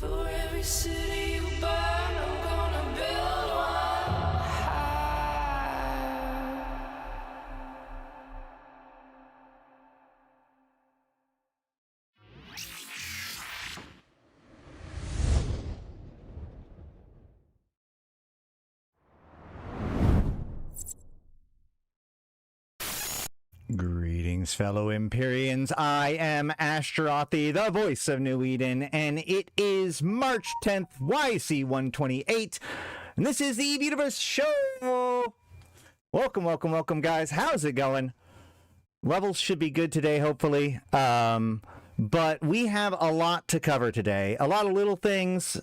For every city you burn, I'm gonna build one high. Greetings, fellow Empyreans. I am Ashtarothi, the voice of New Eden, and it is March 10th, YC128, and this is the Eve Universe Show! Welcome, welcome, welcome, guys. How's it going? Levels should be good today, hopefully. But we have a lot to cover today. A lot of little things.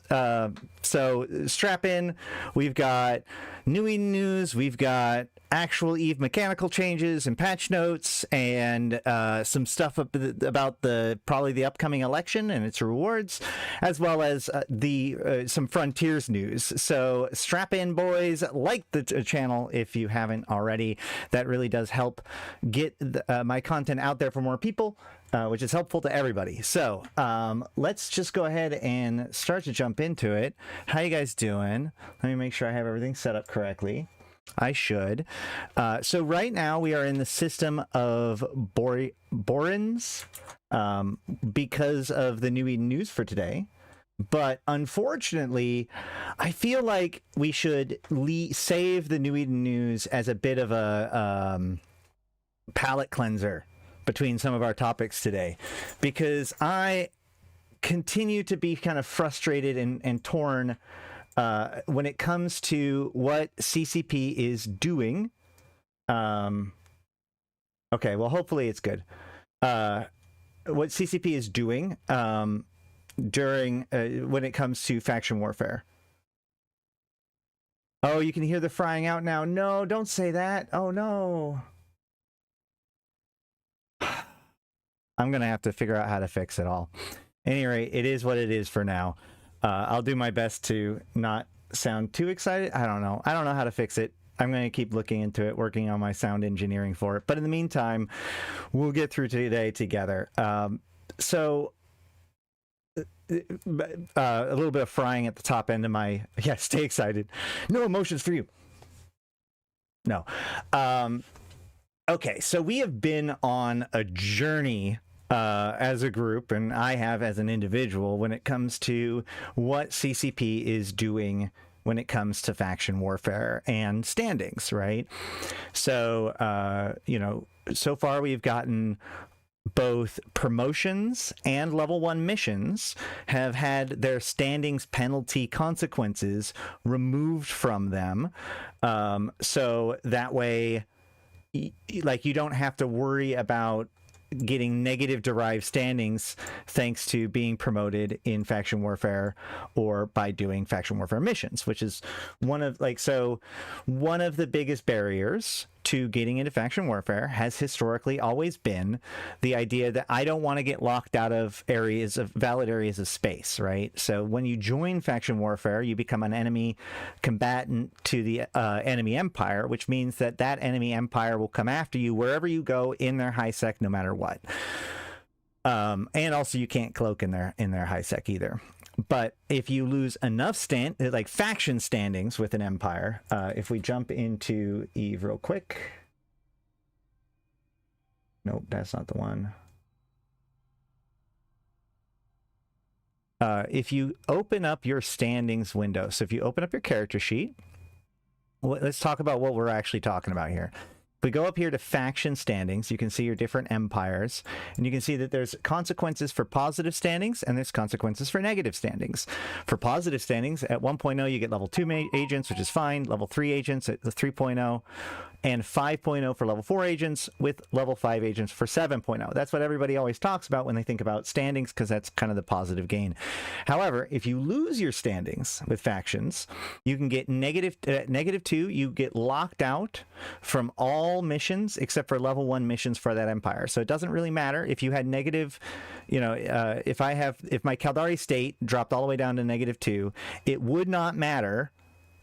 So strap in. We've got New Eden news. We've got actual Eve mechanical changes and patch notes, and some stuff about probably the upcoming election and its rewards, as well as some Frontiers news. So strap in, boys. Like the channel if you haven't already. That really does help get my content out there for more people. Which is helpful to everybody. So let's just go ahead and start to jump into it. How you guys doing? Let me make sure I have everything set up correctly. I should. So right now we are in the system of Borans because of the New Eden news for today. But unfortunately, I feel like we should save the New Eden news as a bit of a palate cleanser between some of our topics today, because I continue to be kind of frustrated and torn when it comes to what CCP is doing. Okay, well, hopefully it's good. What CCP is doing during when it comes to faction warfare. Oh, you can hear the frying out now. No, don't say that. Oh, no. I'm going to have to figure out how to fix it all. At any rate, it is what it is for now. I'll do my best to not sound too excited. I don't know. I don't know how to fix it. I'm going to keep looking into it, working on my sound engineering for it. But in the meantime, we'll get through today together. So a little bit of frying at the top end of my... Yeah, stay excited. No emotions for you. No. Okay, so we have been on a journey as a group, and I have as an individual, when it comes to what CCP is doing when it comes to faction warfare and standings, right? So, so far we've gotten both promotions and level 1 missions have had their standings penalty consequences removed from them. So that way, like, you don't have to worry about getting negative derived standings thanks to being promoted in faction warfare or by doing faction warfare missions, which is one of the biggest barriers to getting into faction warfare has historically always been the idea that I don't want to get locked out of valid areas of space, right? So when you join faction warfare, you become an enemy combatant to the enemy empire, which means that enemy empire will come after you wherever you go in their high sec, no matter what. And also you can't cloak in their high sec either. But if you lose enough faction standings with an empire, if we jump into Eve real quick. Nope, that's not the one. If you open up your standings window, so if you open up your character sheet, let's talk about what we're actually talking about here. If we go up here to faction standings, you can see your different empires, and you can see that there's consequences for positive standings and there's consequences for negative standings. For positive standings, at 1.0 you get level 2 agents, which is fine, level 3 agents at the 3.0, and 5.0 for level 4 agents, with level 5 agents for 7.0. That's what everybody always talks about when they think about standings, because that's kind of the positive gain. However, if you lose your standings with factions, you can get negative 2. You get locked out from all missions except for level 1 missions for that empire. So it doesn't really matter if you had negative, if my Caldari state dropped all the way down to -2, it would not matter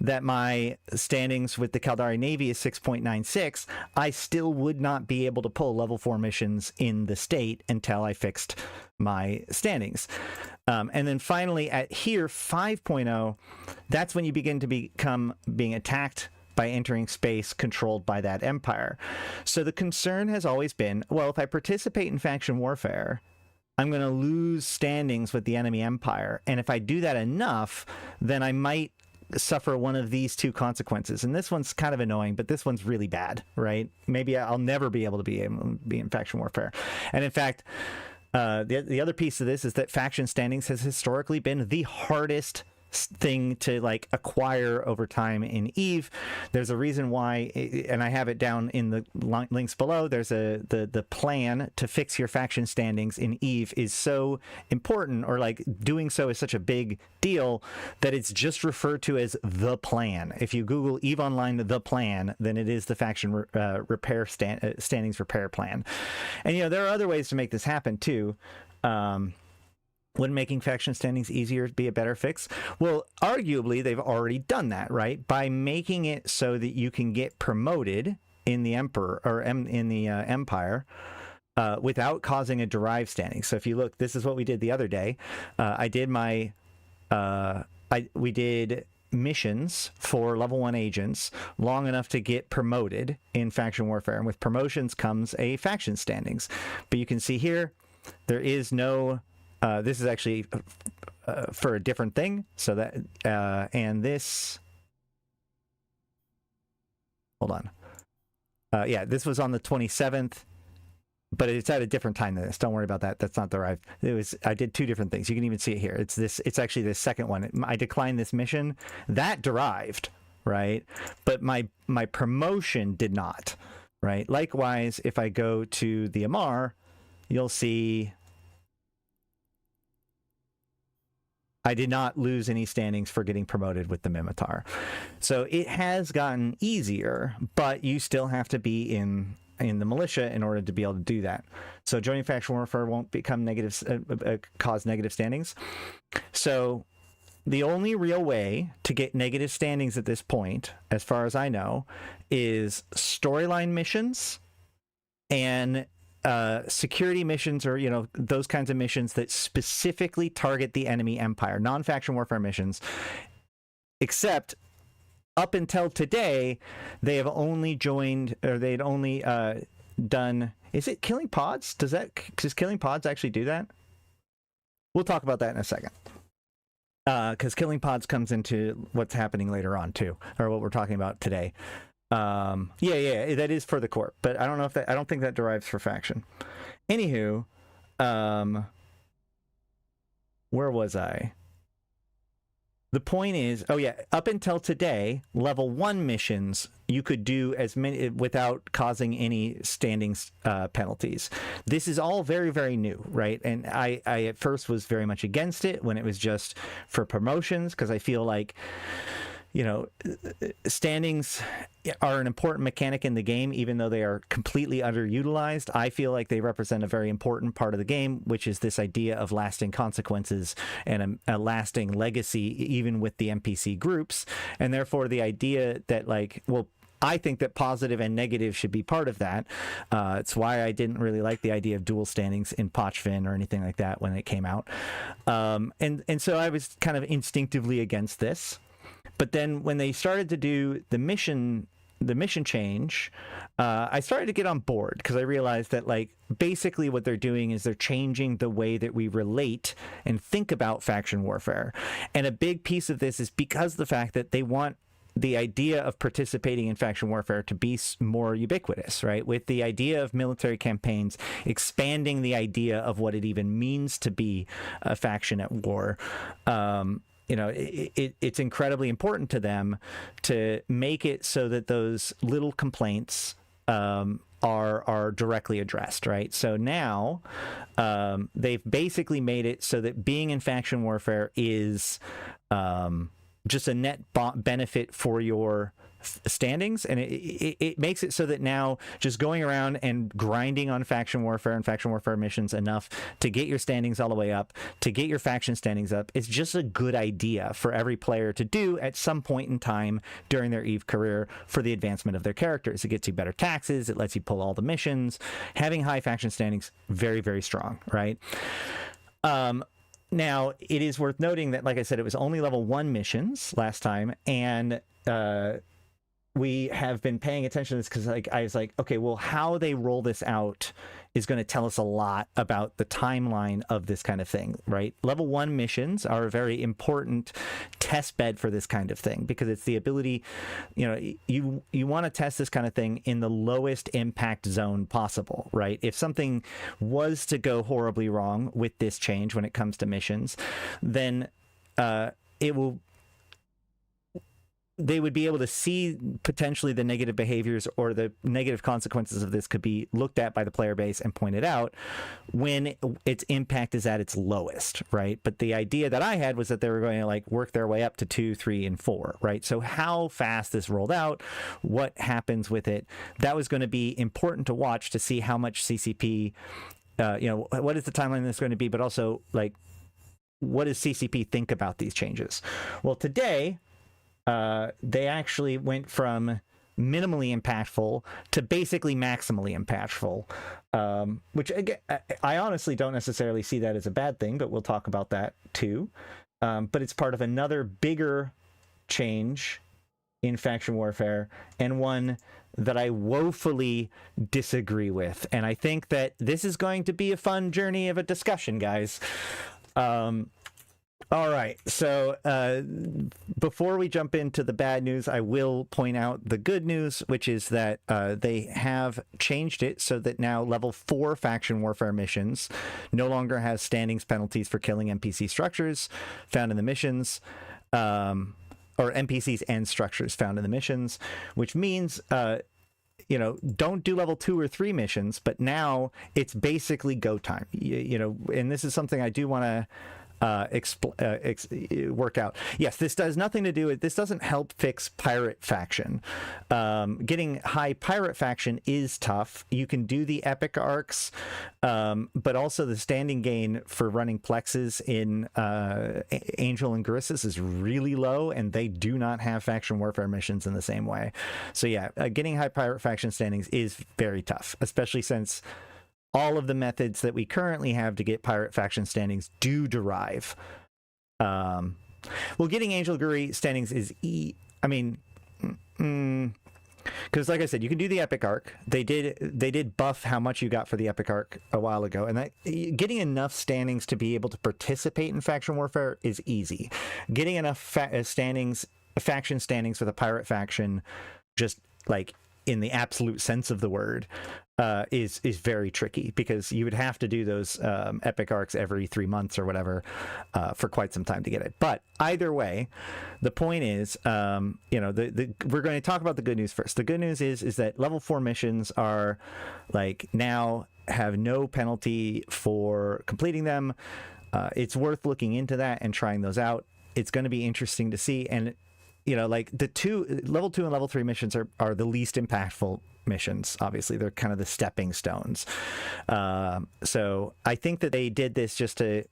that my standings with the Caldari Navy is 6.96, I still would not be able to pull level 4 missions in the state until I fixed my standings. And then finally at here, 5.0, that's when you begin to become being attacked by entering space controlled by that empire. So the concern has always been, well, if I participate in faction warfare, I'm going to lose standings with the enemy empire. And if I do that enough, then I might suffer one of these two consequences. And this one's kind of annoying, but this one's really bad, right? Maybe I'll never be able to be in faction warfare. And in fact, the other piece of this is that faction standings has historically been the hardest thing to like acquire over time in EVE. There's a reason why, and I have it down in the links below. There's the plan to fix your faction standings in EVE is so important, or like doing so is such a big deal that it's just referred to as the plan. If you Google EVE Online the plan, then it is the faction repair standings repair plan. And you know, there are other ways to make this happen too. Would making faction standings easier be a better fix? Well, arguably, they've already done that, right? By making it so that you can get promoted in the Emperor or in the Empire without causing a derived standing. So if you look, this is what we did the other day. I did my, we did missions for level 1 agents long enough to get promoted in faction warfare. And with promotions comes a faction standings. But you can see here, there is no... this is actually for a different thing. So that, and this, hold on. Yeah, this was on the 27th, but it's at a different time than this. Don't worry about that. That's not derived. I did two different things. You can even see it here. It's actually the second one. I declined this mission. That derived, right? But my promotion did not, right? Likewise, if I go to the Amar, you'll see I did not lose any standings for getting promoted with the Mimitar. So it has gotten easier, but you still have to be in the militia in order to be able to do that. So joining faction warfare won't become cause negative standings. So the only real way to get negative standings at this point, as far as I know, is storyline missions and security missions, or, you know, those kinds of missions that specifically target the enemy empire, non-faction warfare missions. Except up until today, they have only joined, or they'd only done, is it killing pods? Does killing pods actually do that? We'll talk about that in a second. Because killing pods comes into what's happening later on too, or what we're talking about today. Yeah, that is for the corp, but I don't know if that, I don't think that derives for faction. Anywho, where was I? The point is, oh yeah, up until today, level 1 missions you could do as many without causing any standings penalties. This is all very, very new, right? And I at first was very much against it when it was just for promotions, because I feel like, you know, standings are an important mechanic in the game, even though they are completely underutilized. I feel like they represent a very important part of the game, which is this idea of lasting consequences and a lasting legacy, even with the NPC groups. And therefore, the idea that, like, well, I think that positive and negative should be part of that. It's why I didn't really like the idea of dual standings in Pochfin or anything like that when it came out. And so I was kind of instinctively against this. But then when they started to do the mission change, I started to get on board, because I realized that, like, basically what they're doing is they're changing the way that we relate and think about faction warfare. And a big piece of this is because of the fact that they want the idea of participating in faction warfare to be more ubiquitous, right? With the idea of military campaigns, expanding the idea of what it even means to be a faction at war. You know, it's incredibly important to them to make it so that those little complaints are directly addressed, right? So now they've basically made it so that being in faction warfare is just a net benefit for your standings, and it makes it so that now just going around and grinding on faction warfare and faction warfare missions enough to get your standings all the way up, to get your faction standings up, is just a good idea for every player to do at some point in time during their EVE career for the advancement of their characters. It gets you better taxes, it lets you pull all the missions. Having high faction standings, very, very strong, right? Now, it is worth noting that, like I said, it was only level 1 missions last time, and we have been paying attention to this because I was like, okay, well, how they roll this out is going to tell us a lot about the timeline of this kind of thing, right? Level 1 missions are a very important test bed for this kind of thing, because it's the ability, you want to test this kind of thing in the lowest impact zone possible, right? If something was to go horribly wrong with this change when it comes to missions, then they would be able to see potentially the negative behaviors or the negative consequences of this could be looked at by the player base and pointed out when its impact is at its lowest, right? But the idea that I had was that they were going to like work their way up to 2, 3, and 4, right? So how fast this rolled out, what happens with it, that was going to be important to watch to see how much CCP, what is the timeline that's going to be, but also like, what does CCP think about these changes? Well, today, they actually went from minimally impactful to basically maximally impactful, which again, I honestly don't necessarily see that as a bad thing, but we'll talk about that too. But it's part of another bigger change in faction warfare, and one that I woefully disagree with. And I think that this is going to be a fun journey of a discussion, guys. All right, so before we jump into the bad news, I will point out the good news, which is that they have changed it so that now level 4 faction warfare missions no longer has standings penalties for killing NPC structures found in the missions, or NPCs and structures found in the missions, which means don't do level 2 or 3 missions, but now it's basically go time. And this is something I do want to work out. Yes, this does nothing to do with, this doesn't help fix pirate faction. Getting high pirate faction is tough. You can do the epic arcs, but also the standing gain for running plexes in Angel and Grissus is really low, and they do not have faction warfare missions in the same way. So yeah, getting high pirate faction standings is very tough, especially since all of the methods that we currently have to get pirate faction standings do derive. Well, getting Angel Guri standings is because like I said, you can do the epic arc. They did buff how much you got for the epic arc a while ago, and that getting enough standings to be able to participate in faction warfare is easy. Getting enough faction standings for the pirate faction, just like in the absolute sense of the word, is very tricky, because you would have to do those epic arcs every 3 months or whatever for quite some time to get it. But either way, the point is, we're going to talk about the good news first. The good news is that level 4 missions are like now have no penalty for completing them. It's worth looking into that and trying those out. It's going to be interesting to see. And like the level 2 and level 3 missions are the least impactful missions. Obviously, they're kind of the stepping stones. So I think that they did this just to,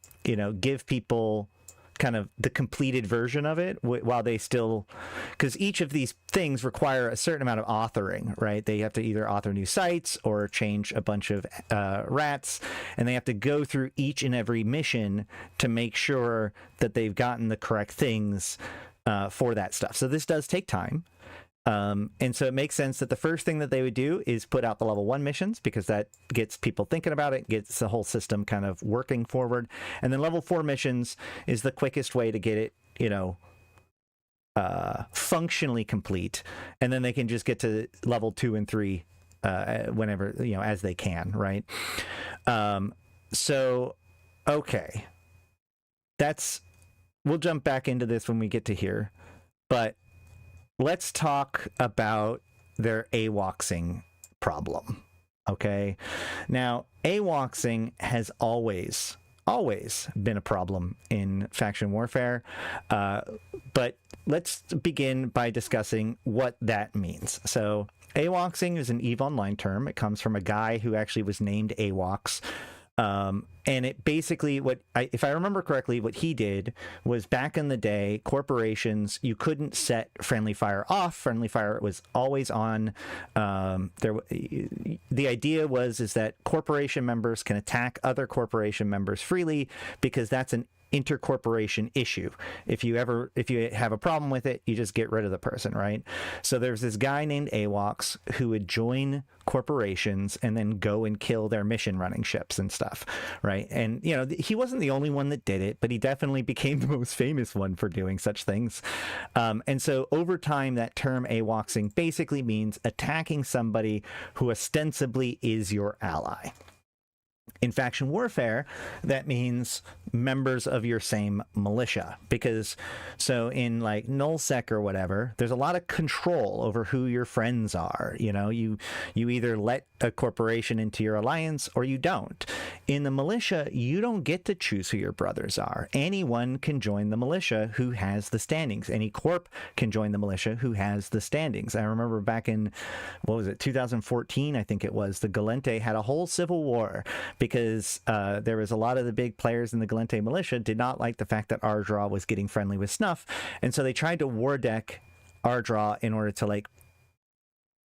give people kind of the completed version of it while they still, because each of these things require a certain amount of authoring, right? They have to either author new sites or change a bunch of rats, and they have to go through each and every mission to make sure that they've gotten the correct things for that stuff. So this does take time. And so it makes sense that the first thing that they would do is put out the level 1 missions, because that gets people thinking about it, gets the whole system kind of working forward. And then level 4 missions is the quickest way to get it, functionally complete. And then they can just get to level 2 and 3 whenever, as they can, right? So, okay. We'll jump back into this when we get to here. But let's talk about their Awoxing problem, okay? Now, Awoxing has always always been a problem in faction warfare. But let's begin by discussing what that means. So Awoxing is an EVE Online term. It comes from a guy who actually was named Awox. And it basically, if I remember correctly, what he did was back in the day, corporations, you couldn't set friendly fire off. Friendly fire was always on. The idea is that corporation members can attack other corporation members freely because that's an intercorporation issue. If you have a problem with it, you just get rid of the person, right? So there's this guy named Awox who would join corporations and then go and kill their mission running ships and stuff, right? And he wasn't the only one that did it, but he definitely became the most famous one for doing such things. And so over time, that term Awoxing basically means attacking somebody who ostensibly is your ally. In faction warfare, that means members of your same militia, because so in like nullsec or whatever, there's a lot of control over who your friends are. You either let a corporation into your alliance or you don't. In the militia, you don't get to choose who your brothers are. Anyone can join the militia who has the standings. Any corp can join the militia who has the standings. I remember back in, 2014, I think it was, the Gallente had a whole civil war because there was a lot of the big players in the Gallente militia did not like the fact that Ardra was getting friendly with Snuff, and so they tried to war deck Ardra in order to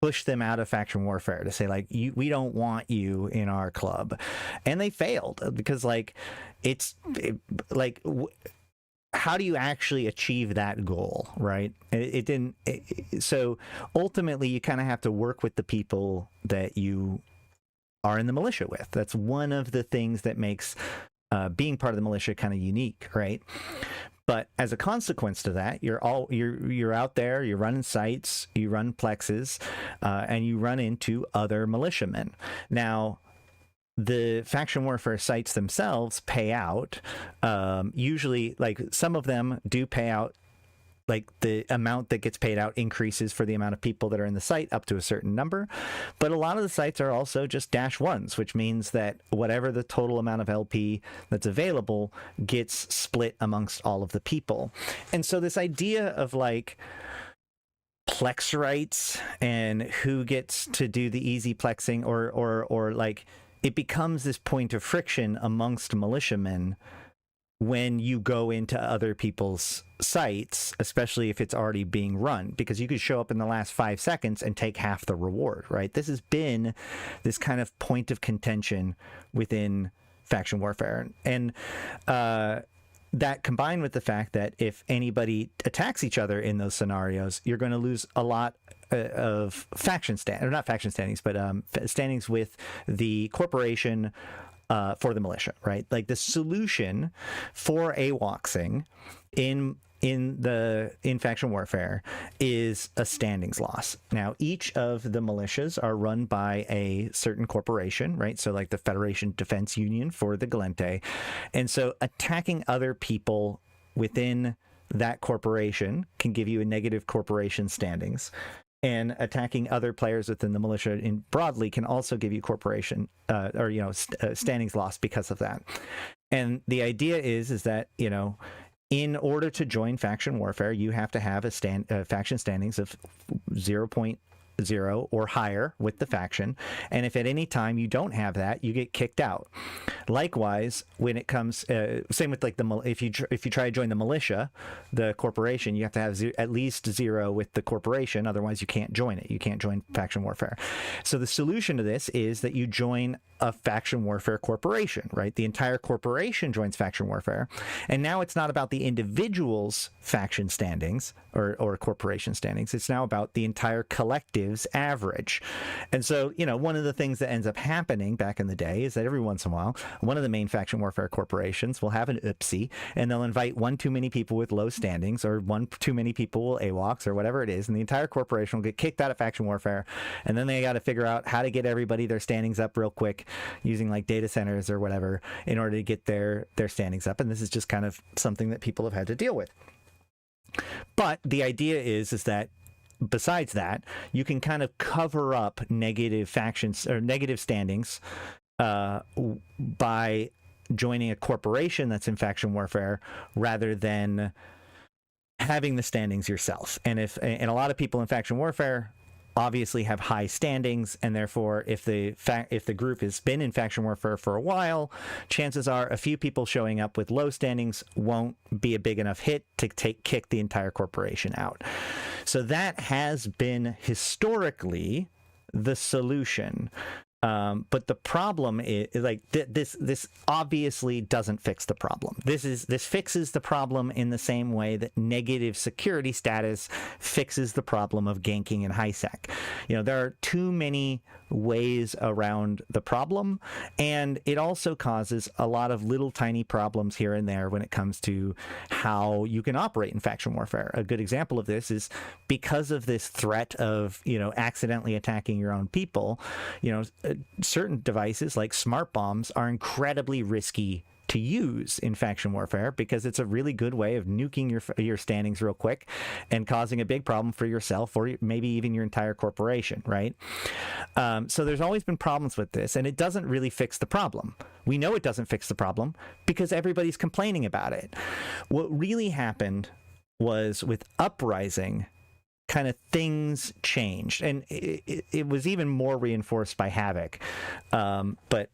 push them out of faction warfare, to say we don't want you in our club, and they failed because how do you actually achieve that goal, right? It didn't. So ultimately, you kind of have to work with the people that you are in the militia with. That's one of the things that makes being part of the militia kind of unique, right? But as a consequence to that, you're out there, you're running sites, you run plexes, and you run into other militiamen. Now, the faction warfare sites themselves pay out. Usually, some of them do pay out. The amount that gets paid out increases for the amount of people that are in the site up to a certain number. But a lot of the sites are also just -1s, which means that whatever the total amount of LP that's available gets split amongst all of the people. And so this idea of plex rights and who gets to do the easy plexing or it becomes this point of friction amongst militiamen when you go into other people's sites, especially if it's already being run, because you could show up in the last 5 seconds and take half the reward, right? This has been this kind of point of contention within faction warfare. And that combined with the fact that if anybody attacks each other in those scenarios, you're going to lose a lot of not faction standings, but standings with the corporation for the militia, right? The solution for Awoxing in faction warfare is a standings loss. Now, each of the militias are run by a certain corporation, right? So the Federation Defense Union for the Gallente. And so attacking other people within that corporation can give you a negative corporation standings. And attacking other players within the militia broadly can also give you corporation standings lost because of that. And the idea is that in order to join faction warfare, you have to have a faction standings of 0.0 or higher with the faction, and if at any time you don't have that, you get kicked out. Likewise, when it comes same with if you try to join the militia, the corporation, you have to have at least 0 with the corporation, otherwise you can't join it. You can't join faction warfare. So the solution to this is that you join a faction warfare corporation, right? The entire corporation joins faction warfare, and now it's not about the individual's faction standings or corporation standings. It's now about the entire collective's average. And so, one of the things that ends up happening back in the day is that every once in a while, one of the main faction warfare corporations will have an UPSI, and they'll invite one too many people with low standings, or one too many people will AWOX, or whatever it is, and the entire corporation will get kicked out of faction warfare, and then they got to figure out how to get everybody their standings up real quick using data centers or whatever in order to get their standings up. And this is just kind of something that people have had to deal with. But the idea is that besides that, you can kind of cover up negative factions or negative standings by joining a corporation that's in faction warfare rather than having the standings yourself. And a lot of people in faction warfare obviously have high standings, and therefore if the group has been in faction warfare for a while, chances are a few people showing up with low standings won't be a big enough hit to kick the entire corporation out. So that has been historically the solution. But the problem is like this obviously doesn't fix the problem. This fixes the problem in the same way that negative security status fixes the problem of ganking and HiSec. There are too many ways around the problem, and it also causes a lot of little tiny problems here and there when it comes to how you can operate in faction warfare. A good example of this is because of this threat of accidentally attacking your own people. Certain devices like smart bombs are incredibly risky to use in faction warfare because it's a really good way of nuking your standings real quick and causing a big problem for yourself or maybe even your entire corporation, right? So there's always been problems with this, and it doesn't really fix the problem. We know it doesn't fix the problem because everybody's complaining about it. What really happened was with Uprising, kind of things changed, and it was even more reinforced by Havoc. But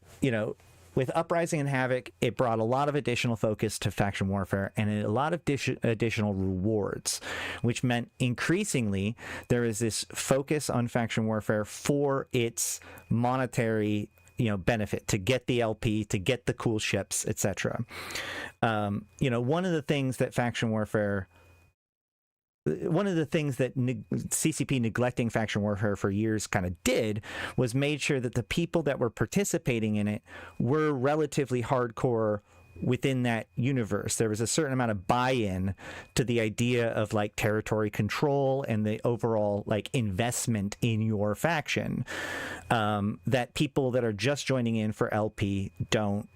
with Uprising and Havoc, it brought a lot of additional focus to faction warfare and a lot of additional rewards, which meant increasingly there is this focus on faction warfare for its monetary benefit, to get the LP, to get the cool ships, etc. One of the things that CCP neglecting faction warfare for years kind of did was made sure that the people that were participating in it were relatively hardcore within that universe. There was a certain amount of buy-in to the idea of like territory control and the overall like investment in your faction that people that are just joining in for LP don't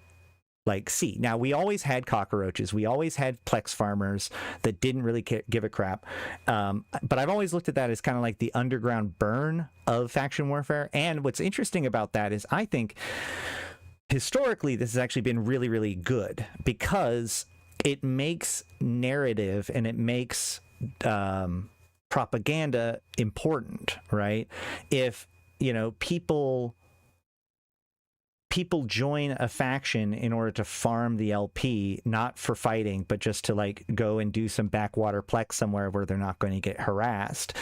see. Now, we always had cockroaches. We always had Plex farmers that didn't really give a crap. But I've always looked at that as kind of like the underground burn of faction warfare. And what's interesting about that is I think historically this has actually been really, really good because it makes narrative and it makes propaganda important, right? If, people join a faction in order to farm the LP, not for fighting, but just to like go and do some backwater Plex somewhere where they're not going to get harassed.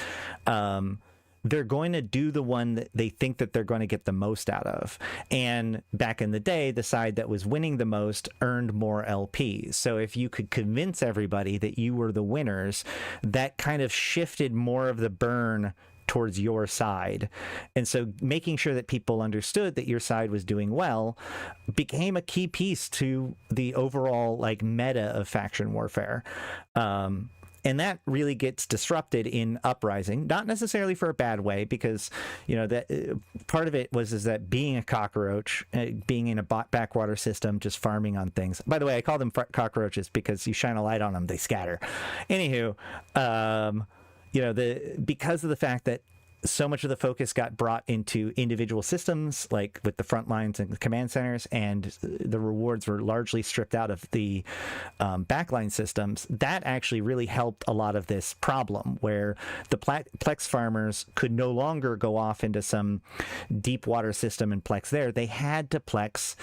They're going to do the one that they think that they're going to get the most out of. And back in the day, the side that was winning the most earned more LPs. So if you could convince everybody that you were the winners, that kind of shifted more of the burn towards your side. And so making sure that people understood that your side was doing well became a key piece to the overall like meta of faction warfare. And that really gets disrupted in Uprising, not necessarily for a bad way, because that part of it is that being a cockroach, being in a backwater system, just farming on things. By the way, I call them cockroaches because you shine a light on them, they scatter. Anywho, because of the fact that so much of the focus got brought into individual systems, like with the front lines and the command centers, and the rewards were largely stripped out of the backline systems, that actually really helped a lot of this problem, where the Plex farmers could no longer go off into some deep water system and Plex there. They had to Plex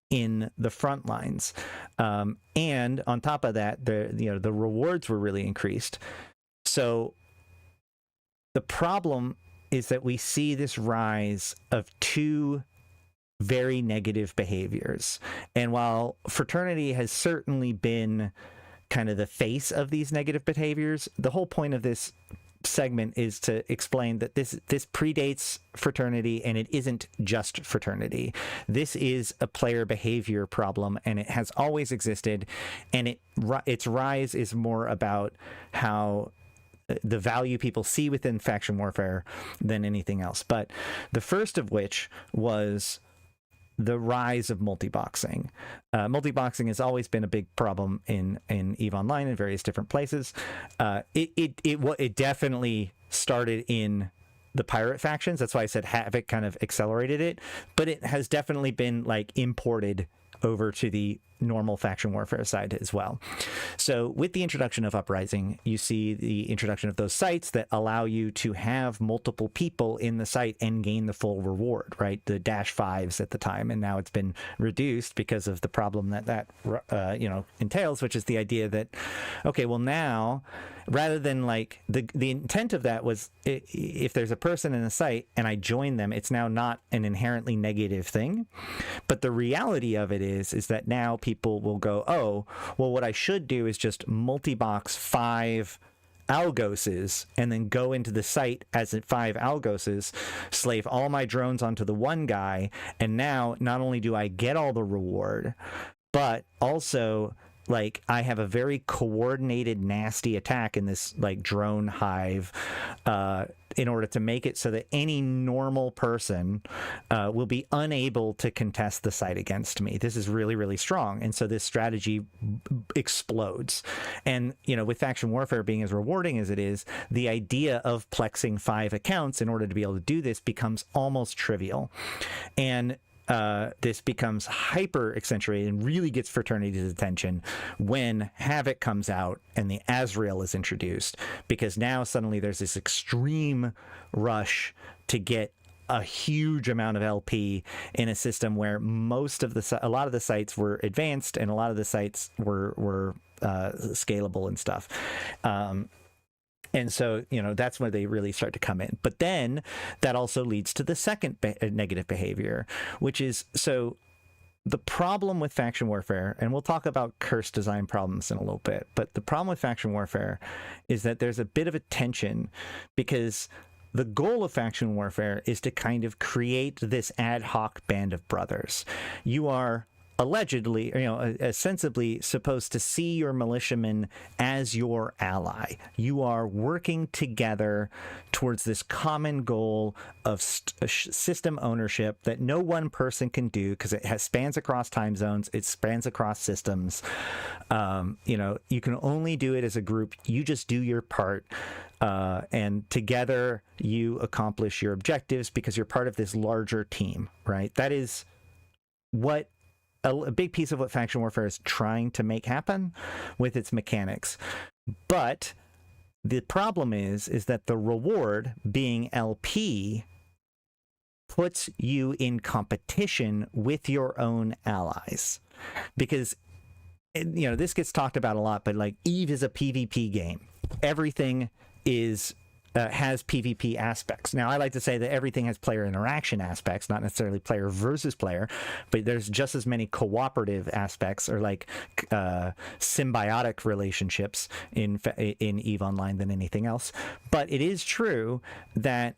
in the front lines. And on top of that, the rewards were really increased. So the problem is that we see this rise of two very negative behaviors. And while fraternity has certainly been kind of the face of these negative behaviors, the whole point of this segment is to explain that this predates fraternity, and it isn't just fraternity. This is a player behavior problem, and it has always existed, and its rise is more about how the value people see within faction warfare than anything else. But the first of which was the rise of multi-boxing. Multi-boxing has always been a big problem in EVE Online in various different places. It definitely started in the pirate factions. That's why I said Havoc kind of accelerated it, but it has definitely been like imported over to the normal faction warfare side as well. So with the introduction of Uprising, you see the introduction of those sites that allow you to have multiple people in the site and gain the full reward, right? The -5s at the time, and now it's been reduced because of the problem that entails, which is the idea that, okay, well now, rather than like the intent of that was if there's a person in the site and I join them, it's now not an inherently negative thing. But the reality of it is that now people will go, oh, well, what I should do is just multi-box 5 algoses and then go into the site as 5 algoses, slave all my drones onto the one guy, and now not only do I get all the reward, but also like I have a very coordinated, nasty attack in this like drone hive in order to make it so that any normal person will be unable to contest the site against me. This is really, really strong. And so this strategy explodes. And, you know, with faction warfare being as rewarding as it is, the idea of plexing 5 accounts in order to be able to do this becomes almost trivial. And this becomes hyper accentuated and really gets fraternity's attention when Havoc comes out and the Azrael is introduced, because now suddenly there's this extreme rush to get a huge amount of LP in a system where a lot of the sites were advanced and a lot of the sites were scalable and stuff. And so, you know, that's where they really start to come in. But then that also leads to the second negative behavior, which is, so the problem with faction warfare, and we'll talk about curse design problems in a little bit, but the problem with faction warfare is that there's a bit of a tension, because the goal of faction warfare is to kind of create this ad hoc band of brothers. You are allegedly, you know, ostensibly supposed to see your militiamen as your ally. You are working together towards this common goal of system ownership that no one person can do, because it spans across time zones, it spans across systems. You know, you can only do it as a group. You just do your part. And together you accomplish your objectives because you're part of this larger team, right? That is what a big piece of what faction warfare is trying to make happen with its mechanics. But the problem is that the reward, being LP, puts you in competition with your own allies. Because, you know, this gets talked about a lot, but like EVE is a PvP game. Everything is has PvP aspects. Now, I like to say that everything has player interaction aspects, not necessarily player versus player, but there's just as many cooperative aspects, or like symbiotic relationships in EVE Online than anything else. But it is true that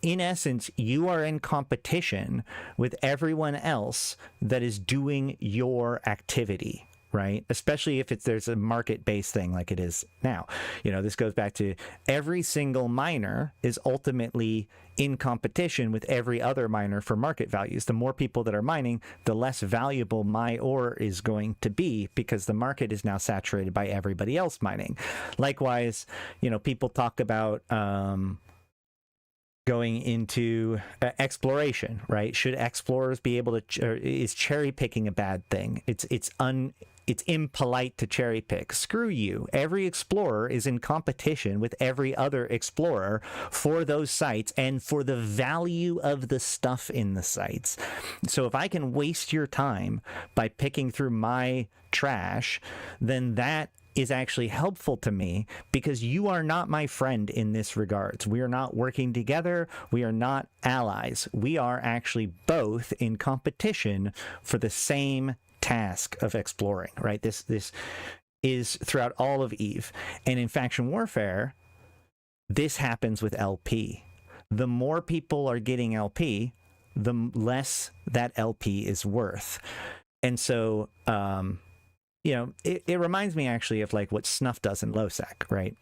in essence, you are in competition with everyone else that is doing your activity, right? Especially if there's a market-based thing like it is now. You know, this goes back to every single miner is ultimately in competition with every other miner for market values. The more people that are mining, the less valuable my ore is going to be, because the market is now saturated by everybody else mining. Likewise, you know, people talk about going into exploration, right? Should explorers be able to, is cherry picking a bad thing? It's impolite to cherry pick. Screw you. Every explorer is in competition with every other explorer for those sites and for the value of the stuff in the sites. So if I can waste your time by picking through my trash, then that is actually helpful to me, because you are not my friend in this regards. We are not working together. We are not allies. We are actually both in competition for the same task of exploring, right? This is throughout all of EVE. And in faction warfare, this happens with LP. The more people are getting LP, the less that LP is worth. And so, you know, it reminds me actually of like what Snuff does in LoSec, right?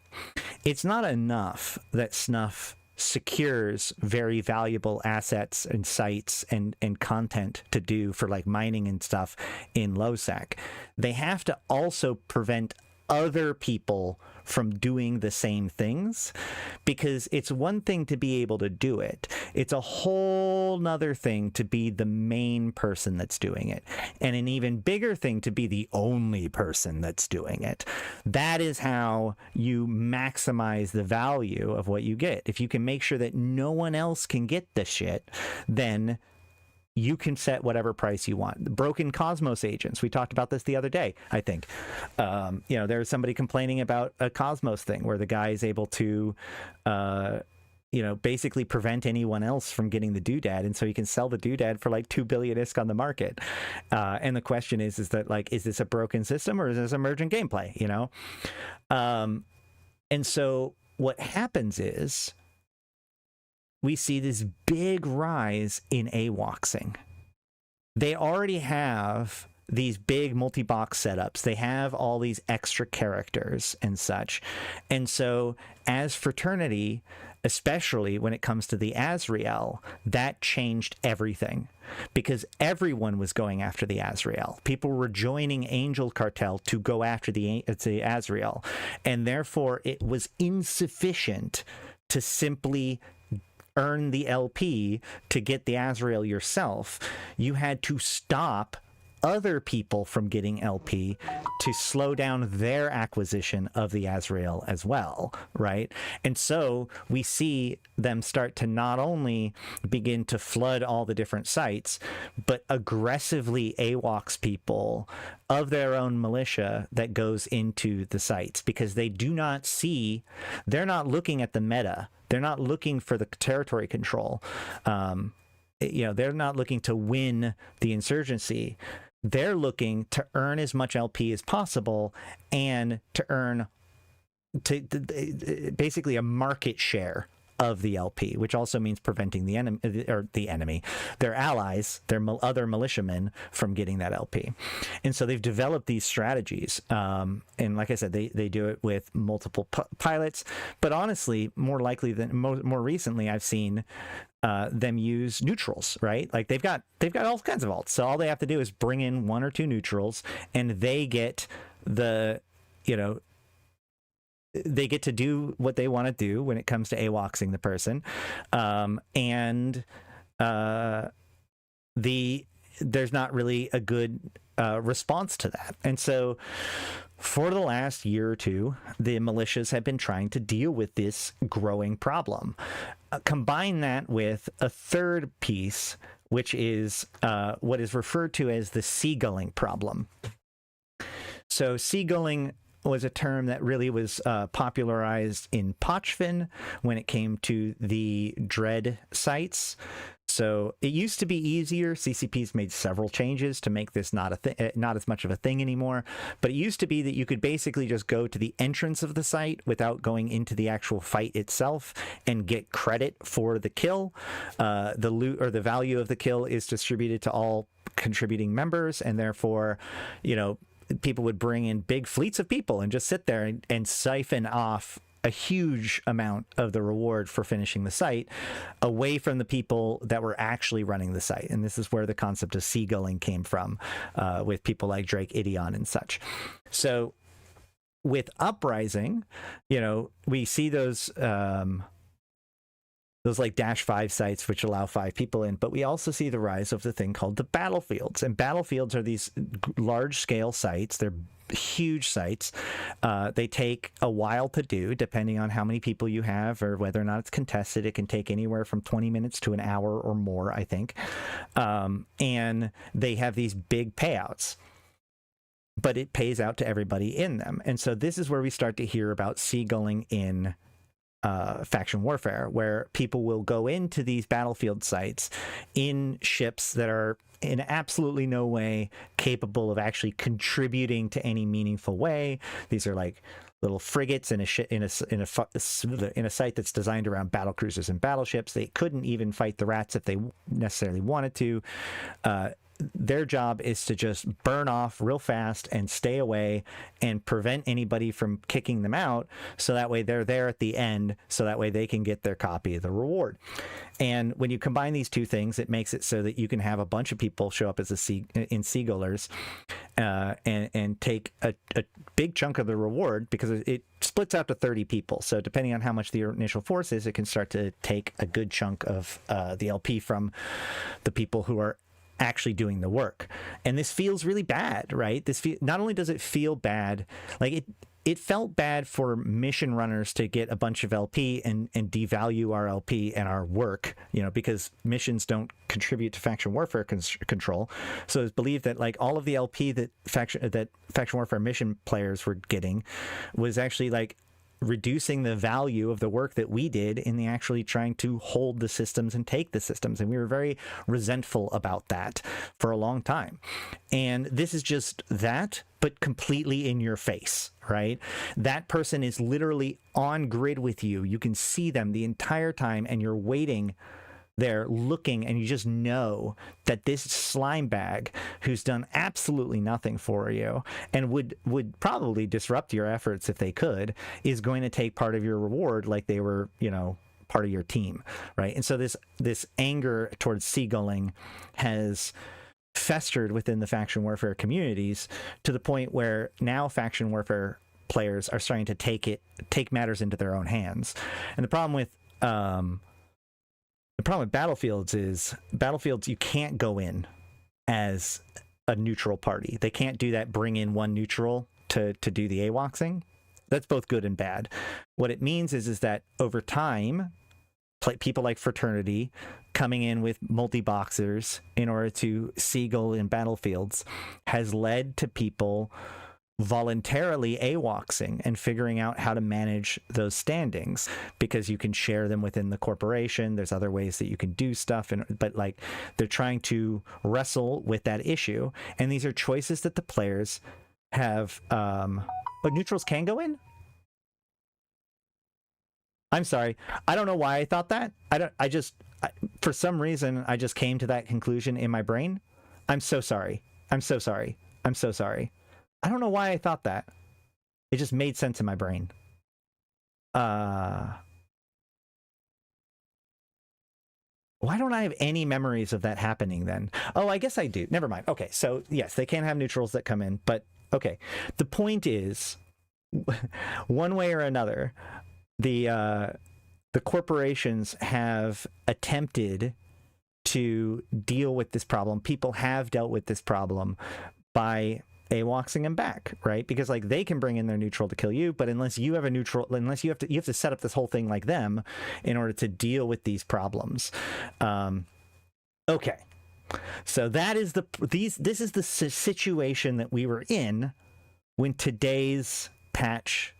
It's not enough that Snuff secures very valuable assets and sites and content to do for like mining and stuff in LoSec. They have to also prevent other people from doing the same things, because it's one thing to be able to do it. It's a whole nother thing to be the main person that's doing it, and an even bigger thing to be the only person that's doing it. That is how you maximize the value of what you get. If you can make sure that no one else can get the shit, then you can set whatever price you want. Broken Cosmos agents. We talked about this the other day, I think. There was somebody complaining about a Cosmos thing where the guy is able to, basically prevent anyone else from getting the doodad. And so he can sell the doodad for like 2 billion ISK on the market. And the question is that like, is this a broken system or is this emergent gameplay, And so what happens is, we see this big rise in Awoxing. They already have these big multi-box setups. They have all these extra characters and such. And so as Fraternity, especially when it comes to the Azrael, that changed everything, because everyone was going after the Azrael. People were joining Angel Cartel to go after the Azrael. And therefore it was insufficient to simply earn the LP to get the Azrael yourself. You had to stop other people from getting LP to slow down their acquisition of the Azrael as well, right? And so we see them start to not only begin to flood all the different sites, but aggressively AWOX people of their own militia that goes into the sites, because they do not see, they're not looking at the meta. They're not looking for the territory control. They're not looking to win the insurgency. They're looking to earn as much LP as possible and to earn basically a market share of the LP, which also means preventing the enemy, their allies, their other militiamen from getting that LP. And so they've developed these strategies. And like I said, they do it with multiple pilots, but honestly, more recently, I've seen them use neutrals, right? Like they've got all kinds of alts. So all they have to do is bring in 1 or 2 neutrals, and they get they get to do what they want to do when it comes to AWOXing the person. There's not really a good response to that. And so for the last year or two, the militias have been trying to deal with this growing problem. Combine that with a third piece, which is what is referred to as the seagulling problem. So seagulling was a term that really was popularized in Pochfin when it came to the Dread sites. So it used to be easier. CCP's made several changes to make this not as much of a thing anymore. But it used to be that you could basically just go to the entrance of the site without going into the actual fight itself and get credit for the kill. The loot or the value of the kill is distributed to all contributing members, and therefore, people would bring in big fleets of people and just sit there and siphon off a huge amount of the reward for finishing the site away from the people that were actually running the site. And this is where the concept of seagulling came from, with people like Drake Idion and such. So with Uprising, we see those like -5 sites, which allow 5 people in, but we also see the rise of the thing called the battlefields. And battlefields are these large scale sites. They're huge sites. They take a while to do, depending on how many people you have or whether or not it's contested. It can take anywhere from 20 minutes to an hour or more, I think. And they have these big payouts, but it pays out to everybody in them. And so this is where we start to hear about seagulling in faction warfare, where people will go into these battlefield sites in ships that are in absolutely no way capable of actually contributing to any meaningful way. These are like little frigates in a site that's designed around battle cruisers and battleships. They couldn't even fight the rats if they necessarily wanted to. their job is to just burn off real fast and stay away and prevent anybody from kicking them out, so that way they're there at the end, so that way they can get their copy of the reward. And when you combine these two things, it makes it so that you can have a bunch of people show up as in Seagullers and take a big chunk of the reward, because it splits out to 30 people. So depending on how much the initial force is, it can start to take a good chunk of the LP from the people who are actually doing the work. And this feels really bad, right? Not only does it feel bad, like it felt bad for mission runners to get a bunch of LP and devalue our LP and our work, because missions don't contribute to faction warfare control. So it's believed that like all of the LP that faction warfare mission players were getting was actually like reducing the value of the work that we did in the actually trying to hold the systems and take the systems. And we were very resentful about that for a long time. And this is just that, but completely in your face, right? That person is literally on grid with you. You can see them the entire time, and you're waiting there looking, and you just know that this slime bag who's done absolutely nothing for you and would probably disrupt your efforts if they could, is going to take part of your reward like they were, part of your team, right? And so this anger towards seagulling has festered within the faction warfare communities to the point where now faction warfare players are starting to take matters into their own hands. And the problem with Battlefields is you can't go in as a neutral party. They can't do that, bring in one neutral to do the Awoxing. That's both good and bad. What it means is that over time, people like Fraternity coming in with multi-boxers in order to seagull in Battlefields has led to people voluntarily Awoxing and figuring out how to manage those standings, because you can share them within the corporation. There's other ways that you can do stuff, but like they're trying to wrestle with that issue. And these are choices that the players have. But neutrals can go in? I'm sorry. I don't know why I thought that. For some reason, I just came to that conclusion in my brain. I'm so sorry. I don't know why I thought that. It just made sense in my brain. Why don't I have any memories of that happening then? Oh, I guess I do. Never mind. Okay, so yes, they can have neutrals that come in, but okay. The point is, one way or another, the corporations have attempted to deal with this problem. People have dealt with this problem by Awoxing them back, right? Because like they can bring in their neutral to kill you, but unless you have a neutral, you have to set up this whole thing like them in order to deal with these problems. Okay, so that is this is the situation that we were in when today's patch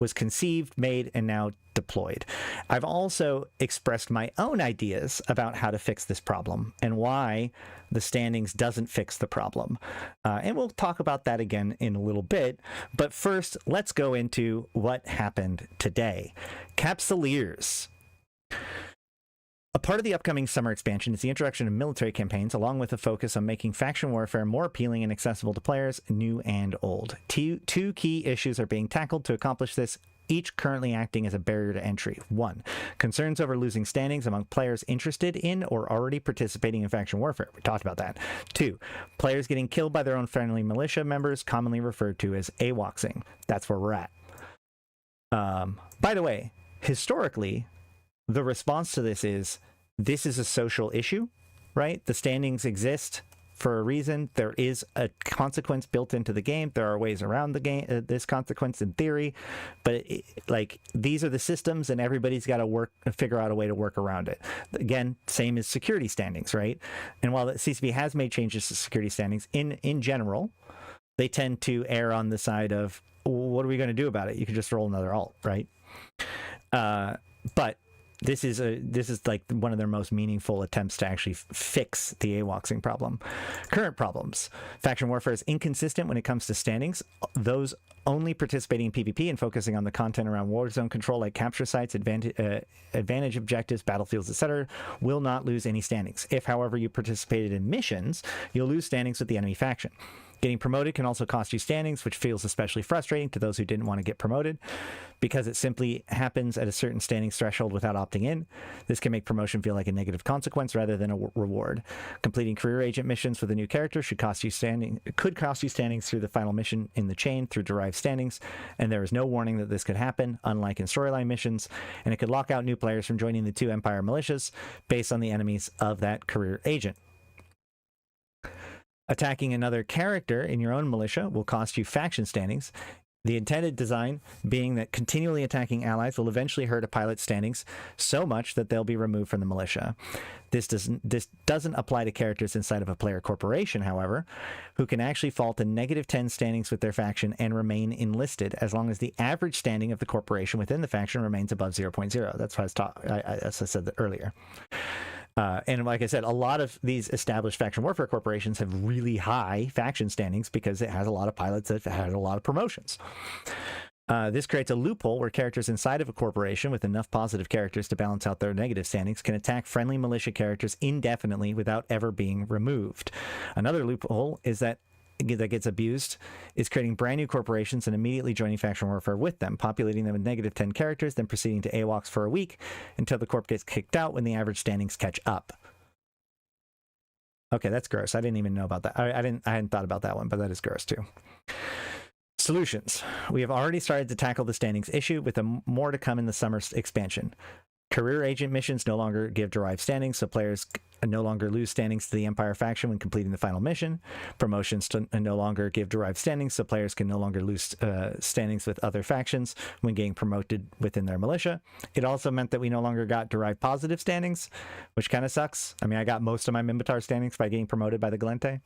was conceived, made, and now deployed. I've also expressed my own ideas about how to fix this problem and why the standings doesn't fix the problem. And we'll talk about that again in a little bit. But first, let's go into what happened today. Capsuleers. A part of the upcoming summer expansion is the introduction of military campaigns, along with a focus on making faction warfare more appealing and accessible to players, new and old. Two key issues are being tackled to accomplish this, each currently acting as a barrier to entry. 1. Concerns over losing standings among players interested in or already participating in faction warfare. We talked about that. 2. Players getting killed by their own friendly militia members, commonly referred to as Awoxing. That's where we're at. By the way, historically, the response to this is a social issue, right? The standings exist for a reason. There is a consequence built into the game. There are ways around the game, this consequence in theory, but these are the systems, and everybody's got to figure out a way to work around it. Again, same as security standings, right? And while the CCP has made changes to security standings, in general, they tend to err on the side of, what are we going to do about it? You can just roll another alt, right? But this is like one of their most meaningful attempts to actually fix the Awoxing problem. Current problems: faction warfare is inconsistent when it comes to standings. Those only participating in PvP and focusing on the content around war zone control, like capture sites, advantage objectives, battlefields, etc., will not lose any standings. If, however, you participated in missions, you'll lose standings with the enemy faction. Getting promoted can also cost you standings, which feels especially frustrating to those who didn't want to get promoted, because it simply happens at a certain standings threshold without opting in. This can make promotion feel like a negative consequence rather than a reward. Completing career agent missions with a new character could cost you standings through the final mission in the chain through derived standings, and there is no warning that this could happen, unlike in storyline missions, and it could lock out new players from joining the 2 Empire militias based on the enemies of that career agent. Attacking another character in your own militia will cost you faction standings. The intended design being that continually attacking allies will eventually hurt a pilot's standings so much that they'll be removed from the militia. This doesn't apply to characters inside of a player corporation, however, who can actually fall to -10 standings with their faction and remain enlisted as long as the average standing of the corporation within the faction remains above 0.0. That's what as I said earlier. And like I said, a lot of these established faction warfare corporations have really high faction standings because it has a lot of pilots that had a lot of promotions. This creates a loophole where characters inside of a corporation with enough positive characters to balance out their negative standings can attack friendly militia characters indefinitely without ever being removed. Another loophole is that gets abused is creating brand new corporations and immediately joining faction warfare with them, populating them with -10 characters, then proceeding to AWOX for a week until the corp gets kicked out when the average standings catch up. Okay, that's gross. I didn't even know about that. I hadn't thought about that one, but that is gross too. Solutions. We have already started to tackle the standings issue, with more to come in the summer expansion. Career agent missions no longer give derived standings, so players no longer lose standings to the Empire faction when completing the final mission. Promotions no longer give derived standings, so players can no longer lose standings with other factions when getting promoted within their militia. It also meant that we no longer got derived positive standings, which kind of sucks. I mean, I got most of my Minmatar standings by getting promoted by the Gallente.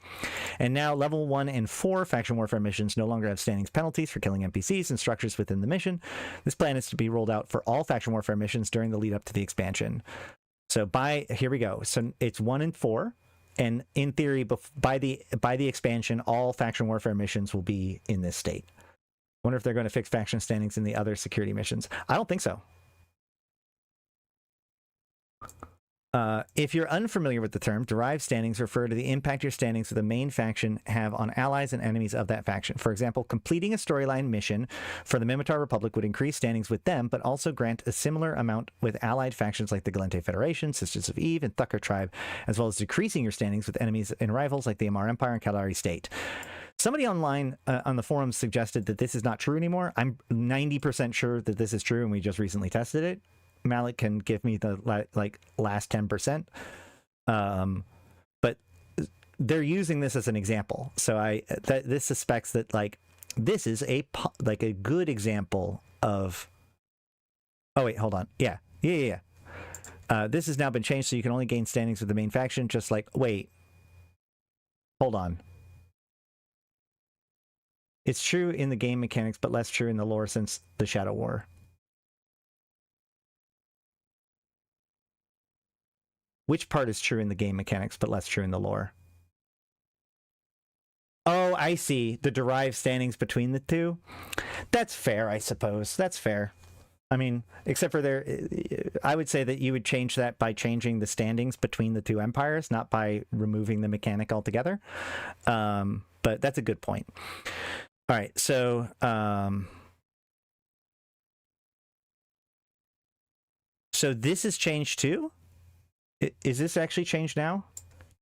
And now level 1 and 4 faction warfare missions no longer have standings penalties for killing NPCs and structures within the mission. This plan is to be rolled out for all faction warfare missions during the lead up to the expansion. So here we go. So it's 1 and 4, and in theory, by the expansion, all faction warfare missions will be in this state. Wonder if they're going to fix faction standings in the other security missions. I don't think so. If you're unfamiliar with the term, derived standings refer to the impact your standings with the main faction have on allies and enemies of that faction. For example, completing a storyline mission for the Minmatar Republic would increase standings with them, but also grant a similar amount with allied factions like the Gallente Federation, Sisters of Eve, and Thucker Tribe, as well as decreasing your standings with enemies and rivals like the Amar Empire and Kalari State. Somebody online on the forums suggested that this is not true anymore. I'm 90% sure that this is true, and we just recently tested it. Malak can give me the last 10%, but they're using this as an example. So this suspects that this is a good example of. Oh wait, hold on. Yeah. This has now been changed, so you can only gain standings with the main faction. Just wait, hold on. It's true in the game mechanics, but less true in the lore since the Shadow War. Which part is true in the game mechanics, but less true in the lore? Oh, I see. The derived standings between the two. That's fair, I suppose. That's fair. I mean, except for I would say that you would change that by changing the standings between the two empires, not by removing the mechanic altogether. But that's a good point. All right, so this has changed too? Is this actually changed now?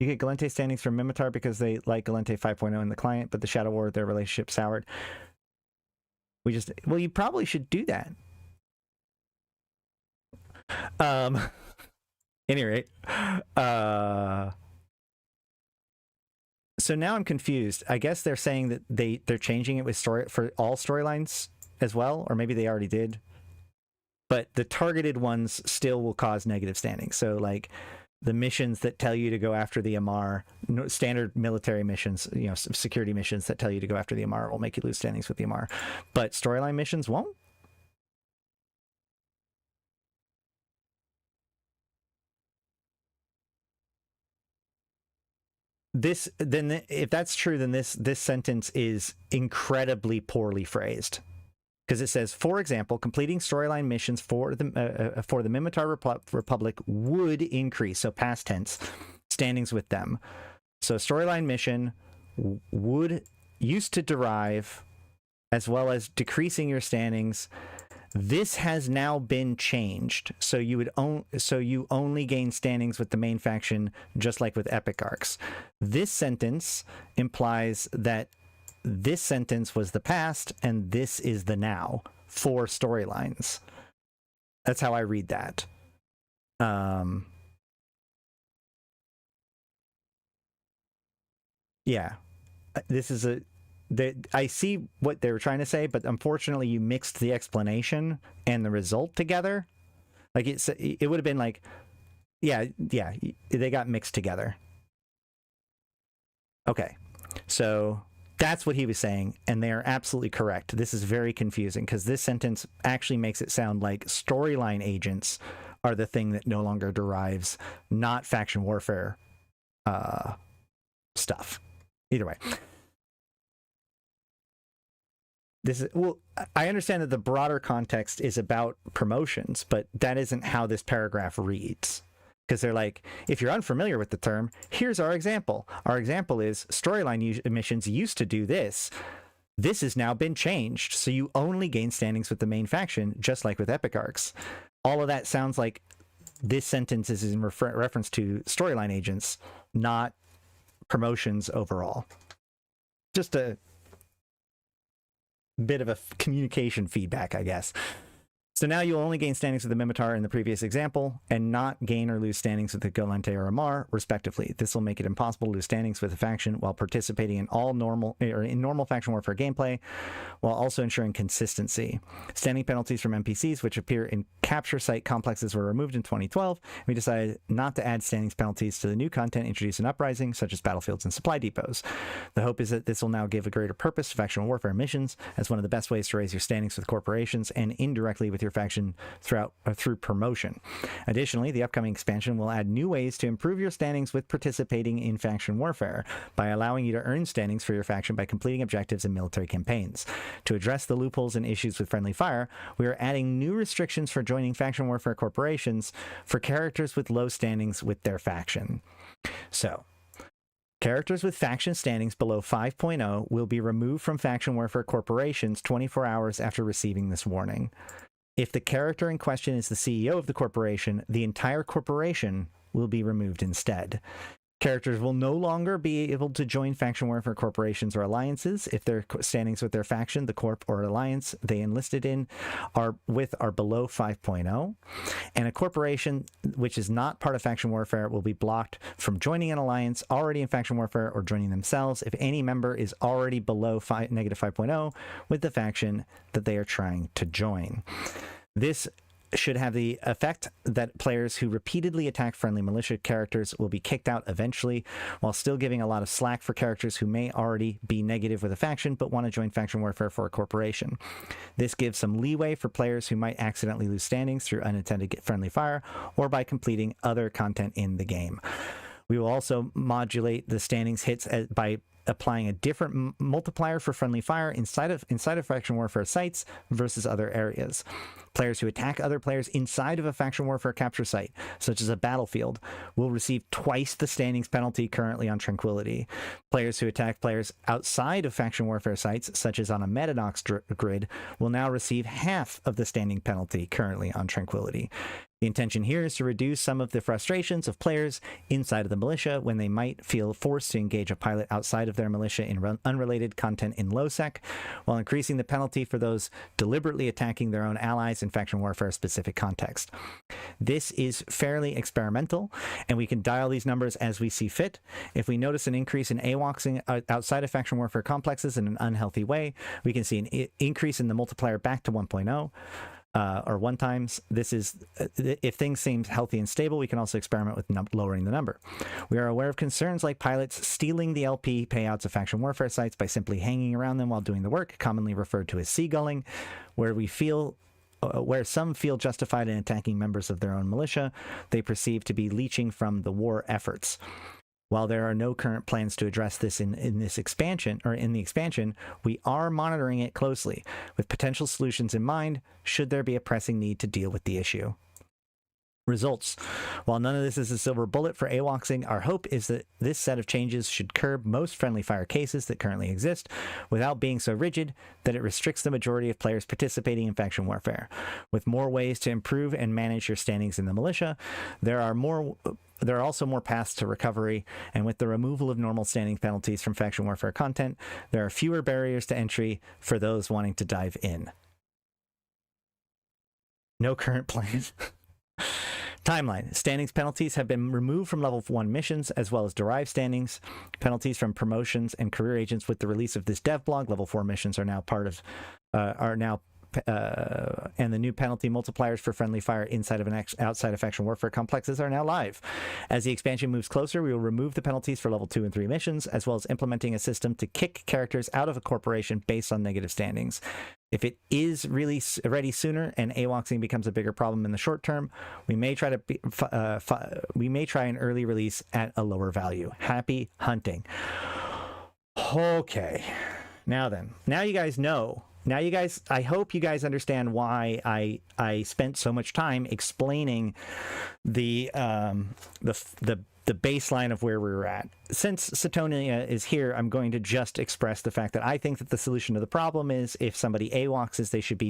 You get Gallente standings from Minmatar because they like Gallente 5.0 in the client, but the Shadow War, their relationship soured. Well, you probably should do that. Any rate, so now I'm confused. I guess they're saying that they're changing it with for all storylines as well, or maybe they already did. But the targeted ones still will cause negative standings. So the missions that tell you to go after the Amar, standard military missions, security missions that tell you to go after the Amar will make you lose standings with the Amar. But storyline missions won't? if that's true, then this sentence is incredibly poorly phrased. Because it says, for example, completing storyline missions for the Minmatar Republic would increase, so past tense, standings with them. So storyline mission used to derive, as well as decreasing your standings. This has now been changed, so you only gain standings with the main faction, just like with Epic Arcs. This sentence implies that this sentence was the past and this is the now for storylines. That's how I read that. Yeah, this is I see what they were trying to say, but unfortunately you mixed the explanation and the result together. Like it would have been like, yeah, they got mixed together. Okay, so that's what he was saying, and they are absolutely correct. This is very confusing because this sentence actually makes it sound like storyline agents are the thing that no longer derives, not faction warfare stuff. Either way. I understand that the broader context is about promotions, but that isn't how this paragraph reads. Because they're like, if you're unfamiliar with the term, here's our example. Our example is storyline missions used to do this. This has now been changed, so you only gain standings with the main faction, just like with Epic Arcs. All of that sounds like this sentence is in reference to storyline agents, not promotions overall. Just a bit of a communication feedback, I guess. So now you'll only gain standings with the Minmatar in the previous example, and not gain or lose standings with the Golante or Amar, respectively. This will make it impossible to lose standings with a faction while participating in normal faction warfare gameplay, while also ensuring consistency. Standing penalties from NPCs, which appear in capture site complexes, were removed in 2012. We decided not to add standings penalties to the new content introduced in Uprising, such as battlefields and supply depots. The hope is that this will now give a greater purpose to faction warfare missions, as one of the best ways to raise your standings with corporations and indirectly with your faction through promotion. Additionally, the upcoming expansion will add new ways to improve your standings with participating in faction warfare by allowing you to earn standings for your faction by completing objectives in military campaigns. To address the loopholes and issues with friendly fire, we are adding new restrictions for joining faction warfare corporations for characters with low standings with their faction. So, characters with faction standings below 5.0 will be removed from faction warfare corporations 24 hours after receiving this warning. If the character in question is the CEO of the corporation, the entire corporation will be removed instead. Characters will no longer be able to join faction warfare corporations or alliances if their standings with their faction, the corp or alliance they enlisted in are below 5.0. And a corporation which is not part of faction warfare will be blocked from joining an alliance already in faction warfare or joining themselves if any member is already below negative 5.0 with the faction that they are trying to join. This should have the effect that players who repeatedly attack friendly militia characters will be kicked out eventually, while still giving a lot of slack for characters who may already be negative with a faction but want to join faction warfare for a corporation. This gives some leeway for players who might accidentally lose standings through unintended friendly fire or by completing other content in the game. We will also modulate the standings hits by applying a different multiplier for friendly fire inside of faction warfare sites versus other areas. Players who attack other players inside of a faction warfare capture site, such as a battlefield, will receive twice the standings penalty currently on Tranquility. Players who attack players outside of faction warfare sites, such as on a Metanox grid, will now receive half of the standing penalty currently on Tranquility. The intention here is to reduce some of the frustrations of players inside of the militia when they might feel forced to engage a pilot outside of their militia in unrelated content in low-sec, while increasing the penalty for those deliberately attacking their own allies in faction warfare specific context. This is fairly experimental, and we can dial these numbers as we see fit. If we notice an increase in Awoxing outside of faction warfare complexes in an unhealthy way, we can see an increase in the multiplier back to 1.0. Or one times. This is if things seem healthy and stable, we can also experiment with lowering the number. We are aware of concerns like pilots stealing the LP payouts of faction warfare sites by simply hanging around them while doing the work, commonly referred to as seagulling, where some feel justified in attacking members of their own militia they perceive to be leeching from the war efforts. While there are no current plans to address this in this expansion, or in the expansion, we are monitoring it closely, with potential solutions in mind should there be a pressing need to deal with the issue. Results. While none of this is a silver bullet for Awoxing, our hope is that this set of changes should curb most friendly fire cases that currently exist without being so rigid that it restricts the majority of players participating in faction warfare. With more ways to improve and manage your standings in the militia, there are also more paths to recovery, and with the removal of normal standing penalties from faction warfare content, there are fewer barriers to entry for those wanting to dive in. No current plans. Timeline. Standings penalties have been removed from level 1 missions, as well as derived standings penalties from promotions and career agents. With the release of this dev blog, level 4 missions are now part of and the new penalty multipliers for friendly fire inside of outside of faction warfare complexes are now live. As the expansion moves closer, we will remove the penalties for level 2 and 3 missions, as well as implementing a system to kick characters out of a corporation based on negative standings. If it is really ready sooner and Awoxing becomes a bigger problem in the short term, we may try an early release at a lower value. Happy hunting. Okay. Now then. Now you guys know. Now you guys, I hope you guys understand why I spent so much time explaining the baseline of where we were at. Since Satonia is here, I'm going to just express the fact that I think that the solution to the problem is if somebody AWOXes, they should be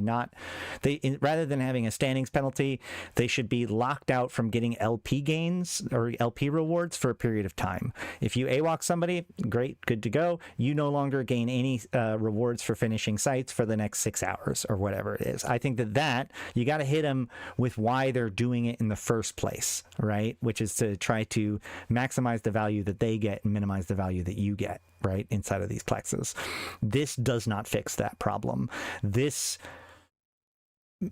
rather than having a standings penalty, they should be locked out from getting LP gains or LP rewards for a period of time. If you AWOX somebody, great, good to go. You no longer gain any rewards for finishing sites for the next 6 hours or whatever it is. I think that you got to hit them with why they're doing it in the first place, right? Which is to try to maximize the value that they get and minimize the value that you get, right, inside of these plexes. This does not fix that problem. This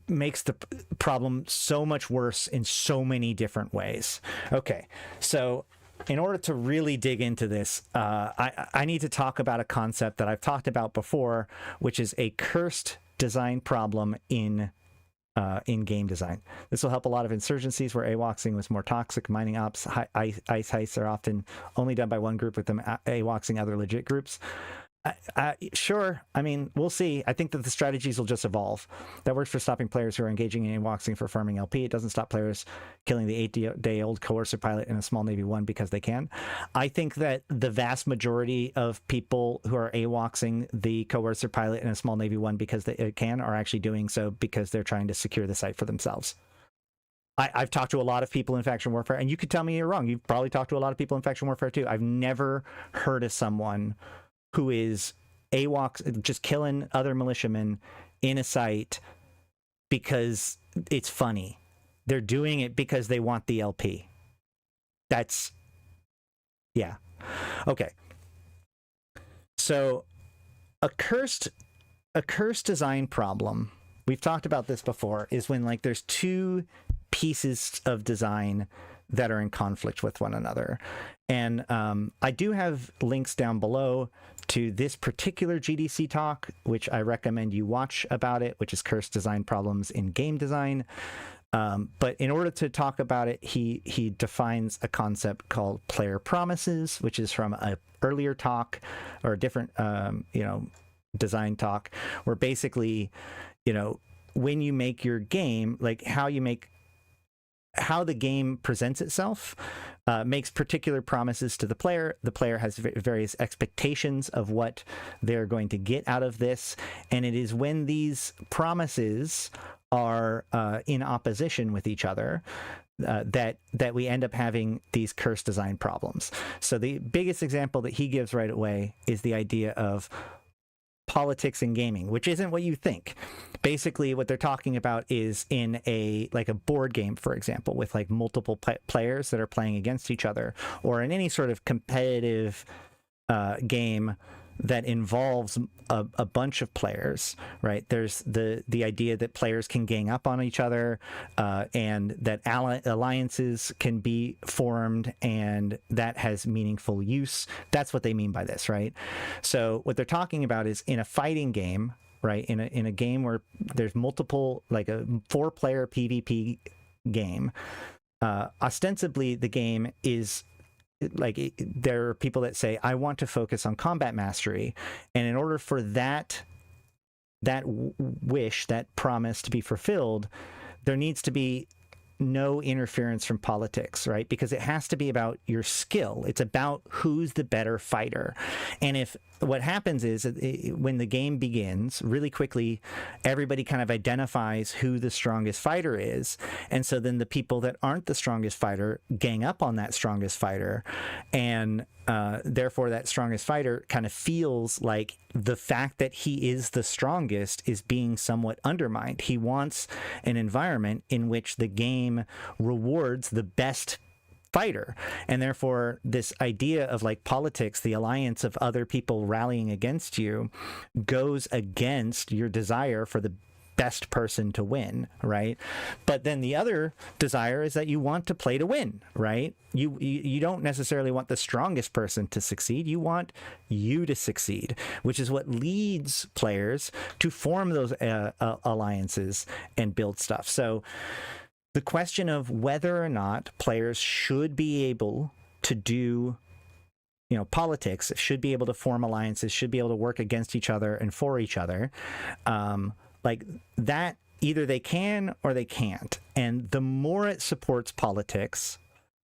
makes the problem so much worse in so many different ways. Okay, so in order to really dig into this, I need to talk about a concept that I've talked about before, which is a cursed design problem in game design. This will help a lot of insurgencies where AWOXing was more toxic. Mining ops, ice heists are often only done by one group, with them AWOXing other legit groups. Sure, I mean, we'll see. I think that the strategies will just evolve. That works for stopping players who are engaging in AWOXing for farming LP. It doesn't stop players killing the 8-day-old coercive pilot in a small Navy 1 because they can. I think that the vast majority of people who are AWOXing the coercive pilot in a small Navy 1 because they can are actually doing so because they're trying to secure the site for themselves. I've talked to a lot of people in faction warfare, and you could tell me you're wrong. You've probably talked to a lot of people in faction warfare too. I've never heard of someone who is AWOX, just killing other militiamen in a site because it's funny. They're doing it because they want the LP. That's, yeah. Okay. So a cursed design problem, we've talked about this before, is when like there's two pieces of design that are in conflict with one another. And I do have links down below to this particular GDC talk, which I recommend you watch about it, which is Cursed Design Problems in Game Design. But in order to talk about it, he defines a concept called player promises, which is from an earlier talk or a different, design talk, where basically, when you make your game, like how the game presents itself makes particular promises to the player. The player has various expectations of what they're going to get out of this, and it is when these promises are in opposition with each other that we end up having these cursed design problems. So the biggest example that he gives right away is the idea of politics in gaming, which isn't what you think. Basically, what they're talking about is in a board game, for example, with like multiple players that are playing against each other, or in any sort of competitive game that involves a bunch of players, right? There's the idea that players can gang up on each other, and that alliances can be formed, and that has meaningful use. That's what they mean by this, right? So what they're talking about is in a fighting game, right? In a game where there's multiple, like a 4-player PvP game, ostensibly the game is there are people that say, I want to focus on combat mastery, and in order for that wish, that promise to be fulfilled, there needs to be no interference from politics, right? Because it has to be about your skill. It's about who's the better fighter. And if what happens is when the game begins, really quickly, everybody kind of identifies who the strongest fighter is. And so then the people that aren't the strongest fighter gang up on that strongest fighter. And therefore, that strongest fighter kind of feels like the fact that he is the strongest is being somewhat undermined. He wants an environment in which the game rewards the best fighter, and therefore this idea of like politics, the alliance of other people rallying against you, goes against your desire for the best person to win, right? But then the other desire is that you want to play to win, right? You don't necessarily want the strongest person to succeed. You want you to succeed, which is what leads players to form those alliances and build stuff. So the question of whether or not players should be able to do, politics, should be able to form alliances, should be able to work against each other and for each other, like that, either they can or they can't. And the more it supports politics,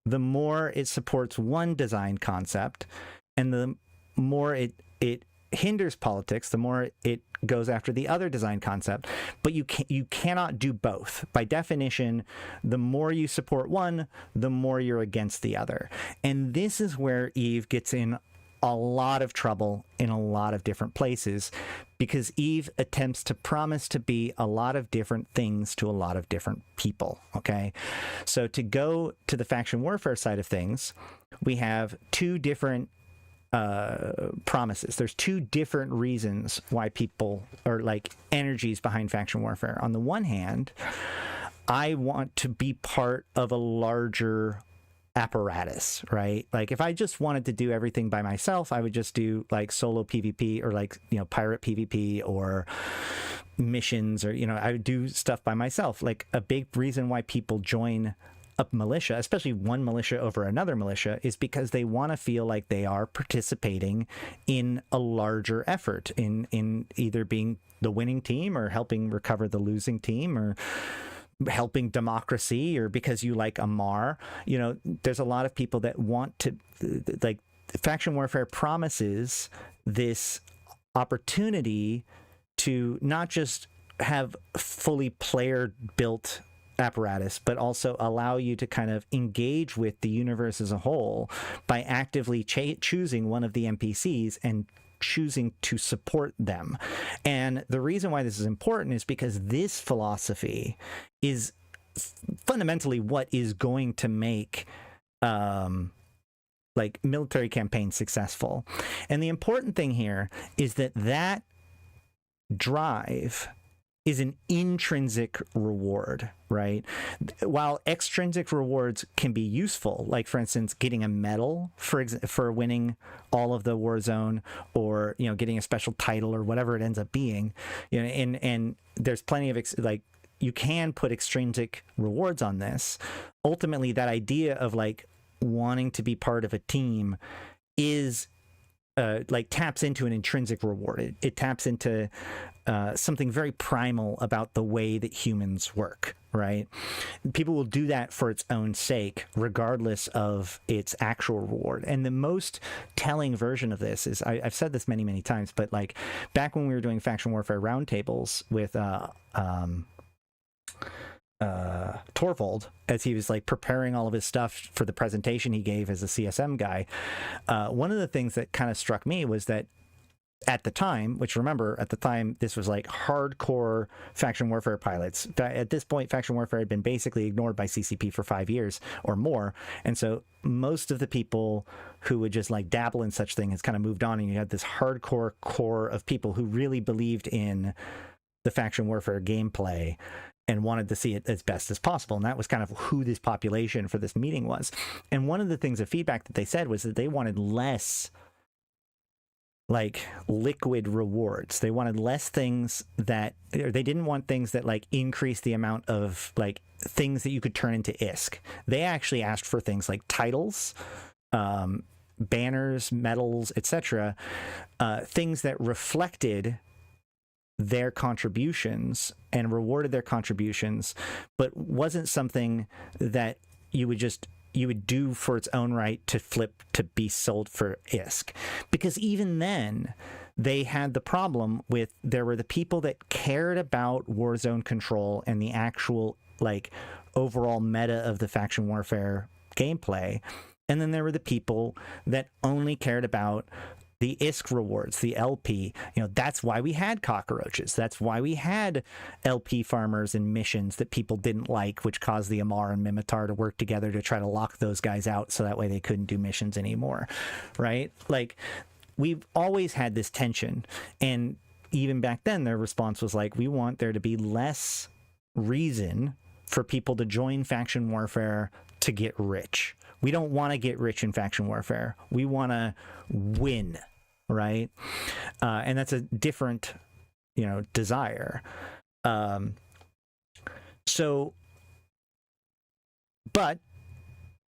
the more it supports one design concept, and the more it hinders politics, the more it goes after the other design concept. But you cannot do both. By definition, the more you support one, the more you're against the other. And this is where Eve gets in a lot of trouble in a lot of different places, because Eve attempts to promise to be a lot of different things to a lot of different people. Okay, so to go to the faction warfare side of things, we have two different promises. There's two different reasons why people are like energies behind faction warfare. On the one hand, I want to be part of a larger apparatus, right? Like if I just wanted to do everything by myself, I would just do like solo PvP or like, pirate PvP or missions, or, I would do stuff by myself. Like a big reason why people join a militia, especially one militia over another militia, is because they want to feel like they are participating in a larger effort, in either being the winning team or helping recover the losing team, or helping democracy, or because you like Amar. There's a lot of people that want to, like, faction warfare promises this opportunity to not just have fully player built apparatus, but also allow you to kind of engage with the universe as a whole by actively choosing one of the NPCs and choosing to support them. And the reason why this is important is because this philosophy is fundamentally what is going to make like military campaigns successful. And the important thing here is that drive is an intrinsic reward, right? While extrinsic rewards can be useful, like for instance, getting a medal for winning all of the war zone, or getting a special title or whatever it ends up being, and there's plenty of you can put extrinsic rewards on this. Ultimately, that idea of like wanting to be part of a team is taps into an intrinsic reward. It taps into something very primal about the way that humans work, right? People will do that for its own sake, regardless of its actual reward. And the most telling version of this is, I've said this many, many times, but like back when we were doing faction warfare roundtables with Torvald, as he was like preparing all of his stuff for the presentation he gave as a CSM guy, one of the things that kind of struck me was that at the time, which remember, at the time, this was like hardcore faction warfare pilots. At this point, faction warfare had been basically ignored by CCP for 5 years or more. And so most of the people who would just like dabble in such things kind of moved on, and you had this hardcore core of people who really believed in the faction warfare gameplay and wanted to see it as best as possible. And that was kind of who this population for this meeting was. And one of the things of feedback that they said was that they wanted less like liquid rewards. They wanted less things that, or they didn't want things that like increase the amount of like things that you could turn into ISK. They actually asked for things like titles, banners, medals, etc., things that reflected their contributions and rewarded their contributions, but wasn't something that you would do for its own right to flip to be sold for ISK. Because even then, they had the problem with, there were the people that cared about Warzone control and the actual like overall meta of the faction warfare gameplay, and then there were the people that only cared about the ISK rewards, the LP. That's why we had cockroaches. That's why we had LP farmers and missions that people didn't like, which caused the Amar and Mimitar to work together to try to lock those guys out so that way they couldn't do missions anymore, right? Like, we've always had this tension. And even back then, their response was like, we want there to be less reason for people to join faction warfare to get rich. We don't want to get rich in faction warfare. We want to win, right? And that's a different, desire. But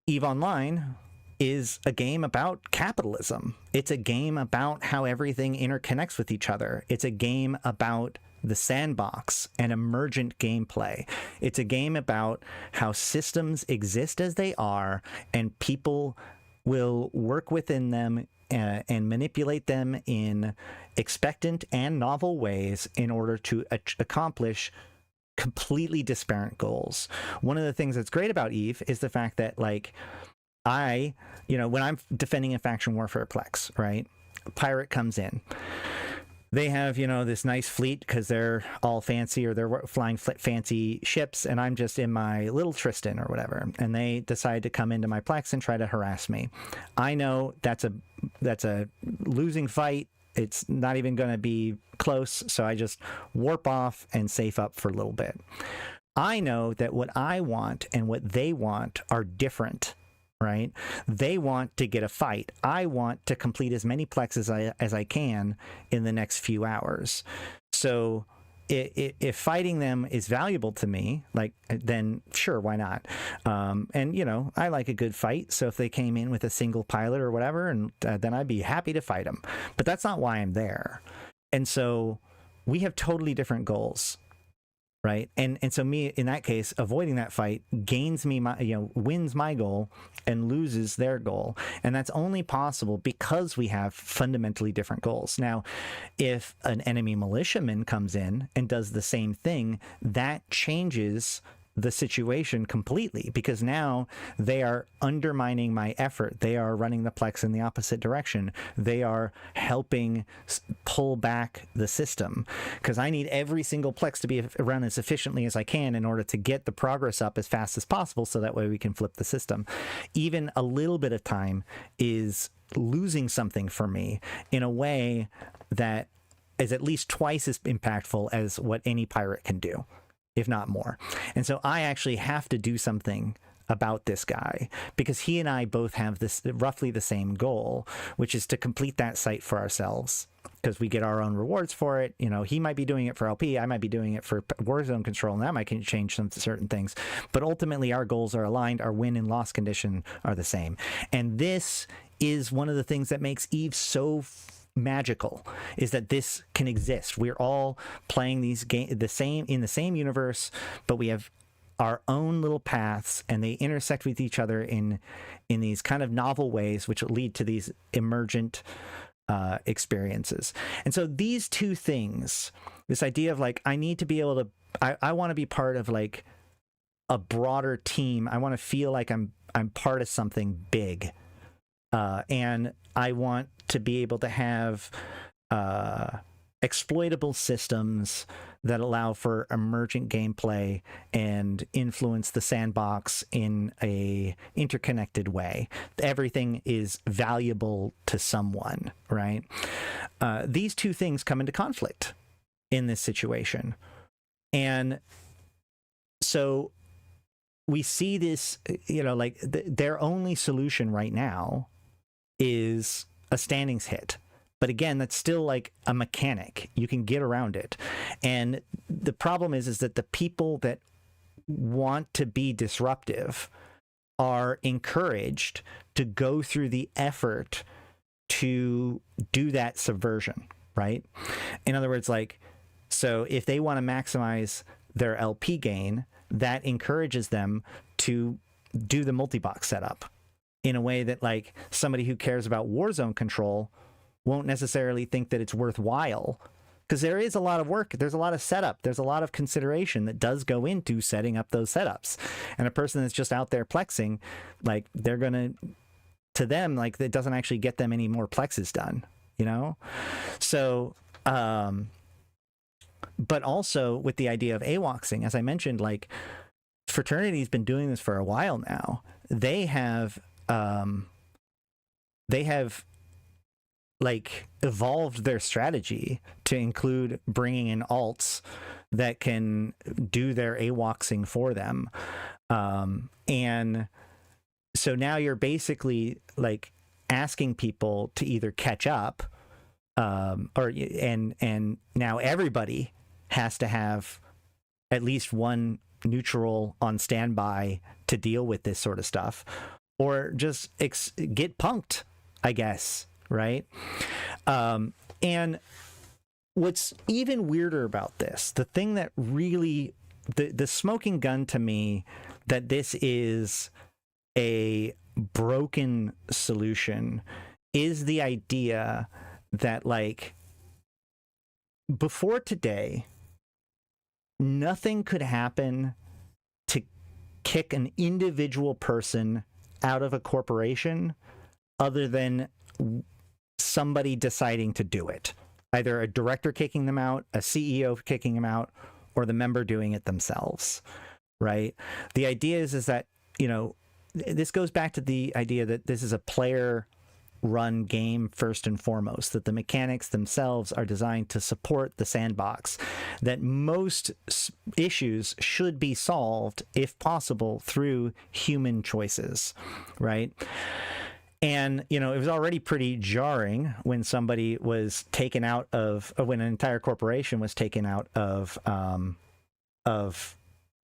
EVE Online is a game about capitalism. It's a game about how everything interconnects with each other. It's a game about the sandbox and emergent gameplay. It's a game about how systems exist as they are, and people will work within them and manipulate them in expectant and novel ways in order to accomplish completely disparate goals. One of the things that's great about EVE is the fact that, like, when I'm defending a faction warfare plex, right? Pirate comes in. They have, this nice fleet because they're all fancy, or they're flying fancy ships, and I'm just in my little Tristan or whatever, and they decide to come into my plex and try to harass me. I know that's a losing fight. It's not even going to be close, so I just warp off and safe up for a little bit. I know that what I want and what they want are different, right? They want to get a fight. I want to complete as many plexes as I can in the next few hours. So if fighting them is valuable to me, like, then sure, why not? And I like a good fight. So if they came in with a single pilot or whatever, and then I'd be happy to fight them. But that's not why I'm there. And so we have totally different goals. Right. And so me, in that case, avoiding that fight gains me wins my goal and loses their goal. And that's only possible because we have fundamentally different goals. Now, if an enemy militiaman comes in and does the same thing, that changes the situation completely, because now they are undermining my effort. They are running the plex in the opposite direction. They are helping pull back the system, because I need every single plex to be run as efficiently as I can in order to get the progress up as fast as possible, so that way we can flip the system. Even a little bit of time is losing something for me in a way that is at least twice as impactful as what any pirate can do, if not more. And so I actually have to do something about this guy, because he and I both have this roughly the same goal, which is to complete that site for ourselves, because we get our own rewards for it. He might be doing it for LP, I might be doing it for Warzone control, and that might change some certain things. But ultimately, our goals are aligned. Our win and loss condition are the same. And this is one of the things that makes EVE so magical, is that this can exist. We're all playing these games in the same universe, but we have our own little paths, and they intersect with each other in these kind of novel ways, which will lead to these emergent experiences. And so these two things, this idea of like, I need to be able to, I want to be part of like a broader team. I want to feel like I'm part of something big, and I want to be able to have exploitable systems that allow for emergent gameplay and influence the sandbox in a interconnected way. Everything is valuable to someone, right? These two things come into conflict in this situation. And so we see this, like their only solution right now is a standings hit. But again, that's still like a mechanic. You can get around it. And the problem is that the people that want to be disruptive are encouraged to go through the effort to do that subversion, right? In other words, like, so if they want to maximize their LP gain, that encourages them to do the multi-box setup in a way that, like, somebody who cares about Warzone control won't necessarily think that it's worthwhile, because there is a lot of work, there's a lot of setup, there's a lot of consideration that does go into setting up those setups. And a person that's just out there plexing, like, they're gonna, to them, like, it doesn't actually get them any more plexes done, you know? So but also with the idea of Awoxing, as I mentioned, like, Fraternity's been doing this for a while now. They have like evolved their strategy to include bringing in alts that can do their Awoxing for them. And so now you're basically like asking people to either catch up, and now everybody has to have at least one neutral on standby to deal with this sort of stuff, or just get punked, I guess, right? And what's even weirder about this, the thing that really, the smoking gun to me, that this is a broken solution, is the idea that, like, before today, nothing could happen to kick an individual person out of a corporation other than somebody deciding to do it. Either a director kicking them out, a CEO kicking them out, or the member doing it themselves, right? The idea is that, you know, this goes back to the idea that this is a player run game first and foremost, that the mechanics themselves are designed to support the sandbox, that most issues should be solved, if possible, through human choices, right? And, you know, it was already pretty jarring when somebody was taken out of, or when an entire corporation was taken out of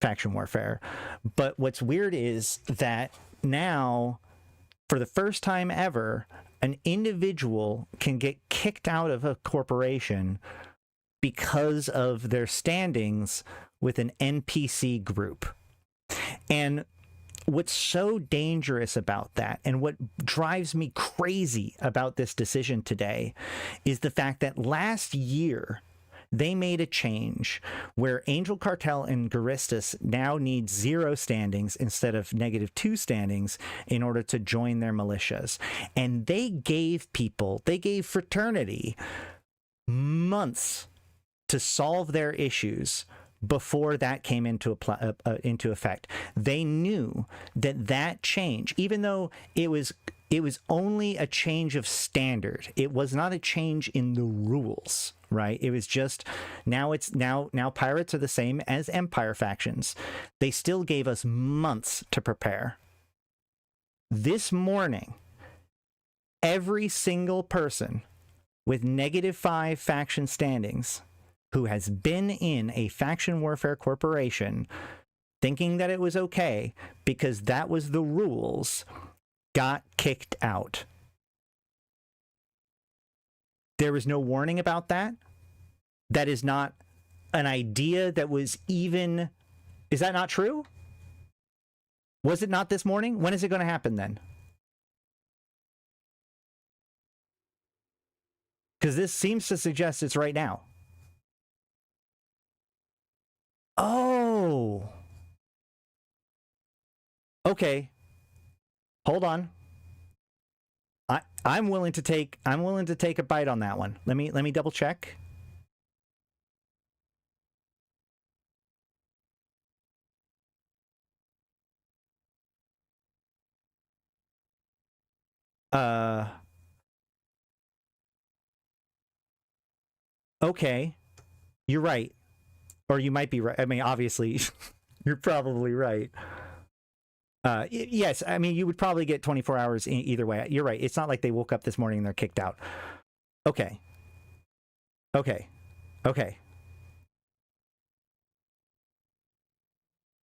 faction warfare. But what's weird is that now, for the first time ever, an individual can get kicked out of a corporation because of their standings with an NPC group. And what's so dangerous about that, and what drives me crazy about this decision today, is the fact that last year they made a change where Angel Cartel and Guristas now need 0 standings instead of -2 standings in order to join their militias. And they gave Fraternity months to solve their issues before that came into effect. They knew that change, even though it was only a change of standard, it was not a change in the rules, right? It was just, now pirates are the same as Empire factions. They still gave us months to prepare. This morning, every single person with -5 faction standings who has been in a faction warfare corporation thinking that it was okay because that was the rules, got kicked out. There was no warning about that. That is not an idea that was even... Is that not true? Was it not this morning? When is it going to happen then? Because this seems to suggest it's right now. Oh. Okay. Hold on. I'm willing to take a bite on that one. Let me double check. Okay. You're right. Or you might be right. I mean, obviously, you're probably right. Yes, I mean, you would probably get 24 hours either way. You're right. It's not like they woke up this morning and they're kicked out. Okay.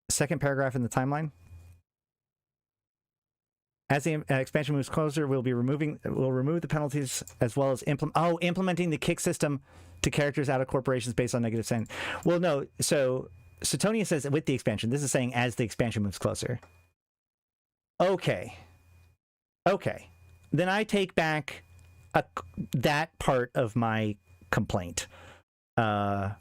Second paragraph in the timeline. As the expansion moves closer, we'll remove the penalties as well as implementing the kick system to characters out of corporations based on negative send. Well, no. So Satonia says with the expansion. This is saying as the expansion moves closer. Okay. Then I take back that part of my complaint. I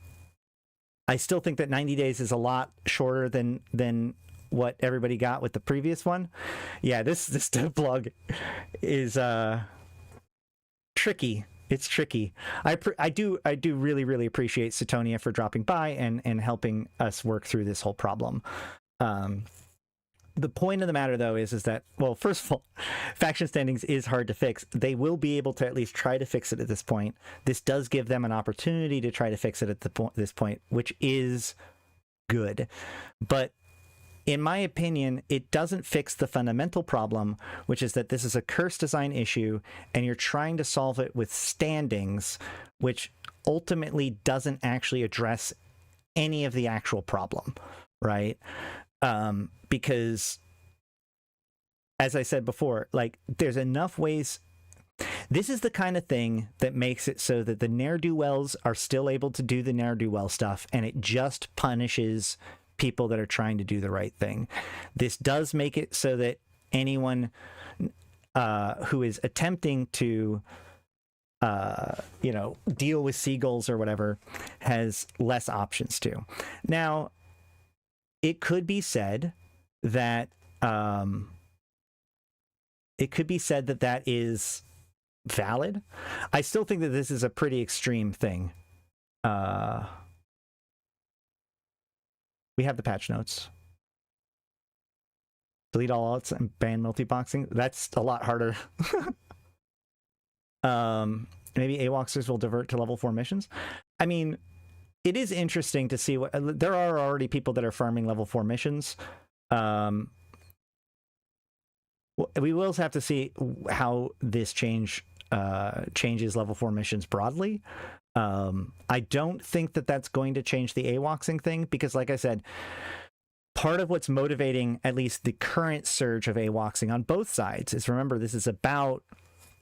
still think that 90 days is a lot shorter than what everybody got with the previous one. Yeah, this devlog is tricky. It's tricky. I do really appreciate Satonia for dropping by and helping us work through this whole problem. The point of the matter, though, is that, well, first of all, faction standings is hard to fix. They will be able to at least try to fix it at this point. This does give them an opportunity to try to fix it at this point, which is good. But in my opinion, it doesn't fix the fundamental problem, which is that this is a curse design issue, and you're trying to solve it with standings, which ultimately doesn't actually address any of the actual problem, right? Because, as I said before, like, there's enough ways. This is the kind of thing that makes it so that the ne'er-do-wells are still able to do the ne'er-do-well stuff, and it just punishes people that are trying to do the right thing. This does make it so that anyone who is attempting to deal with seagulls or whatever has less options to. Now, it could be said that that is valid. I still think that this is a pretty extreme thing. We have the patch notes. Delete all outs and ban multi-boxing. That's a lot harder. Maybe Awoxers will divert to level 4 missions. I mean, it is interesting to see what there are already people that are farming level 4 missions. We will have to see how this changes level 4 missions broadly. I don't think that that's going to change the Awoxing thing, because like I said, part of what's motivating at least the current surge of Awoxing on both sides is, remember, this is about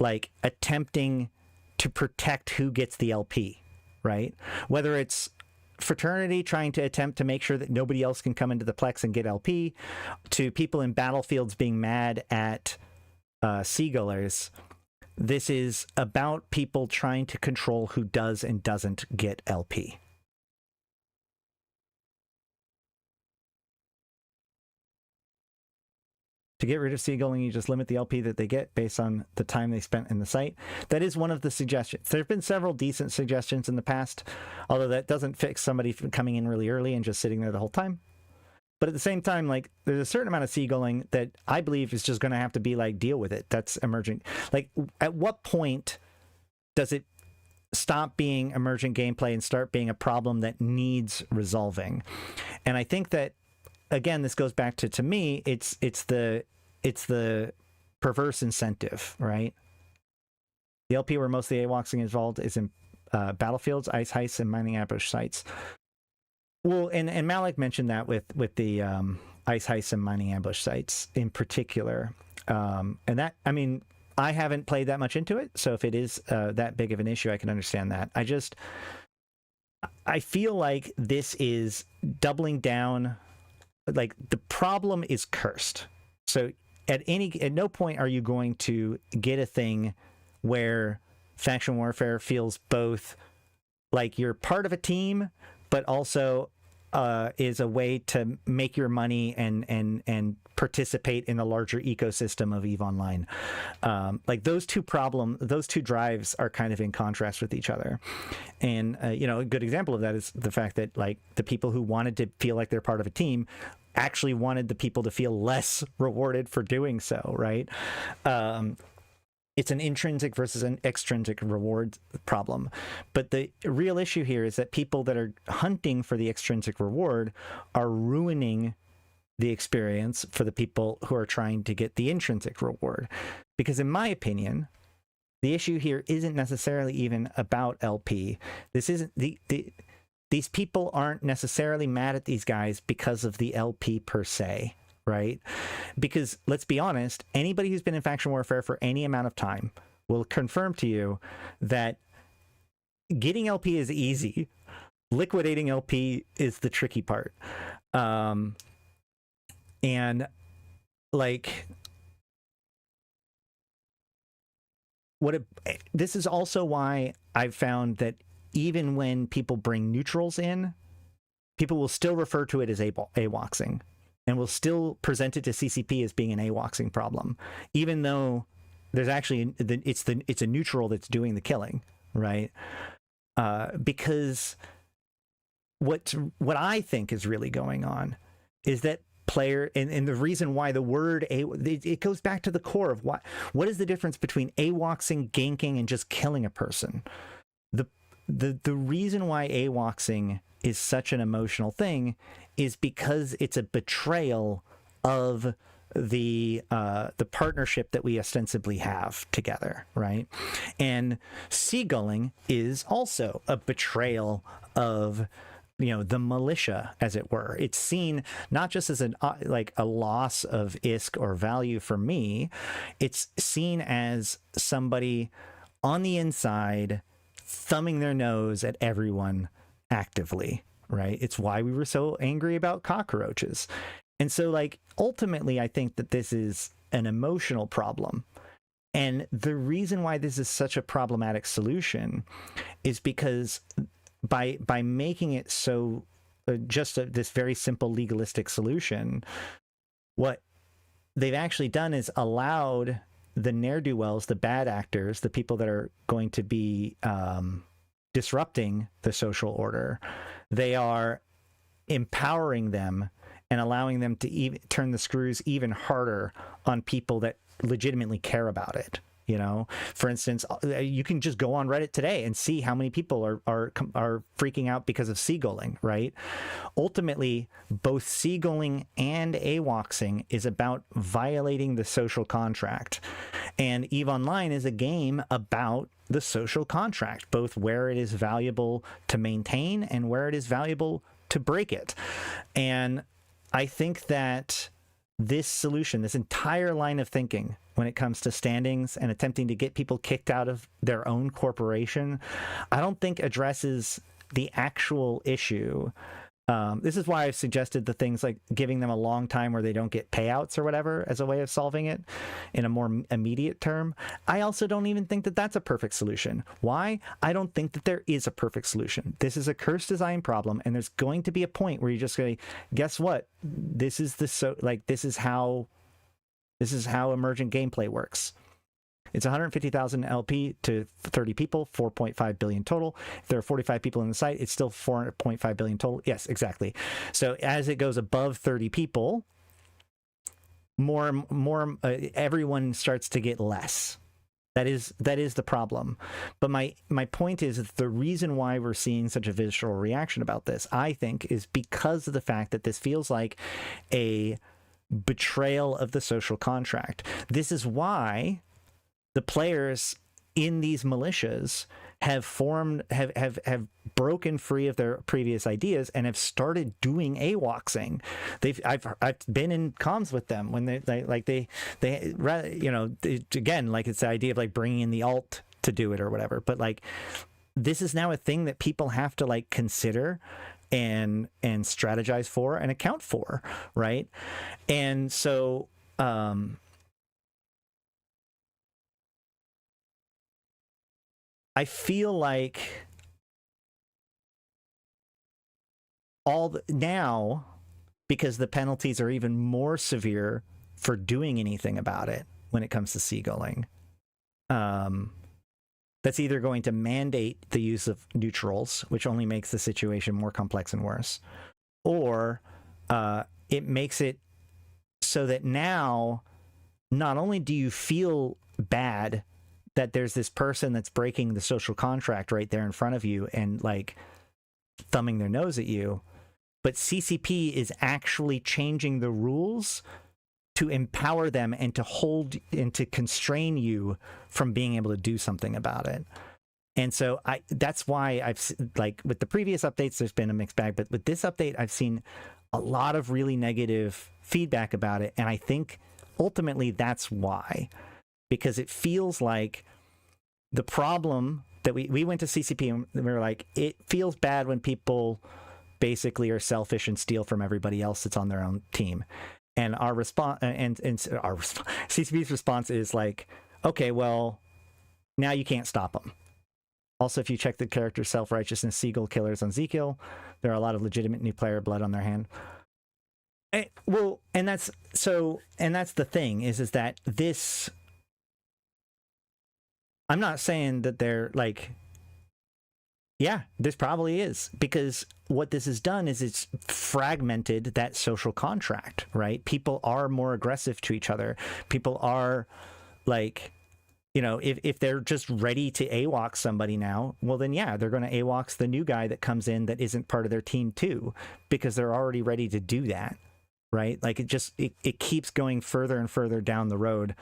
like attempting to protect who gets the LP, right? Whether it's Fraternity trying to attempt to make sure that nobody else can come into the Plex and get LP, to people in battlefields being mad at Seagullers. This is about people trying to control who does and doesn't get LP. To get rid of Seagulling, you just limit the LP that they get based on the time they spent in the site. That is one of the suggestions. There have been several decent suggestions in the past, although that doesn't fix somebody from coming in really early and just sitting there the whole time. But at the same time, like, there's a certain amount of Seagulling that I believe is just going to have to be like, deal with it. That's emerging. Like, at what point does it stop being emergent gameplay and start being a problem that needs resolving? And I think that, again, this goes back to me, it's the perverse incentive, right? The LP where most of the Awoxing involved is in battlefields, ice heists, and mining ambush sites. Well, and Malak mentioned that with the ice heists and mining ambush sites in particular. And that, I mean, I haven't played that much into it, so if it is that big of an issue, I can understand that. I feel like this is doubling down. Like, the problem is cursed. So at no point are you going to get a thing where faction warfare feels both like you're part of a team, but also is a way to make your money and participate in the larger ecosystem of EVE Online. Like, those two drives are kind of in contrast with each other. And, a good example of that is the fact that, like, the people who wanted to feel like they're part of a team actually wanted the people to feel less rewarded for doing so, right? It's an intrinsic versus an extrinsic reward problem. But the real issue here is that people that are hunting for the extrinsic reward are ruining the experience for the people who are trying to get the intrinsic reward. Because in my opinion, the issue here isn't necessarily even about LP. This isn't these people aren't necessarily mad at these guys because of the LP per se, right? Because let's be honest, anybody who's been in faction warfare for any amount of time will confirm to you that getting LP is easy. Liquidating LP is the tricky part. And like this is also why I've found that even when people bring neutrals in, people will still refer to it as Awoxing and will still present it to CCP as being an Awoxing problem, even though there's actually it's a neutral that's doing the killing, right? Because what I think is really going on is that player, and the reason why the word it goes back to the core of what is the difference between Awoxing, ganking, and just killing a person. The reason why Awoxing is such an emotional thing is because it's a betrayal of the partnership that we ostensibly have together, right? And seagulling is also a betrayal of the militia, as it were. It's seen not just as a loss of ISK or value for me. It's seen as somebody on the inside thumbing their nose at everyone actively, right? It's why we were so angry about cockroaches. And so, ultimately, I think that this is an emotional problem. And the reason why this is such a problematic solution is because by making it so this very simple legalistic solution, what they've actually done is allowed the ne'er-do-wells, the bad actors, the people that are going to be disrupting the social order, they are empowering them and allowing them to turn the screws even harder on people that legitimately care about it. For instance, you can just go on Reddit today and see how many people are freaking out because of seagulling, right? Ultimately, both seagulling and Awoxing is about violating the social contract. And EVE Online is a game about the social contract, both where it is valuable to maintain and where it is valuable to break it. And I think that this solution, this entire line of thinking when it comes to standings and attempting to get people kicked out of their own corporation, I don't think addresses the actual issue. This is why I've suggested the things like giving them a long time where they don't get payouts or whatever as a way of solving it in a more immediate term. I also don't even think that that's a perfect solution. Why? I don't think that there is a perfect solution. This is a cursed design problem, and there's going to be a point where you're just going to, guess what? This is how emergent gameplay works. It's 150,000 LP to 30 people, 4.5 billion total. If there are 45 people in the site, it's still 4.5 billion total. Yes, exactly. So as it goes above 30 people, more everyone starts to get less. That is the problem. But my point is that the reason why we're seeing such a visceral reaction about this, I think, is because of the fact that this feels like a betrayal of the social contract. This is why the players in these militias have broken free of their previous ideas and have started doing Awoxing. I've been in comms with them when they again, it's the idea of bringing in the alt to do it or whatever. But this is now a thing that people have to consider and strategize for and account for, right? And so I feel like now, because the penalties are even more severe for doing anything about it when it comes to seagulling, that's either going to mandate the use of neutrals, which only makes the situation more complex and worse, or it makes it so that now not only do you feel bad that there's this person that's breaking the social contract right there in front of you and thumbing their nose at you, but CCP is actually changing the rules to empower them and to hold and to constrain you from being able to do something about it. And so that's why I've with the previous updates, there's been a mixed bag, but with this update, I've seen a lot of really negative feedback about it. And I think ultimately that's why, because it feels like the problem that we went to CCP and we were like, it feels bad when people basically are selfish and steal from everybody else that's on their own team. And our response CCP's response is like, okay, well, now you can't stop them. Also, if you check the character self-righteousness seagull killers on Zekiel, there are a lot of legitimate new player blood on their hand. And that's the thing is that this, I'm not saying that they're like, yeah, this probably is, because what this has done is it's fragmented that social contract, right? People are more aggressive to each other. People are like, you know, if they're just ready to AWOX somebody now, well then yeah, they're going to AWOX the new guy that comes in that isn't part of their team too, because they're already ready to do that, right? Like it keeps going further and further down the road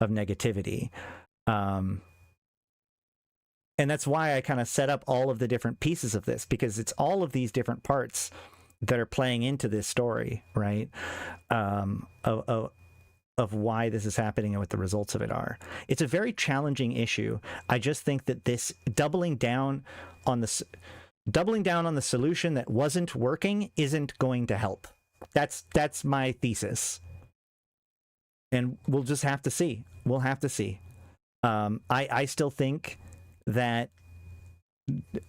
of negativity. And that's why I kind of set up all of the different pieces of this, because it's all of these different parts that are playing into this story, right? Of why this is happening and what the results of it are. It's a very challenging issue. I just think that this doubling down on the solution that wasn't working isn't going to help. That's my thesis. And we'll just have to see. We'll have to see. I still think that,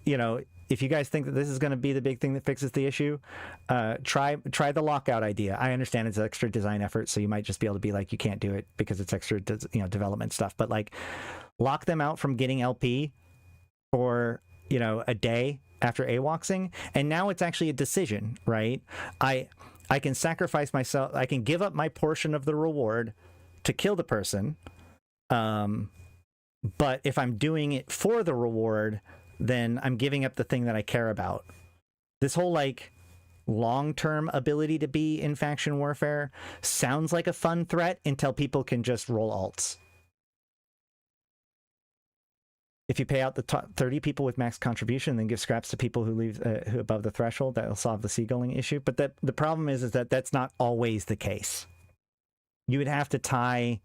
you know, if you guys think that this is going to be the big thing that fixes the issue, try the lockout idea. I understand it's an extra design effort, so you might just be able to be like, you can't do it because it's extra, development stuff. But like, lock them out from getting LP for, a day after AWOXing, and now it's actually a decision, right? I can sacrifice myself. I can give up my portion of the reward to kill the person. But if I'm doing it for the reward, then I'm giving up the thing that I care about. This whole like long-term ability to be in faction warfare sounds like a fun threat until people can just roll alts. If you pay out the top 30 people with max contribution, then give scraps to people who leave who above the threshold, that will solve the seagulling issue. But the problem is that that's not always the case. You would have to tie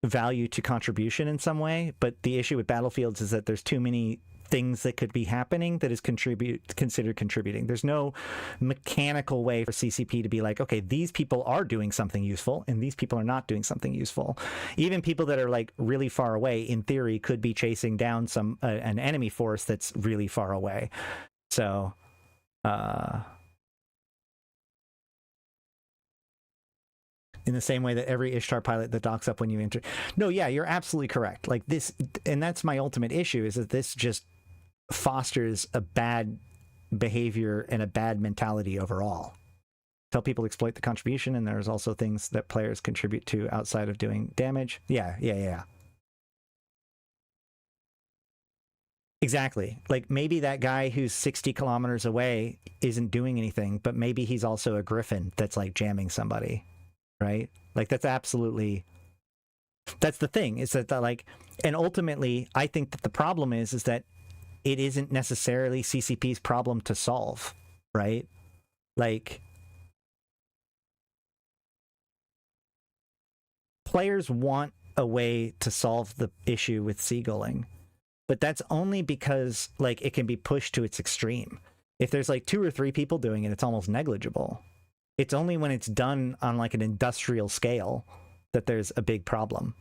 value to contribution in some way, but the issue with battlefields is that there's too many things that could be happening that is considered contributing. There's no mechanical way for CCP to be like, okay, these people are doing something useful and these people are not doing something useful. Even people that are like really far away, in theory, could be chasing down an enemy force that's really far away. So in the same way that every Ishtar pilot that docks up when you enter. No, yeah, you're absolutely correct. Like this, and that's my ultimate issue, is that this just fosters a bad behavior and a bad mentality overall. Tell people to exploit the contribution, and there's also things that players contribute to outside of doing damage. Yeah. Exactly. Like maybe that guy who's 60 kilometers away isn't doing anything, but maybe he's also a griffin that's like jamming somebody. Right? Like that's the thing, is that like, and ultimately I think that the problem is that it isn't necessarily CCP's problem to solve, right? Like players want a way to solve the issue with seagulling, but that's only because like it can be pushed to its extreme. If there's like 2 or 3 people doing it, it's almost negligible. It's only when it's done on like an industrial scale that there's a big problem.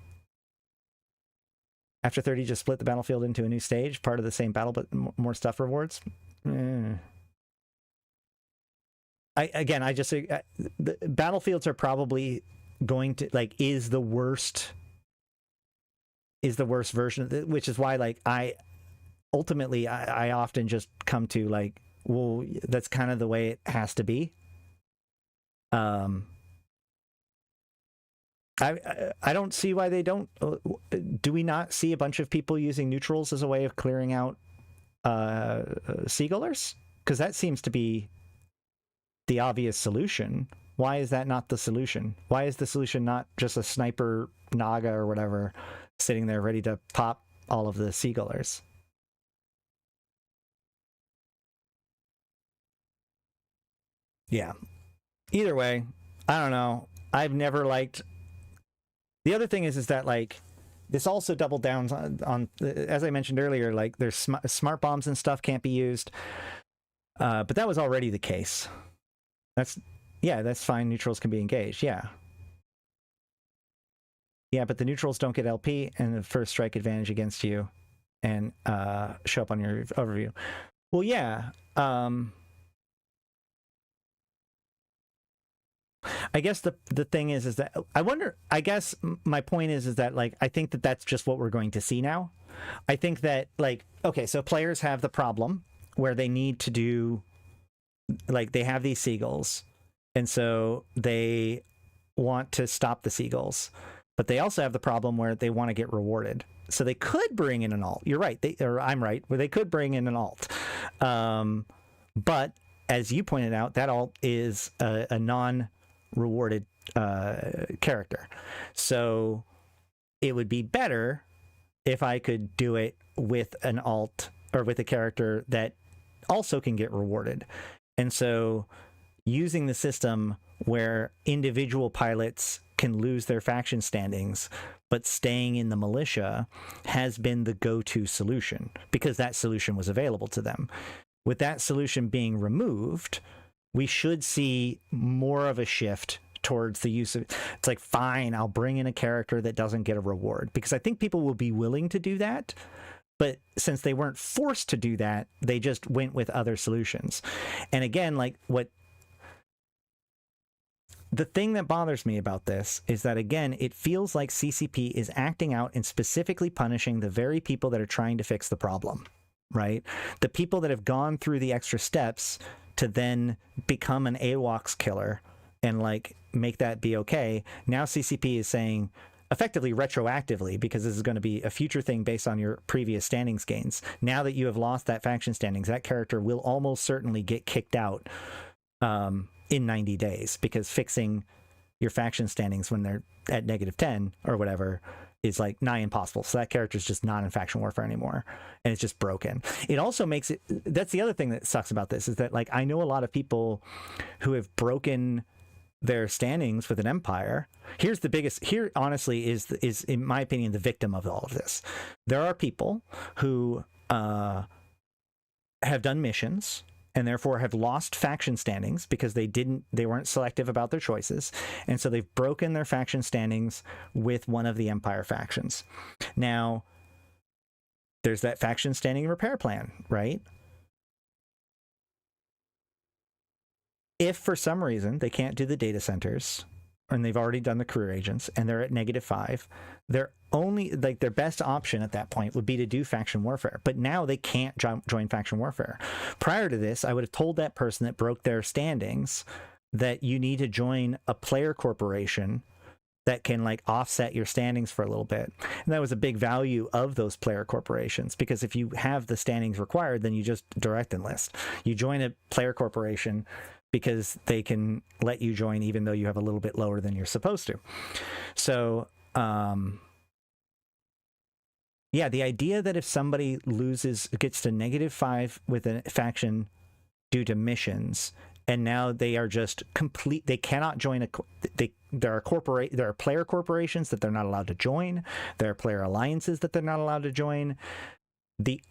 After 30, just split the battlefield into a new stage, part of the same battle, but more stuff rewards. The battlefields are probably going to like is the worst version of it, which is why like I often just come to like, well, that's kind of the way it has to be. I don't see why they don't. Do we not see a bunch of people using neutrals as a way of clearing out seagullers? Because that seems to be the obvious solution. Why is that not the solution? Why is the solution not just a sniper Naga or whatever sitting there ready to pop all of the seagullers? Yeah. either way, I don't know. I've never liked. The other thing is that like this also doubled down on as I mentioned earlier, like there's smart bombs and stuff can't be used, but that was already the case. That's fine. Neutrals can be engaged. Yeah, but the neutrals don't get LP and the first strike advantage against you, and show up on your overview. Well, yeah. I guess the thing is that I wonder. I guess my point is that like I think that that's just what we're going to see now. I think that like okay, so players have the problem where they need to do like they have these seagulls, and so they want to stop the seagulls, but they also have the problem where they want to get rewarded. So they could bring in an alt. You're right. I'm right. Where they could bring in an alt, but as you pointed out, that alt is a non-rewarded character. So it would be better if I could do it with an alt or with a character that also can get rewarded. And so using the system where individual pilots can lose their faction standings, but staying in the militia has been the go-to solution because that solution was available to them. With that solution being removed, we should see more of a shift towards the use of it's like, fine, I'll bring in a character that doesn't get a reward, because I think people will be willing to do that. But since they weren't forced to do that, they just went with other solutions. And again, like the thing that bothers me about this is that, again, it feels like CCP is acting out and specifically punishing the very people that are trying to fix the problem, right? The people that have gone through the extra steps to then become an AWOX killer and like make that be okay. Now CCP is saying, effectively retroactively, because this is going to be a future thing based on your previous standings gains. Now that you have lost that faction standings, that character will almost certainly get kicked out in 90 days, because fixing your faction standings when they're at -10 or whatever is like nigh impossible. So that character is just not in faction warfare anymore, and it's just broken. It also makes it, that's the other thing that sucks about this, is that like I know a lot of people who have broken their standings with an empire. Here's the biggest, here honestly is in my opinion the victim of all of this. There are people who have done missions and therefore have lost faction standings because they weren't selective about their choices, and so they've broken their faction standings with one of the empire factions. Now there's that faction standing repair plan, right? If for some reason they can't do the data centers, and they've already done the career agents and they're at -5, they're only like their best option at that point would be to do faction warfare. But now they can't join faction warfare. Prior to this, I would have told that person that broke their standings that you need to join a player corporation that can like offset your standings for a little bit. And that was a big value of those player corporations, because if you have the standings required, then you just direct enlist. You join a player corporation because they can let you join even though you have a little bit lower than you're supposed to. So, yeah, the idea that if somebody gets to -5 with a faction due to missions, and now they are just they cannot join there are player corporations that they're not allowed to join. There are player alliances that they're not allowed to join. The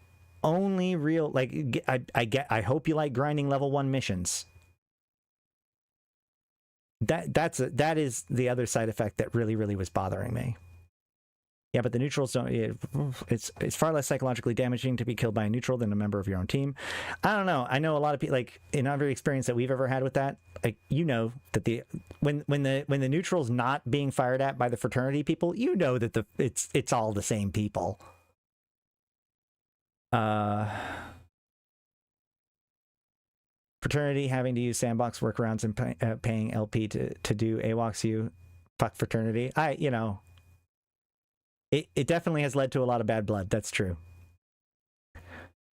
only real, like, I hope you like grinding level 1 missions. That is the other side effect that really, really was bothering me. Yeah, but the neutrals don't. It's far less psychologically damaging to be killed by a neutral than a member of your own team. I don't know. I know a lot of people, like in every experience that we've ever had with that, like, you know that when the neutral's not being fired at by the fraternity people, you know that it's all the same people. Fraternity having to use sandbox workarounds and paying LP to do AWOX. Fuck fraternity. It definitely has led to a lot of bad blood. That's true.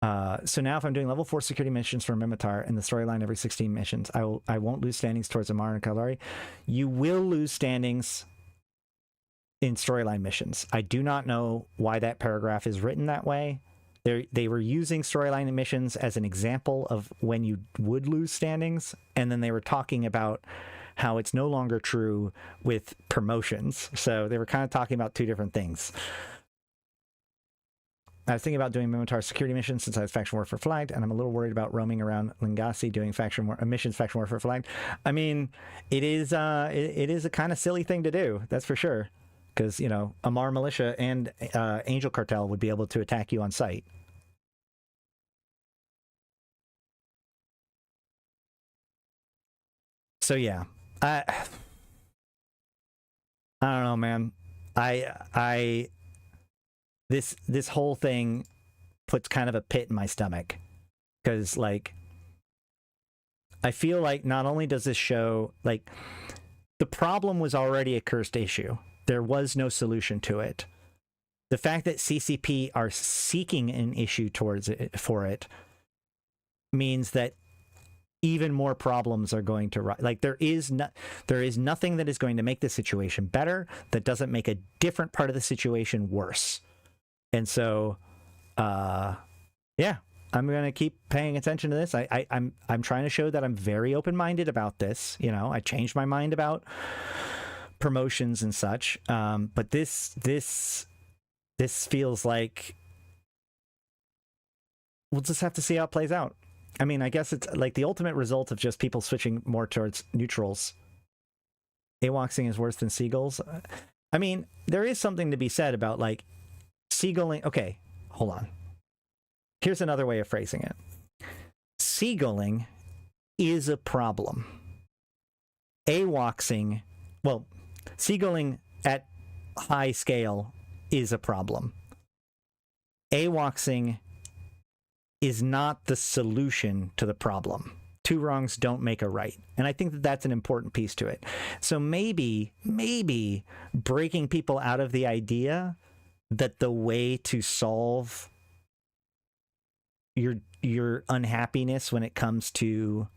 So now if I'm doing level 4 security missions for Mimitar in the storyline every 16 missions, I won't lose standings towards Amar and Kalari. You will lose standings in storyline missions. I do not know why that paragraph is written that way. They were using storyline missions as an example of when you would lose standings, and then they were talking about how it's no longer true with promotions. So they were kind of talking about two different things. I was thinking about doing Minotaur security missions since I was faction warfare flagged, and I'm a little worried about roaming around Lingasi doing missions faction warfare flagged. I mean, it is a kind of silly thing to do, that's for sure, because you know Amar Militia and Angel Cartel would be able to attack you on sight. So yeah, I don't know, man. This whole thing puts kind of a pit in my stomach, because like I feel like not only does this show, like, the problem was already a cursed issue. There was no solution to it. The fact that CCP are seeking an issue for it means that even more problems are going to rise. Like there is nothing that is going to make the situation better that doesn't make a different part of the situation worse. And so, yeah, I'm going to keep paying attention to this. I'm trying to show that I'm very open-minded about this. You know, I changed my mind about promotions and such. But this feels like we'll just have to see how it plays out. I mean, I guess it's like the ultimate result of just people switching more towards neutrals. Awoxing is worse than seagulls. I mean, there is something to be said about like seagulling. Okay, hold on. Here's another way of phrasing it. Seagulling is a problem. Awoxing, well, seagulling at high scale is a problem. Awoxing is not the solution to the problem. Two wrongs don't make a right. And I think that that's an important piece to it. So maybe breaking people out of the idea that the way to solve your unhappiness when it comes to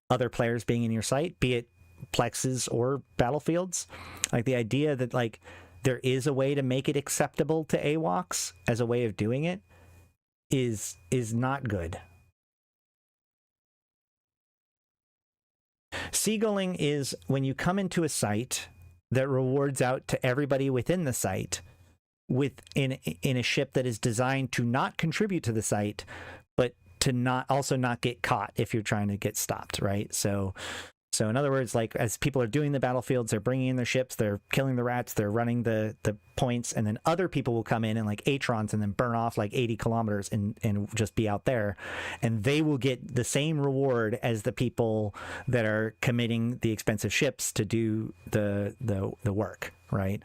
other players being in your site, be it plexes or battlefields, like the idea that like there is a way to make it acceptable to AWOX as a way of doing it is not good. Seagulling is when you come into a site that rewards out to everybody within the site in a ship that is designed to not contribute to the site, but to not get caught if you're trying to get stopped, right? So in other words, like as people are doing the battlefields, they're bringing in their ships, they're killing the rats, they're running the points, and then other people will come in and like Atrons and then burn off like 80 kilometers and just be out there, and they will get the same reward as the people that are committing the expensive ships to do the work, right?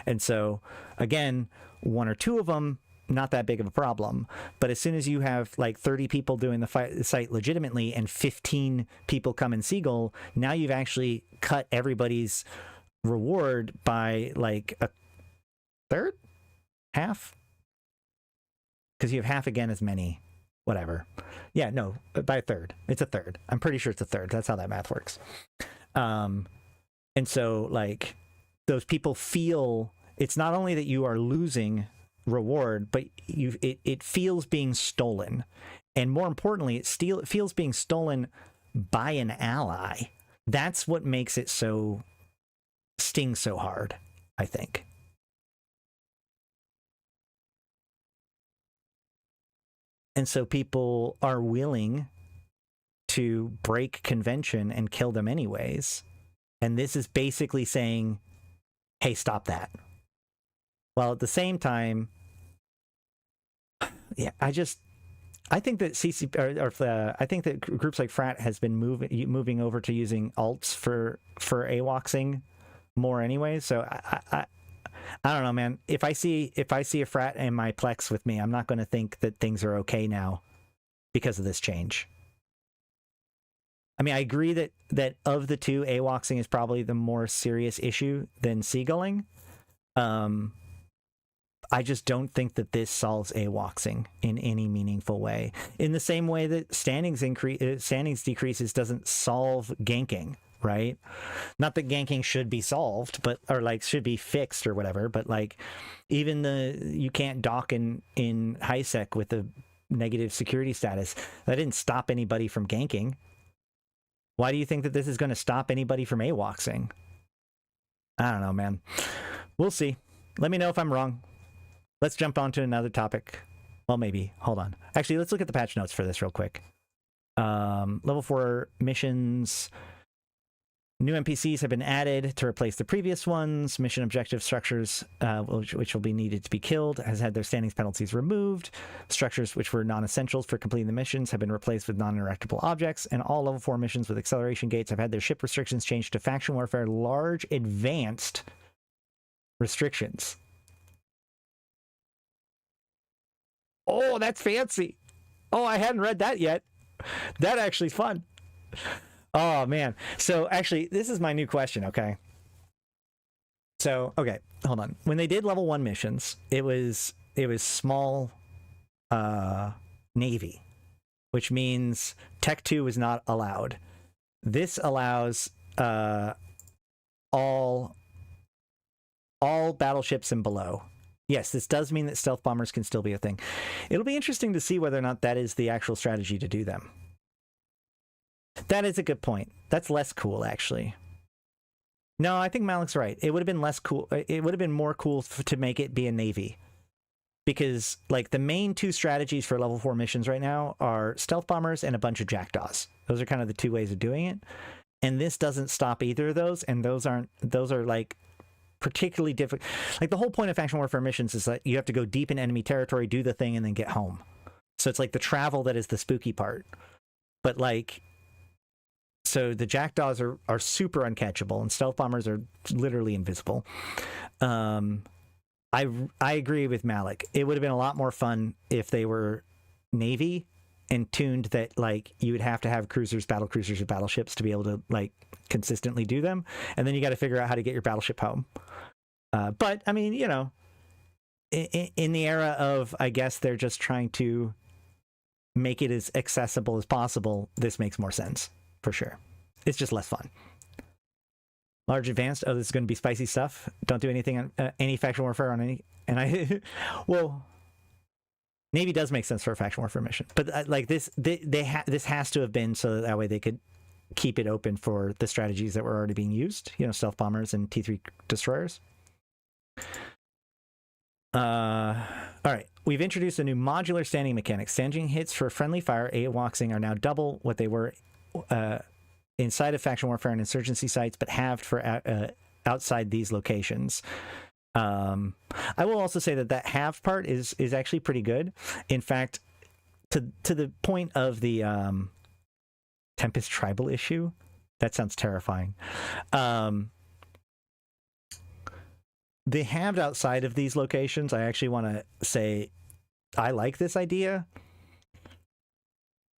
And so again, one or two of them, not that big of a problem, but as soon as you have like 30 people doing the site legitimately and 15 people come in Seagull, now you've actually cut everybody's reward by like a third, half, because you have half again as many, whatever. Yeah, no, by a third. It's a third. I'm pretty sure it's a third. That's how that math works. And so like those people feel it's not only that you are losing reward, but it feels being stolen, and more importantly, it feels being stolen by an ally. That's what makes it so sting so hard, I think. And so people are willing to break convention and kill them anyways, and this is basically saying, hey, stop that. While at the same time, yeah, I think that CCP I think that groups like Frat has been moving over to using alts for Awoxing more anyway. So I don't know, man. If I see a Frat in my Plex with me, I'm not going to think that things are okay now because of this change. I mean, I agree that of the two, Awoxing is probably the more serious issue than seagulling. I just don't think that this solves Awoxing in any meaningful way. In the same way that standings decreases doesn't solve ganking, right? Not that ganking should be solved, but or like should be fixed or whatever, but like even you can't dock in HiSec with a negative security status. That didn't stop anybody from ganking. Why do you think that this is going to stop anybody from Awoxing? I don't know, man. We'll see. Let me know if I'm wrong. Let's jump on to another topic. Well, maybe. Hold on. Actually, let's look at the patch notes for this real quick. Level 4 missions. New NPCs have been added to replace the previous ones. Mission objective structures, which will be needed to be killed, has had their standings penalties removed. Structures which were non-essentials for completing the missions have been replaced with non-interactable objects, and all level 4 missions with acceleration gates have had their ship restrictions changed to faction warfare large advanced restrictions. Oh, that's fancy. Oh, I hadn't read that yet. That actually is fun. Oh, man. So, actually, this is my new question, okay? So, okay, hold on. When they did level 1 missions, it was small Navy, which means Tech 2 was not allowed. This allows all battleships and below. Yes, this does mean that stealth bombers can still be a thing. It'll be interesting to see whether or not that is the actual strategy to do them. That is a good point. That's less cool, actually. No, I think Malak's right. It would have been less cool. It would have been more cool to make it be a Navy. Because, like, the main two strategies for level 4 missions right now are stealth bombers and a bunch of jackdaws. Those are kind of the two ways of doing it. And this doesn't stop either of those, and those are, like, particularly difficult. Like, the whole point of faction warfare missions is that you have to go deep in enemy territory, do the thing, and then get home. So it's like the travel that is the spooky part. But, like... So the jackdaws are super uncatchable, and stealth bombers are literally invisible. I agree with Malak. It would have been a lot more fun if they were Navy and tuned that, like, you would have to have cruisers, battle cruisers, or battleships to be able to, like, consistently do them. And then you got to figure out how to get your battleship home. But, I mean, you know, in the era of, I guess they're just trying to make it as accessible as possible, this makes more sense. For sure. It's just less fun. Large advanced. Oh, this is going to be spicy stuff. Don't do anything on any faction warfare on any... And I... Well, Navy does make sense for a faction warfare mission. But like this, this has to have been so that way they could keep it open for the strategies that were already being used. You know, stealth bombers and T3 destroyers. All right. We've introduced a new modular standing mechanic. Standing hits for friendly fire Awoxing are now double what they were inside of faction warfare and insurgency sites, but halved for outside these locations. I will also say that halved part is actually pretty good. In fact, to the point of the Tempest tribal issue, that sounds terrifying. The halved outside of these locations, I actually want to say I like this idea.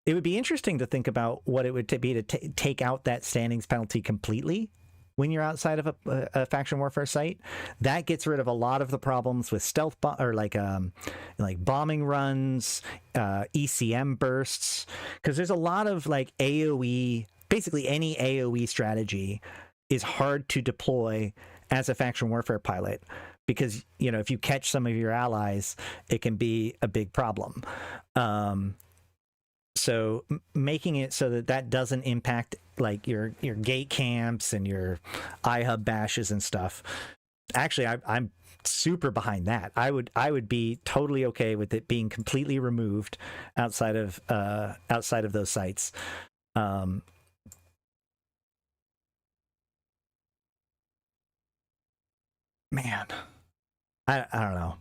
It would be interesting to think about what it would be to take out that standings penalty completely when you're outside of a faction warfare site. That gets rid of a lot of the problems with stealth or like bombing runs, ECM bursts, because there's a lot of like AoE. Basically, any AoE strategy is hard to deploy as a faction warfare pilot because, you know, if you catch some of your allies, it can be a big problem. So making it so that doesn't impact like your gate camps and your iHub bashes and stuff. Actually, I'm super behind that. I would be totally okay with it being completely removed outside of those sites. Man, I don't know.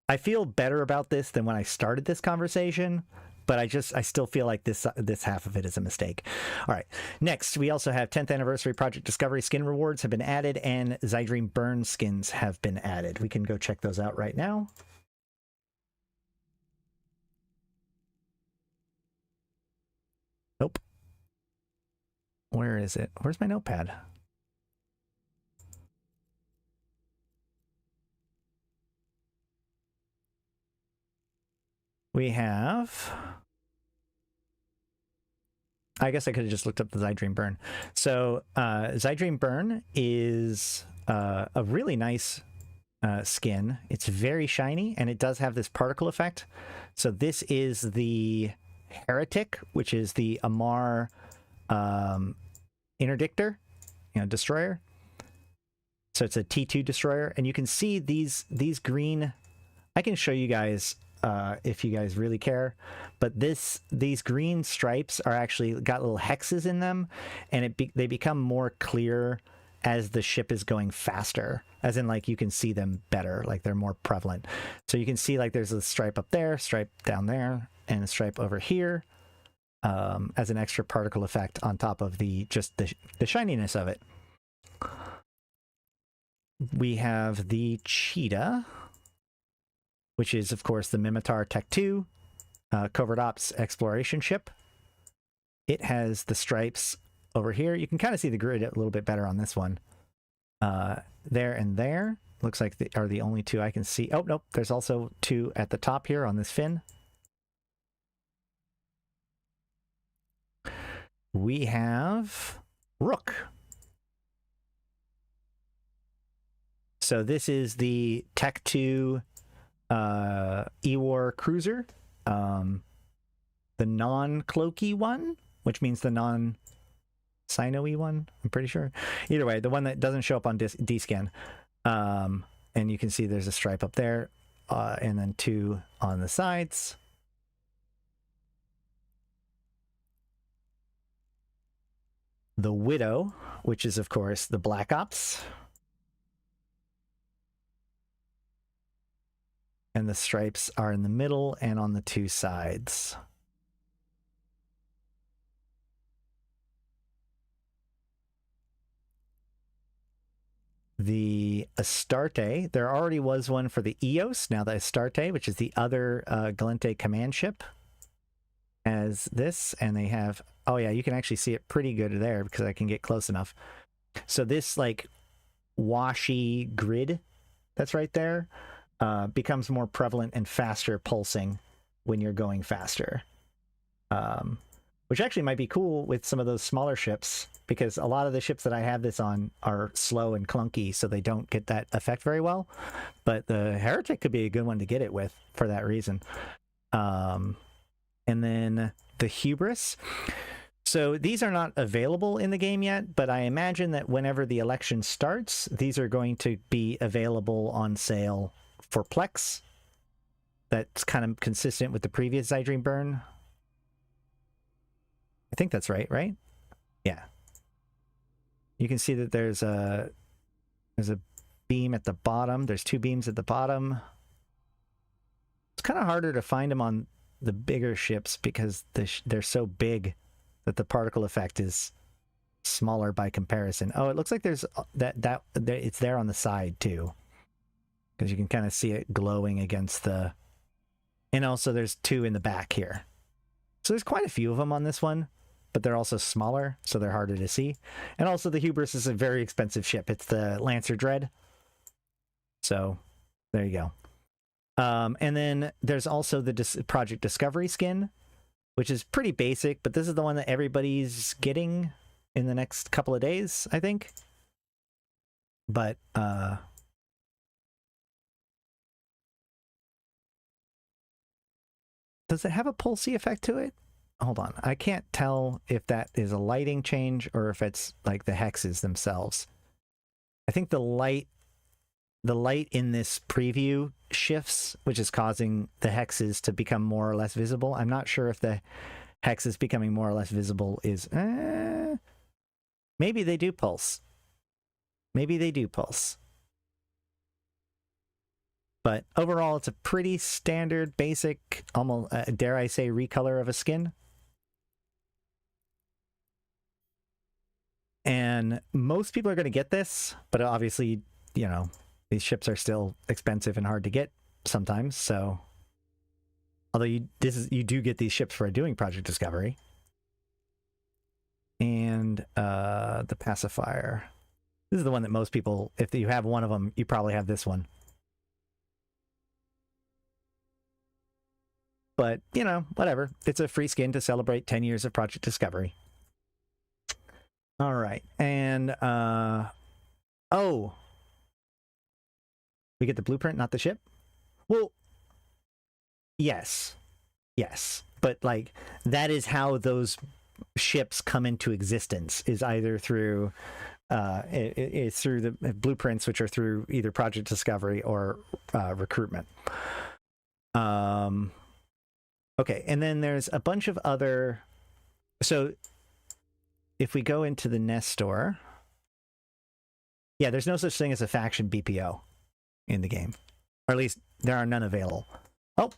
I feel better about this than when I started this conversation. But I still feel like this half of it is a mistake. All right. Next, we also have 10th anniversary Project Discovery skin rewards have been added, and Zydream Burn skins have been added. We can go check those out right now. Nope. Where is it? Where's my notepad? We have I guess I could have just looked up the Zydream Burn. So Zydream Burn is a really nice skin. It's very shiny, and it does have this particle effect. So this is the Heretic, which is the Amar Interdictor, destroyer. So it's a T2 destroyer, and you can see these green. I can show you guys if you guys really care, but these green stripes are actually got little hexes in them, and they become more clear as the ship is going faster, as in like you can see them better, like they're more prevalent. So you can see like there's a stripe up there, stripe down there, and a stripe over here as an extra particle effect on top of the shininess of it. We have the Cheetah, which is, of course, the Mimitar Tech 2 Covert Ops exploration ship. It has the stripes over here. You can kind of see the grid a little bit better on this one. There and there. Looks like they are the only two I can see. Oh, nope. There's also two at the top here on this fin. We have Rook. So this is the Tech 2 Ewar cruiser, the non-cloaky one, which means the non-Sino-y one, I'm pretty sure. Either way, the one that doesn't show up on D-Scan. And you can see there's a stripe up there, and then two on the sides. The Widow, which is, of course, the Black Ops. And the stripes are in the middle and on the two sides. The Astarte, there already was one for the Eos. Now the Astarte, which is the other Galente command ship, has this, and they have, oh yeah, you can actually see it pretty good there because I can get close enough. So this like washy grid that's right there becomes more prevalent and faster pulsing when you're going faster. Which actually might be cool with some of those smaller ships, because a lot of the ships that I have this on are slow and clunky, so they don't get that effect very well. But the Heretic could be a good one to get it with for that reason. And then the Hubris. So these are not available in the game yet, but I imagine that whenever the election starts, these are going to be available on sale for Plex. That's kind of consistent with the previous Zydream Burn. I think that's right? Yeah. You can see that there's a beam at the bottom. There's two beams at the bottom. It's kind of harder to find them on the bigger ships because they're so big that the particle effect is smaller by comparison. Oh, it looks like there's it's there on the side too, because you can kind of see it glowing against the, and also there's two in the back here. So there's quite a few of them on this one, but they're also smaller, so they're harder to see. And also the Hubris is a very expensive ship. It's the Lancer Dread. So there you go. And then there's also the Project Discovery skin, which is pretty basic, but this is the one that everybody's getting in the next couple of days, I think. But does it have a pulsey effect to it? Hold on. I can't tell if that is a lighting change or if it's like the hexes themselves. I think the light in this preview shifts, which is causing the hexes to become more or less visible. I'm not sure if the hexes becoming more or less visible is... maybe they do pulse. Maybe they do pulse. But overall, it's a pretty standard, basic, almost, dare I say, recolor of a skin. And most people are going to get this, but obviously, you know, these ships are still expensive and hard to get sometimes. So, although you do get these ships for doing Project Discovery. And the Pacifier. This is the one that most people, if you have one of them, you probably have this one. But, you know, whatever. It's a free skin to celebrate 10 years of Project Discovery. All right. And, oh, we get the blueprint, not the ship? Well, yes. Yes. But, like, that is how those ships come into existence, is either through, it's through the blueprints, which are through either Project Discovery or recruitment. Okay. And then there's a bunch of other... So if we go into the Nestor, yeah, there's no such thing as a faction BPO in the game, or at least there are none available. Oh,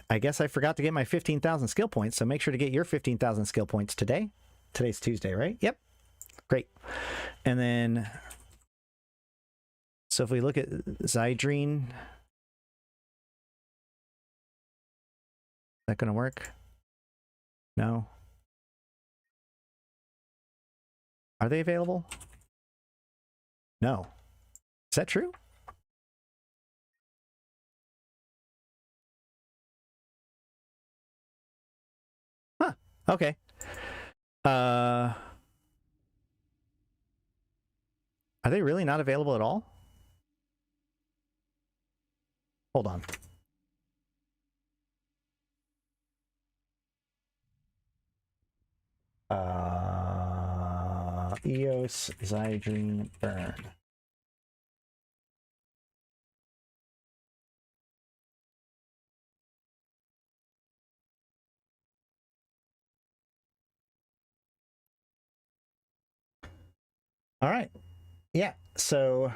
I guess I forgot to get my 15,000 skill points, so make sure to get your 15,000 skill points today. Today's Tuesday, right? Yep. Great. And then, so if we look at Zydrine, is that going to work? No. Are they available? No. Is that true? Huh. Okay. Are they really not available at all? Hold on. EOS Zydrine Burn. All right. Yeah. So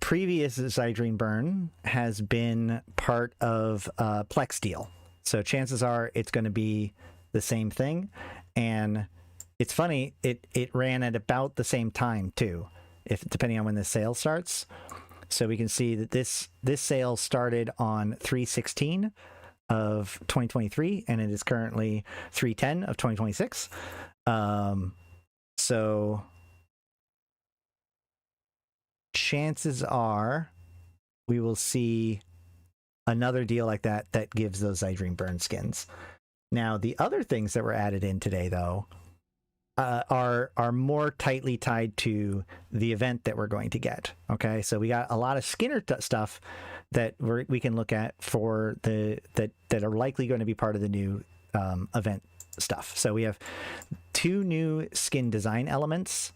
previous Zydrine Burn has been part of Plex deal. So chances are it's going to be the same thing. And it's funny, it ran at about the same time too, if depending on when the sale starts. So we can see that this sale started on 3/16 of 2023, and it is currently 3/10 of 2026. So chances are we will see another deal like that that gives those Zydrine Burn skins. Now, the other things that were added in today, though, are more tightly tied to the event that we're going to get. Okay, so we got a lot of Skinner stuff that we can look at for that are likely going to be part of the new event stuff. So we have 2 new skin design elements.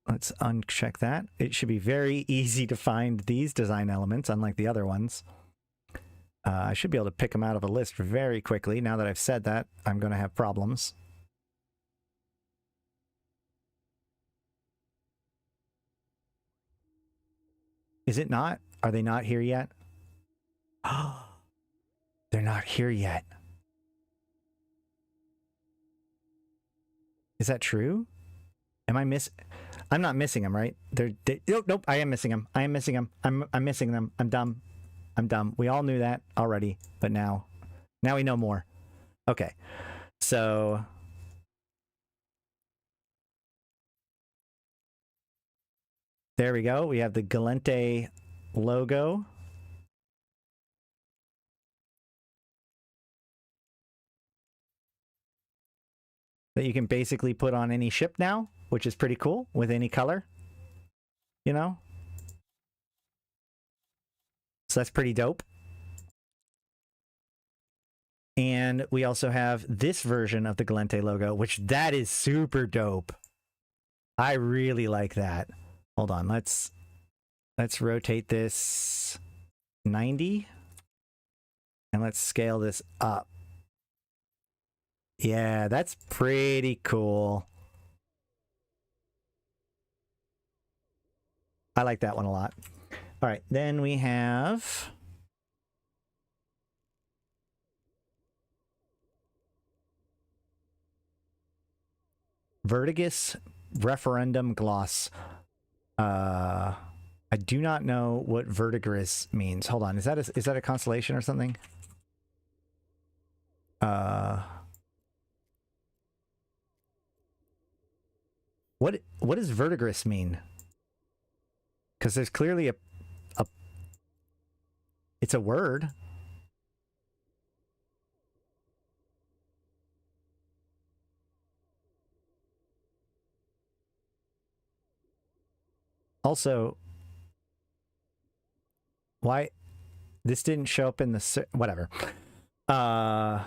Let's uncheck that. It should be very easy to find these design elements, unlike the other ones. I should be able to pick them out of a list very quickly. Now that I've said that, I'm going to have problems. Is it not? Are they not here yet? Oh, they're not here yet. Is that true? Am I I'm not missing them, right? Nope, I am missing them. I am missing them. I'm missing them. I'm dumb. I'm dumb. We all knew that already, but now we know more. Okay. So there we go. We have the Yantey logo. That you can basically put on any ship now, which is pretty cool, with any color, you know? So that's pretty dope. And we also have this version of the Yantey logo, which that is super dope. I really like that. Hold on, let's rotate this 90. And let's scale this up. Yeah, that's pretty cool. I like that one a lot. All right, then we have Vertigus Referendum Gloss. I do not know what Vertigris means. Hold on, is that a constellation or something? What does Vertigris mean? Because there's clearly a it's a word. Also, why this didn't show up in the whatever. Hold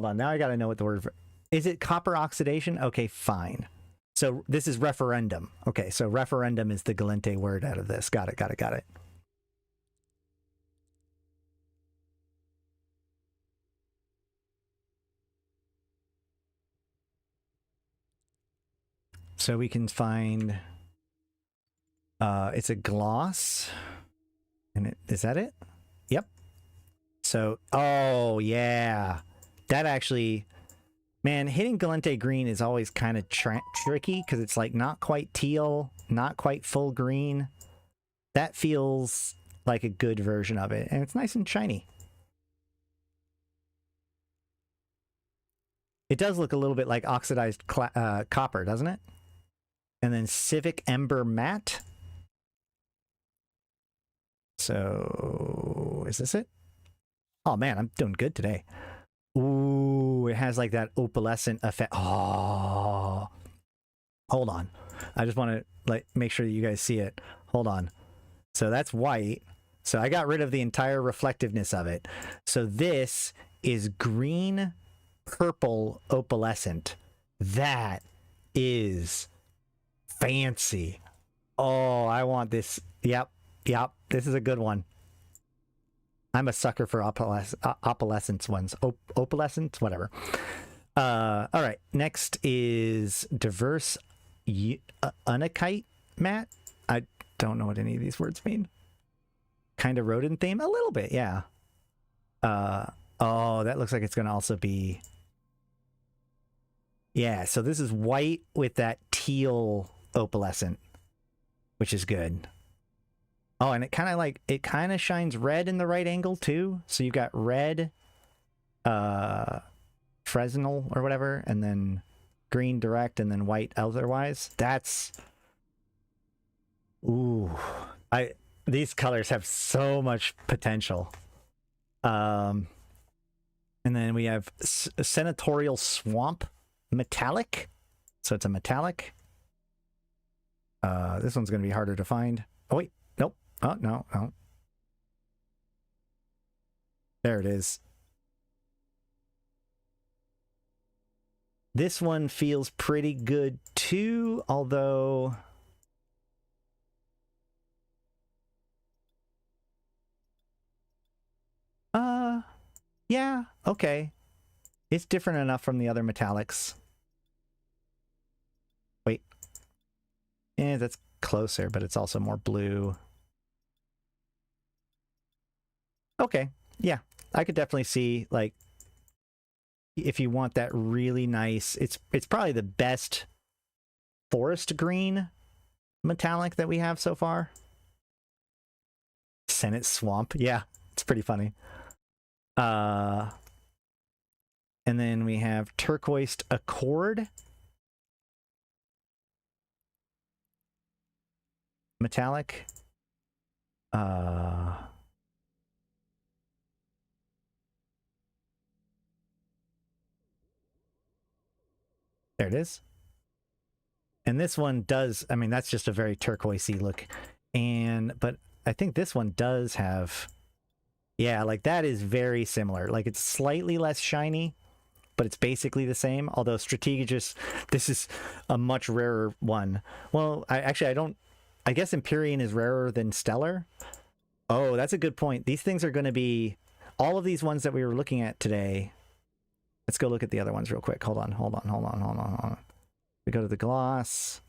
on. Now I got to know what the word is. It copper oxidation? Okay, fine. So this is referendum. Okay, so referendum is the Galente word out of this. Got it. So we can find it's a gloss. And is that it? Yep. So, oh yeah. That actually, man, hitting Galente green is always kind of tricky because it's like not quite teal, not quite full green. That feels like a good version of it, and it's nice and shiny. It does look a little bit like oxidized copper, doesn't it? And then Civic Ember Matte. So, is this it? Oh man, I'm doing good today. Ooh, it has like that opalescent effect. Oh, hold on. I just want to like make sure that you guys see it. Hold on. So that's white. So I got rid of the entire reflectiveness of it. So this is green, purple, opalescent. That is fancy. Oh, I want this. Yep. This is a good one. I'm a sucker for opalescence ones. Opalescence, whatever. All right. Next is diverse unakite matte. I don't know what any of these words mean. Kind of rodent theme? A little bit, yeah. Oh, that looks like it's going to also be... Yeah, so this is white with that teal opalescent, which is good. Oh, and it kind of shines red in the right angle too. So you've got red, Fresnel or whatever, and then green direct, and then white otherwise. That's, ooh, these colors have so much potential. And then we have Senatorial Swamp Metallic. So it's a metallic. This one's going to be harder to find. Oh wait, nope. Oh, no. There it is. This one feels pretty good too, although... Yeah, okay. It's different enough from the other metallics. Wait. That's closer, but it's also more blue. Okay, yeah, I could definitely see, like, if you want that really nice, it's probably the best forest green metallic that we have so far. Senate Swamp, yeah, it's pretty funny. And then we have Turquoised Accord metallic. There it is. And this one does, I mean, that's just a very turquoisey look. But I think this one does have, yeah, like that is very similar. Like it's slightly less shiny, but it's basically the same. Although Strategist, this is a much rarer one. Well, I guess Empyrean is rarer than Stellar. Oh, that's a good point. These things are going to be, all of these ones that we were looking at today. Let's go look at the other ones real quick. Hold on. We go to the gloss.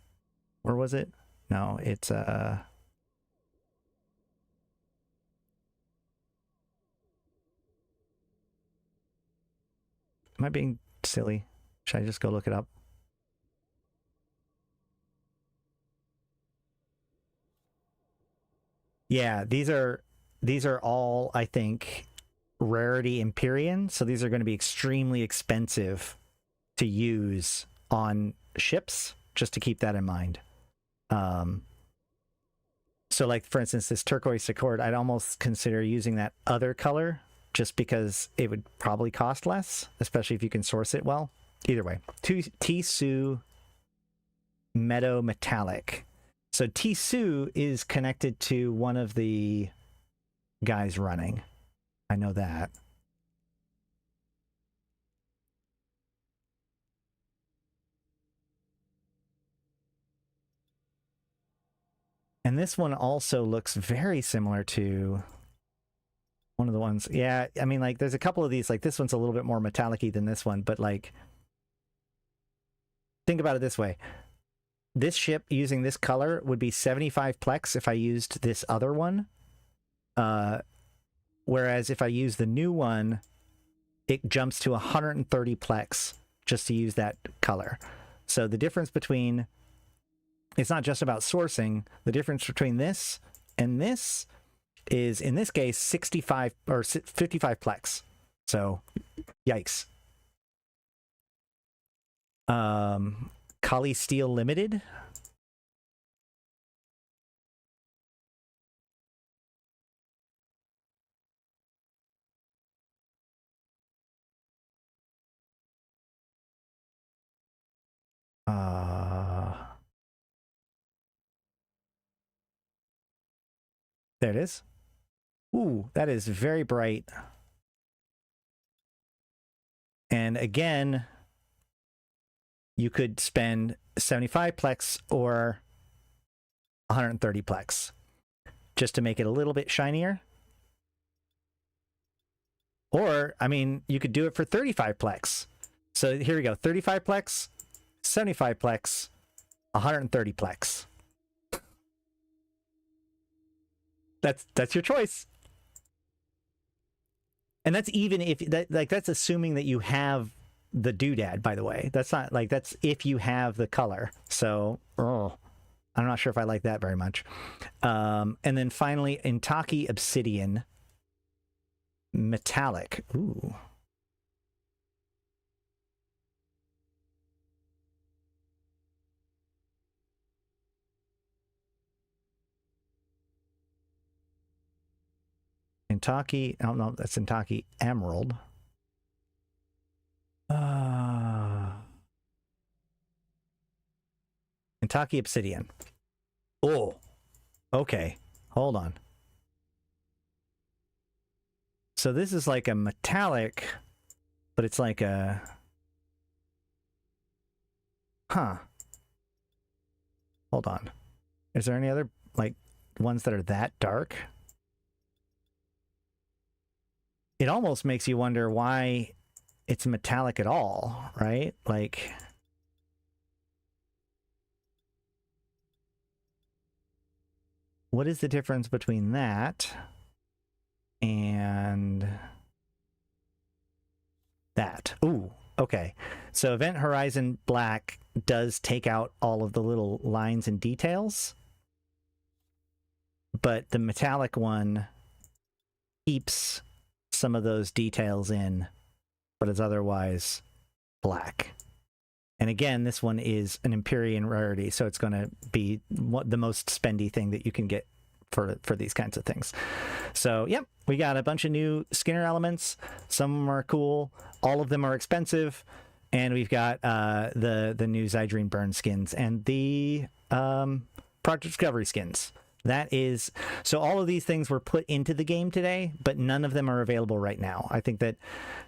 Where was it? No, it's am I being silly? Should I just go look it up? Yeah, these are all, I think, rarity Empyrean, so these are going to be extremely expensive to use on ships, just to keep that in mind. So like, for instance, this turquoise accord, I'd almost consider using that other color just because it would probably cost less, especially if you can source it well. Either way, Tisu Meadow Metallic. So Tisu is connected to one of the guys running. I know that. And this one also looks very similar to one of the ones. Yeah, I mean, like, there's a couple of these, like, this one's a little bit more metallic-y than this one, but, like, think about it this way. This ship using this color would be 75 plex if I used this other one. Whereas if I use the new one, it jumps to 130 plex just to use that color. So the difference between... It's not just about sourcing. The difference between this and this is, in this case, 65 or 55 plex. So, yikes. Kali Steel Limited. There it is. Ooh, that is very bright. And again, you could spend 75 plex or 130 plex just to make it a little bit shinier. Or, I mean, you could do it for 35 plex. So here we go. 35 plex, 75 plex, 130 plex. That's your choice. And that's even if that, like, that's assuming that you have the doodad, by the way. That's not like, that's if you have the color. So I'm not sure if I like that very much. And then finally, Intaki Obsidian Metallic. Ooh. Intaki, oh no, that's Intaki Emerald. Intaki Obsidian. Oh, okay. Hold on. So this is like a metallic, but it's like a... Huh. Hold on. Is there any other, like, ones that are that dark? It almost makes you wonder why it's metallic at all, right? Like, what is the difference between that and that? Ooh, okay. So Event Horizon Black does take out all of the little lines and details, but the metallic one keeps some of those details in, but it's otherwise black. And again, this one is an Empyrean rarity, so it's going to be the most spendy thing that you can get for these kinds of things. So, yep, we got a bunch of new Skinner elements. Some of them are cool. All of them are expensive. And we've got the new Zydrine Burn skins and the Project Discovery skins. That is, so all of these things were put into the game today, but none of them are available right now. I think that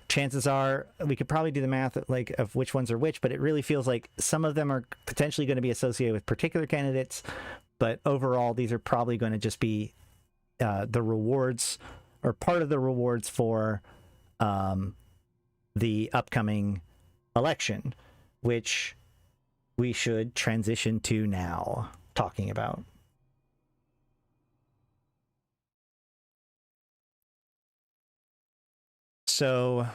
chances are we could probably do the math like of which ones are which, but it really feels like some of them are potentially going to be associated with particular candidates, but overall these are probably going to just be the rewards or part of the rewards for the upcoming election, which we should transition to now talking about. So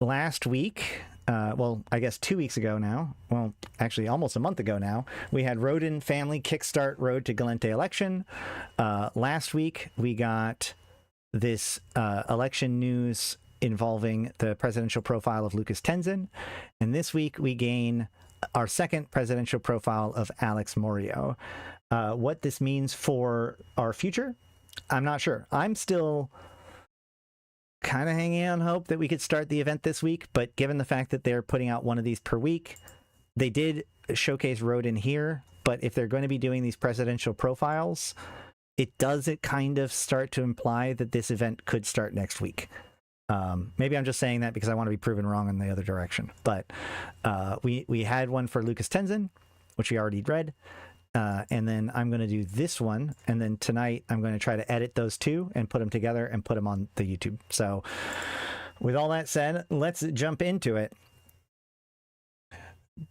last week, well, I guess 2 weeks ago now, well, actually almost a month ago now, we had Rodin Family Kickstart Road to Gallente election. Last week, we got this election news involving the presidential profile of Lucas Tenzin. And this week, we gain our second presidential profile of Alex Morio. What this means for our future, I'm not sure. I'm still kind of hanging on hope that we could start the event this week, but given the fact that they're putting out one of these per week, they did showcase Rodin here, but if they're going to be doing these presidential profiles, it kind of start to imply that this event could start next week. Maybe I'm just saying that because I want to be proven wrong in the other direction, but we had one for Lucas Tenzin, which we already read. And then I'm going to do this one. And then tonight I'm going to try to edit those two and put them together and put them on the YouTube. So with all that said, let's jump into it.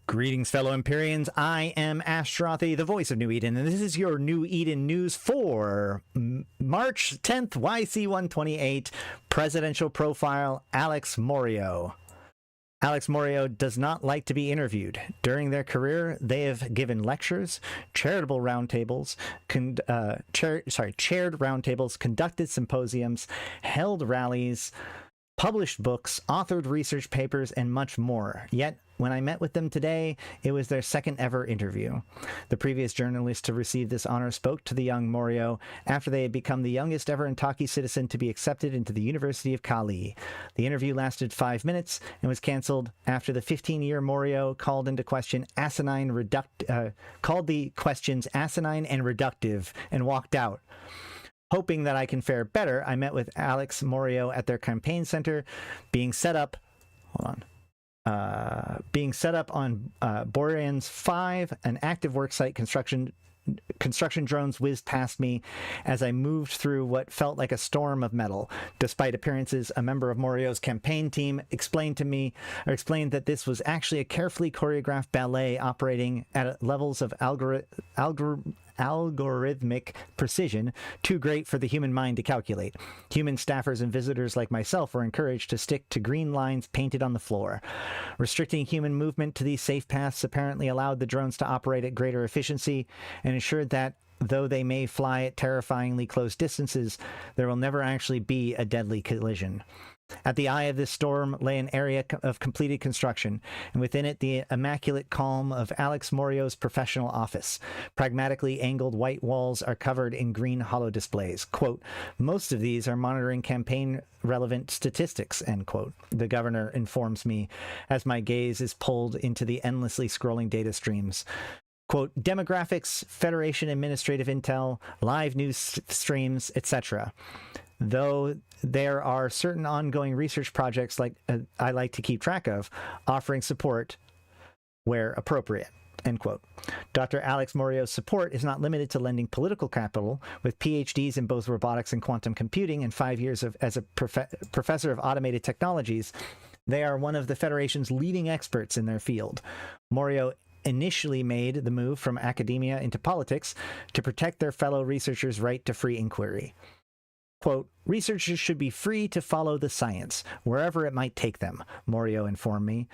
Greetings, fellow Empyreans. I am Ashtarothi, the voice of New Eden, and this is your New Eden news for March 10th, YC128, presidential profile Alex Morio. Alex Morio does not like to be interviewed. During their career, they have given lectures, charitable roundtables, chaired roundtables, conducted symposiums, held rallies, published books, authored research papers, and much more. Yet, when I met with them today, it was their second ever interview. The previous journalist to receive this honor spoke to the young Morio after they had become the youngest ever Intaki citizen to be accepted into the University of Kali. The interview lasted 5 minutes and was cancelled after the 15-year Morio called the questions asinine and reductive and walked out. Hoping that I can fare better, I met with Alex Morio at their campaign center, being set up on Boreans 5, an active worksite construction drones whizzed past me as I moved through what felt like a storm of metal. Despite appearances, a member of Morio's campaign team explained that this was actually a carefully choreographed ballet operating at levels of algorithmic precision too great for the human mind to calculate. Human staffers and visitors like myself were encouraged to stick to green lines painted on the floor. Restricting human movement to these safe paths apparently allowed the drones to operate at greater efficiency and ensured that, though they may fly at terrifyingly close distances, there will never actually be a deadly collision. At the eye of this storm lay an area of completed construction, and within it the immaculate calm of Alex Morio's professional office. Pragmatically angled white walls are covered in green hollow displays. Quote, most of these are monitoring campaign-relevant statistics, end quote, the governor informs me as my gaze is pulled into the endlessly scrolling data streams. Quote, demographics, Federation administrative intel, live news streams, etc. Though there are certain ongoing research projects I like to keep track of, offering support where appropriate, end quote. Dr. Alex Morio's support is not limited to lending political capital. With PhDs in both robotics and quantum computing and 5 years as a professor of automated technologies, they are one of the Federation's leading experts in their field. Morio initially made the move from academia into politics to protect their fellow researchers' right to free inquiry. Quote, researchers should be free to follow the science, wherever it might take them, Morio informed me.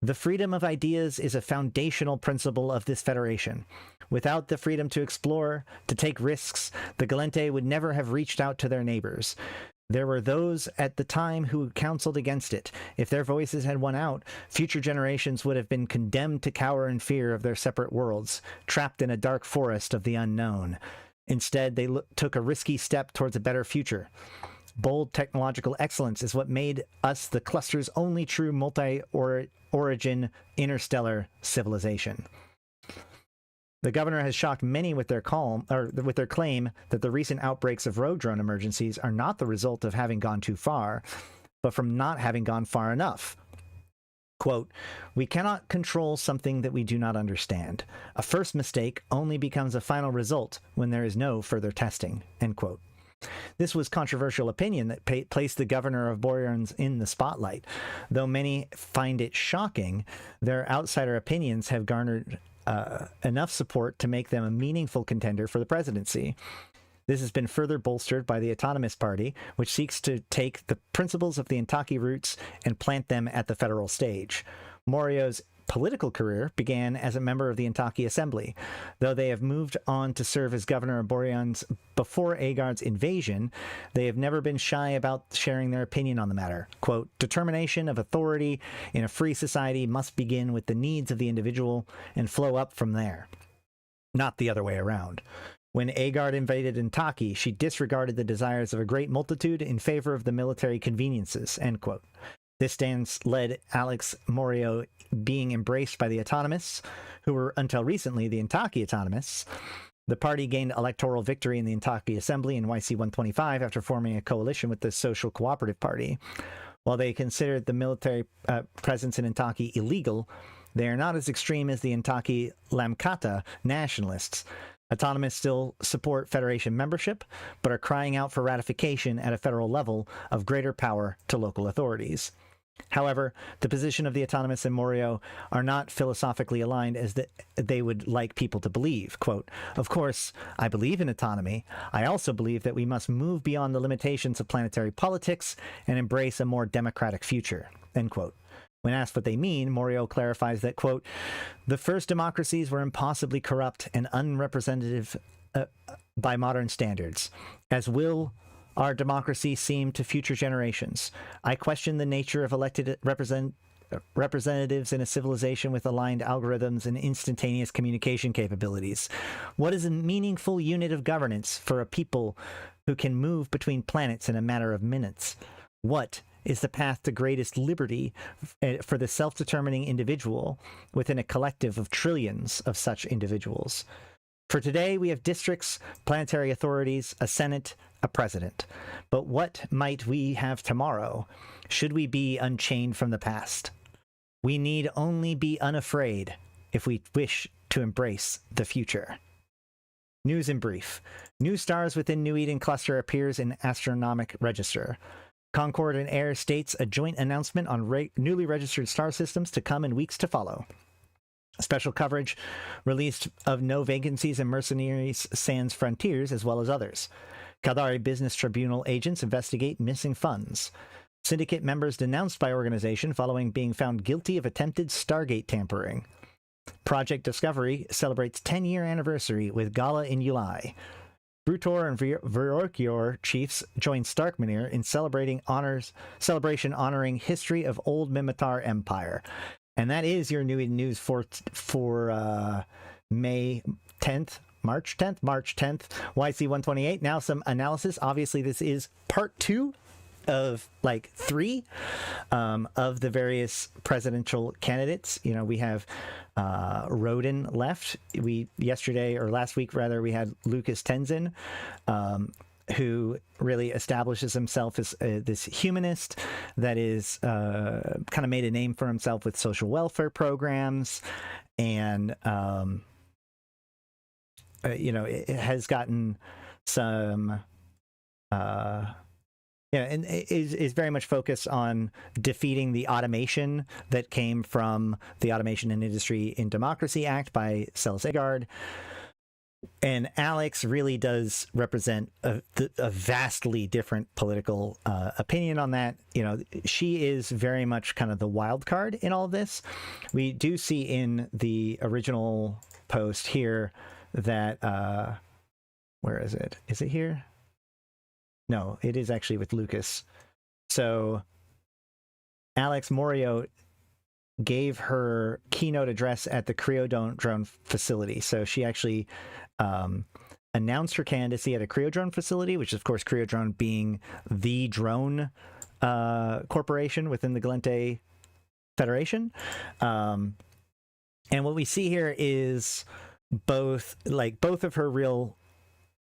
The freedom of ideas is a foundational principle of this federation. Without the freedom to explore, to take risks, the Gallente would never have reached out to their neighbors. There were those at the time who counseled against it. If their voices had won out, future generations would have been condemned to cower in fear of their separate worlds, trapped in a dark forest of the unknown. Instead, they took a risky step towards a better future. Bold technological excellence is what made us the cluster's only true multi-origin interstellar civilization. The governor has shocked many with their claim that the recent outbreaks of rogue drone emergencies are not the result of having gone too far, but from not having gone far enough. Quote, we cannot control something that we do not understand. A first mistake only becomes a final result when there is no further testing, end quote. This was controversial opinion that placed the governor of Boreans in the spotlight. Though many find it shocking, their outsider opinions have garnered enough support to make them a meaningful contender for the presidency. This has been further bolstered by the Autonomous Party, which seeks to take the principles of the Intaki roots and plant them at the federal stage. Morio's political career began as a member of the Intaki Assembly. Though they have moved on to serve as governor of Boreans before Agard's invasion, they have never been shy about sharing their opinion on the matter. Quote, determination of authority in a free society must begin with the needs of the individual and flow up from there. not the other way around. When Agard invaded Intaki, she disregarded the desires of a great multitude in favor of the military conveniences, end quote. This stance led Alex Morio being embraced by the Autonomists, who were until recently the Intaki Autonomists. The party gained electoral victory in the Intaki Assembly in YC125 after forming a coalition with the Social Cooperative Party. While they considered the military presence in Intaki illegal, they are not as extreme as the Intaki Lamkata nationalists. Autonomists still support Federation membership, but are crying out for ratification at a federal level of greater power to local authorities. However, the position of the Autonomists and Morio are not philosophically aligned as they would like people to believe. Quote, "Of course, I believe in autonomy. I also believe that we must move beyond the limitations of planetary politics and embrace a more democratic future." End quote. When asked what they mean, Morio clarifies that, quote, "The first democracies were impossibly corrupt and unrepresentative by modern standards, as will our democracy seem to future generations. I question the nature of elected representatives in a civilization with aligned algorithms and instantaneous communication capabilities. What is a meaningful unit of governance for a people who can move between planets in a matter of minutes? What is the path to greatest liberty for the self-determining individual within a collective of trillions of such individuals? For today, we have districts, planetary authorities, a senate, a president. But what might we have tomorrow? Should we be unchained from the past? We need only be unafraid if we wish to embrace the future." News in brief. New stars within New Eden cluster appears in astronomic register. Concord and Air states a joint announcement on newly registered star systems to come in weeks to follow. Special coverage released of no vacancies in Mercenaries Sans Frontiers, as well as others. Kaldari Business Tribunal agents investigate missing funds. Syndicate members denounced by organization following being found guilty of attempted Stargate tampering. Project Discovery celebrates 10-year anniversary with gala in July. Brutor and Verorkior chiefs join Starkmanir in celebration honoring history of old Mimitar Empire. And that is your new news for May 10th, March 10th, YC128. Now some analysis. Obviously, this is part 2 of like 3 of the various presidential candidates. You know, we have Roden left. Last week, we had Lucas Tenzin, who really establishes himself as this humanist that is kind of made a name for himself with social welfare programs, and it has gotten some and is very much focused on defeating the automation that came from the Automation and Industry in Democracy Act by Celis Agard. And Alex really does represent a vastly different political opinion on that. You know, she is very much kind of the wild card in all of this. We do see in the original post here that, where is it? Is it here? No, it is actually with Lucas. So Alex Morio gave her keynote address at the Creodrone facility. So she actually announced her candidacy at a Creodrone facility, which is, of course, Creodrone being the drone corporation within the Gallente Federation. And what we see here is both of her real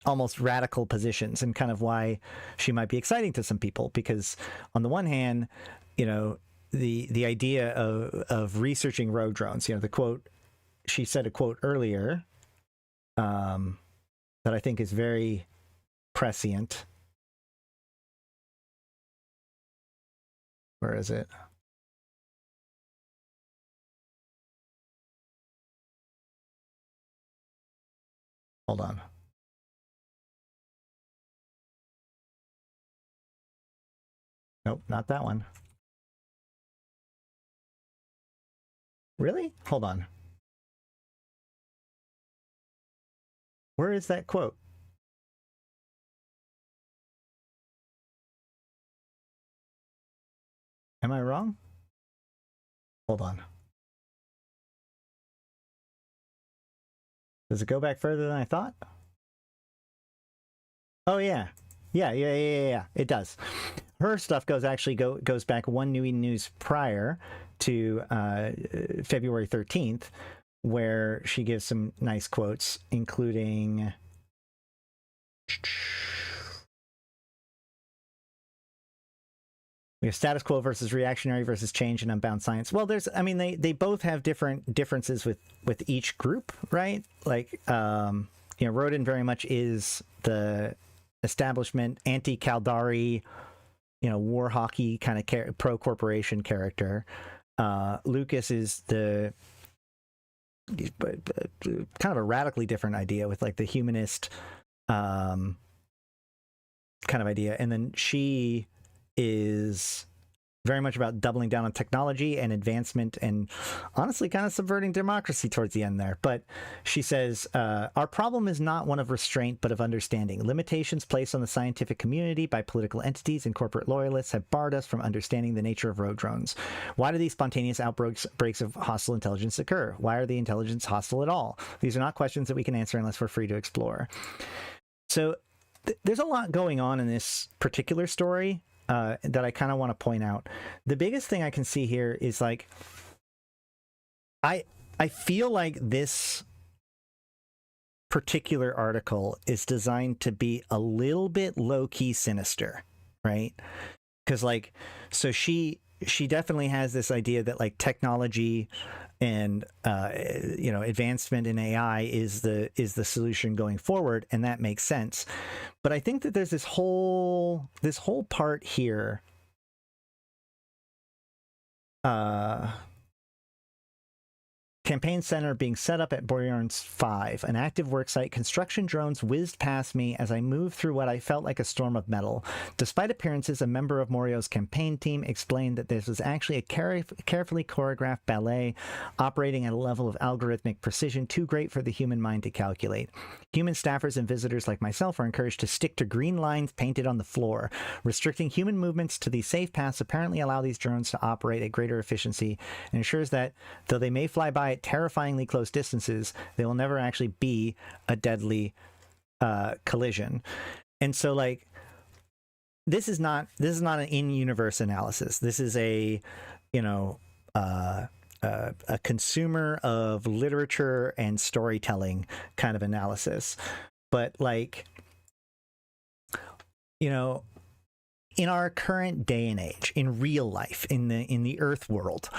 almost radical positions, and kind of why she might be exciting to some people, because on the one hand, you know, the idea of researching rogue drones, you know, the quote, she said a quote earlier that I think is very prescient. Where is it? Hold on. Nope, not that one. Really? Hold on. Where is that quote? Am I wrong? Hold on. Does it go back further than I thought? Oh yeah. Yeah. It does. Her stuff goes back one New Eden News prior to February 13th, where she gives some nice quotes, including we have status quo versus reactionary versus change and unbound science. Well, they both have differences with each group, right? Like, Rodin very much is the establishment, anti-Kaldari, war hockey kind of pro-corporation character. Lucas is the kind of a radically different idea with like the humanist kind of idea. And then she is very much about doubling down on technology and advancement and honestly kind of subverting democracy towards the end there. But she says, our problem is not one of restraint, but of understanding. Limitations placed on the scientific community by political entities and corporate loyalists have barred us from understanding the nature of rogue drones. Why do these spontaneous outbreaks of hostile intelligence occur? Why are the intelligence hostile at all? These are not questions that we can answer unless we're free to explore. So there's a lot going on in this particular story that I kind of want to point out. The biggest thing I can see here is like, I feel like this particular article is designed to be a little bit low-key sinister, right? Because like, so she definitely has this idea that like technology and advancement in AI is the solution going forward, and that makes sense. But I think that there's this whole part here. Campaign center being set up at Boryarns 5, an active worksite. Construction drones whizzed past me as I moved through what I felt like a storm of metal. Despite appearances, a member of Morio's campaign team explained that this was actually a carefully choreographed ballet operating at a level of algorithmic precision too great for the human mind to calculate. Human staffers and visitors like myself are encouraged to stick to green lines painted on the floor. Restricting human movements to these safe paths apparently allow these drones to operate at greater efficiency and ensures that, though they may fly by at terrifyingly close distances, they will never actually be a deadly collision. And so like, this is not an in-universe analysis. This is a consumer of literature and storytelling kind of analysis. But like, in our current day and age, in real life, in the Earth world,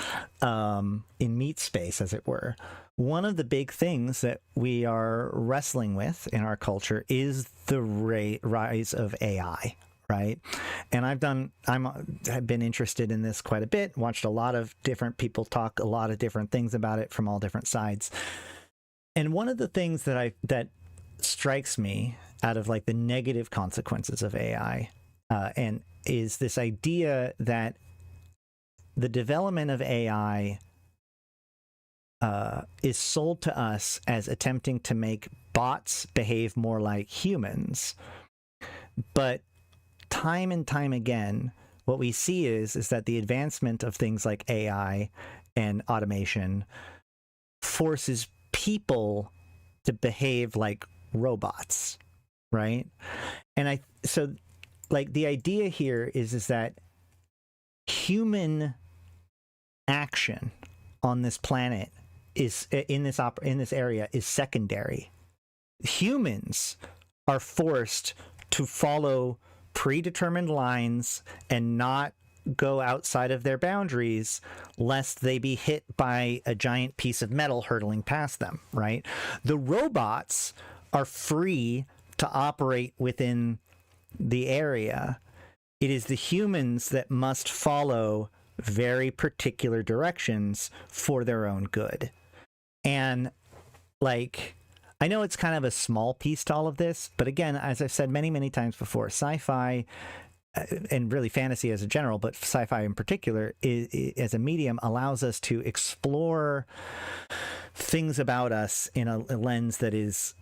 in meat space, as it were, one of the big things that we are wrestling with in our culture is the rise of AI, right? And I've been interested in this quite a bit, watched a lot of different people talk a lot of different things about it from all different sides. And one of the things that strikes me out of like the negative consequences of AI and is this idea that the development of AI is sold to us as attempting to make bots behave more like humans. But time and time again, what we see is that the advancement of things like AI and automation forces people to behave like robots, right? And so like the idea here is that human action on this planet is in this area is secondary. Humans are forced to follow predetermined lines and not go outside of their boundaries lest they be hit by a giant piece of metal hurtling past them, right? The robots are free to operate within the area. It is the humans that must follow very particular directions for their own good. And like, I know it's kind of a small piece to all of this, but again, as I've said many, many times before, sci-fi and really fantasy as a general, but sci-fi in particular, as a medium, allows us to explore things about us in a lens that is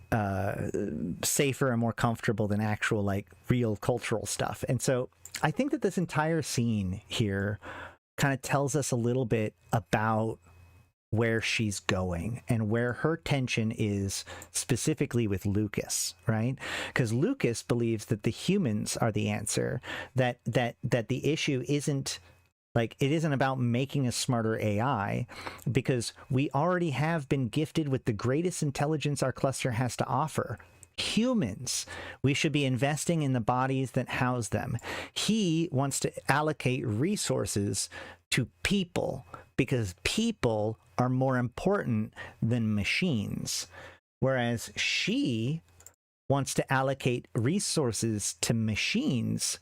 safer and more comfortable than actual like real cultural stuff. And so I think that this entire scene here kind of tells us a little bit about where she's going and where her tension is specifically with Lucas, right? Because Lucas believes that the humans are the answer, that the issue isn't like, it isn't about making a smarter AI, because we already have been gifted with the greatest intelligence our cluster has to offer. Humans. We should be investing in the bodies that house them. He wants to allocate resources to people because people are more important than machines. Whereas she wants to allocate resources to machines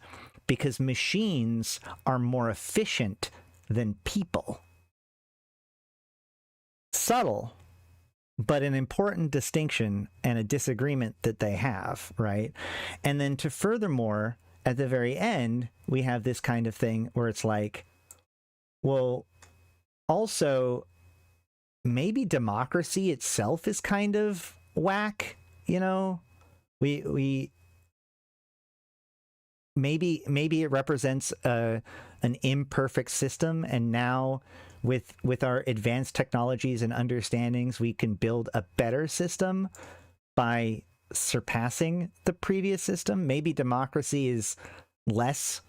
because machines are more efficient than people. Subtle, but an important distinction and a disagreement that they have, right? And then to furthermore, at the very end, we have this kind of thing where it's like, well, also, maybe democracy itself is kind of whack, you know? We maybe it represents an imperfect system, and now with our advanced technologies and understandings, we can build a better system by surpassing the previous system. Maybe democracy is less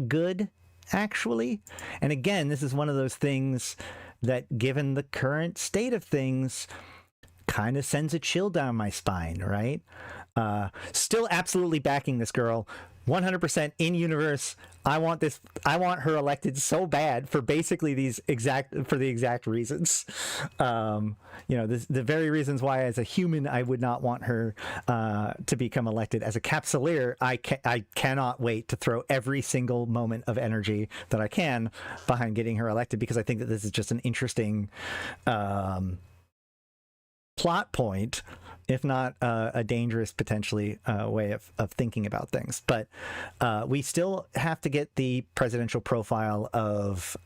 good, actually. And again, this is one of those things that, given the current state of things, kind of sends a chill down my spine, right? Still absolutely backing this girl. 100% in universe. I want her elected so bad for basically the exact reasons. The very reasons why, as a human, I would not want her to become elected. As a capsuleer, I cannot wait to throw every single moment of energy that I can behind getting her elected, because I think that this is just an interesting plot point, if not a dangerous, potentially, way of thinking about things. But we still have to get the presidential profile of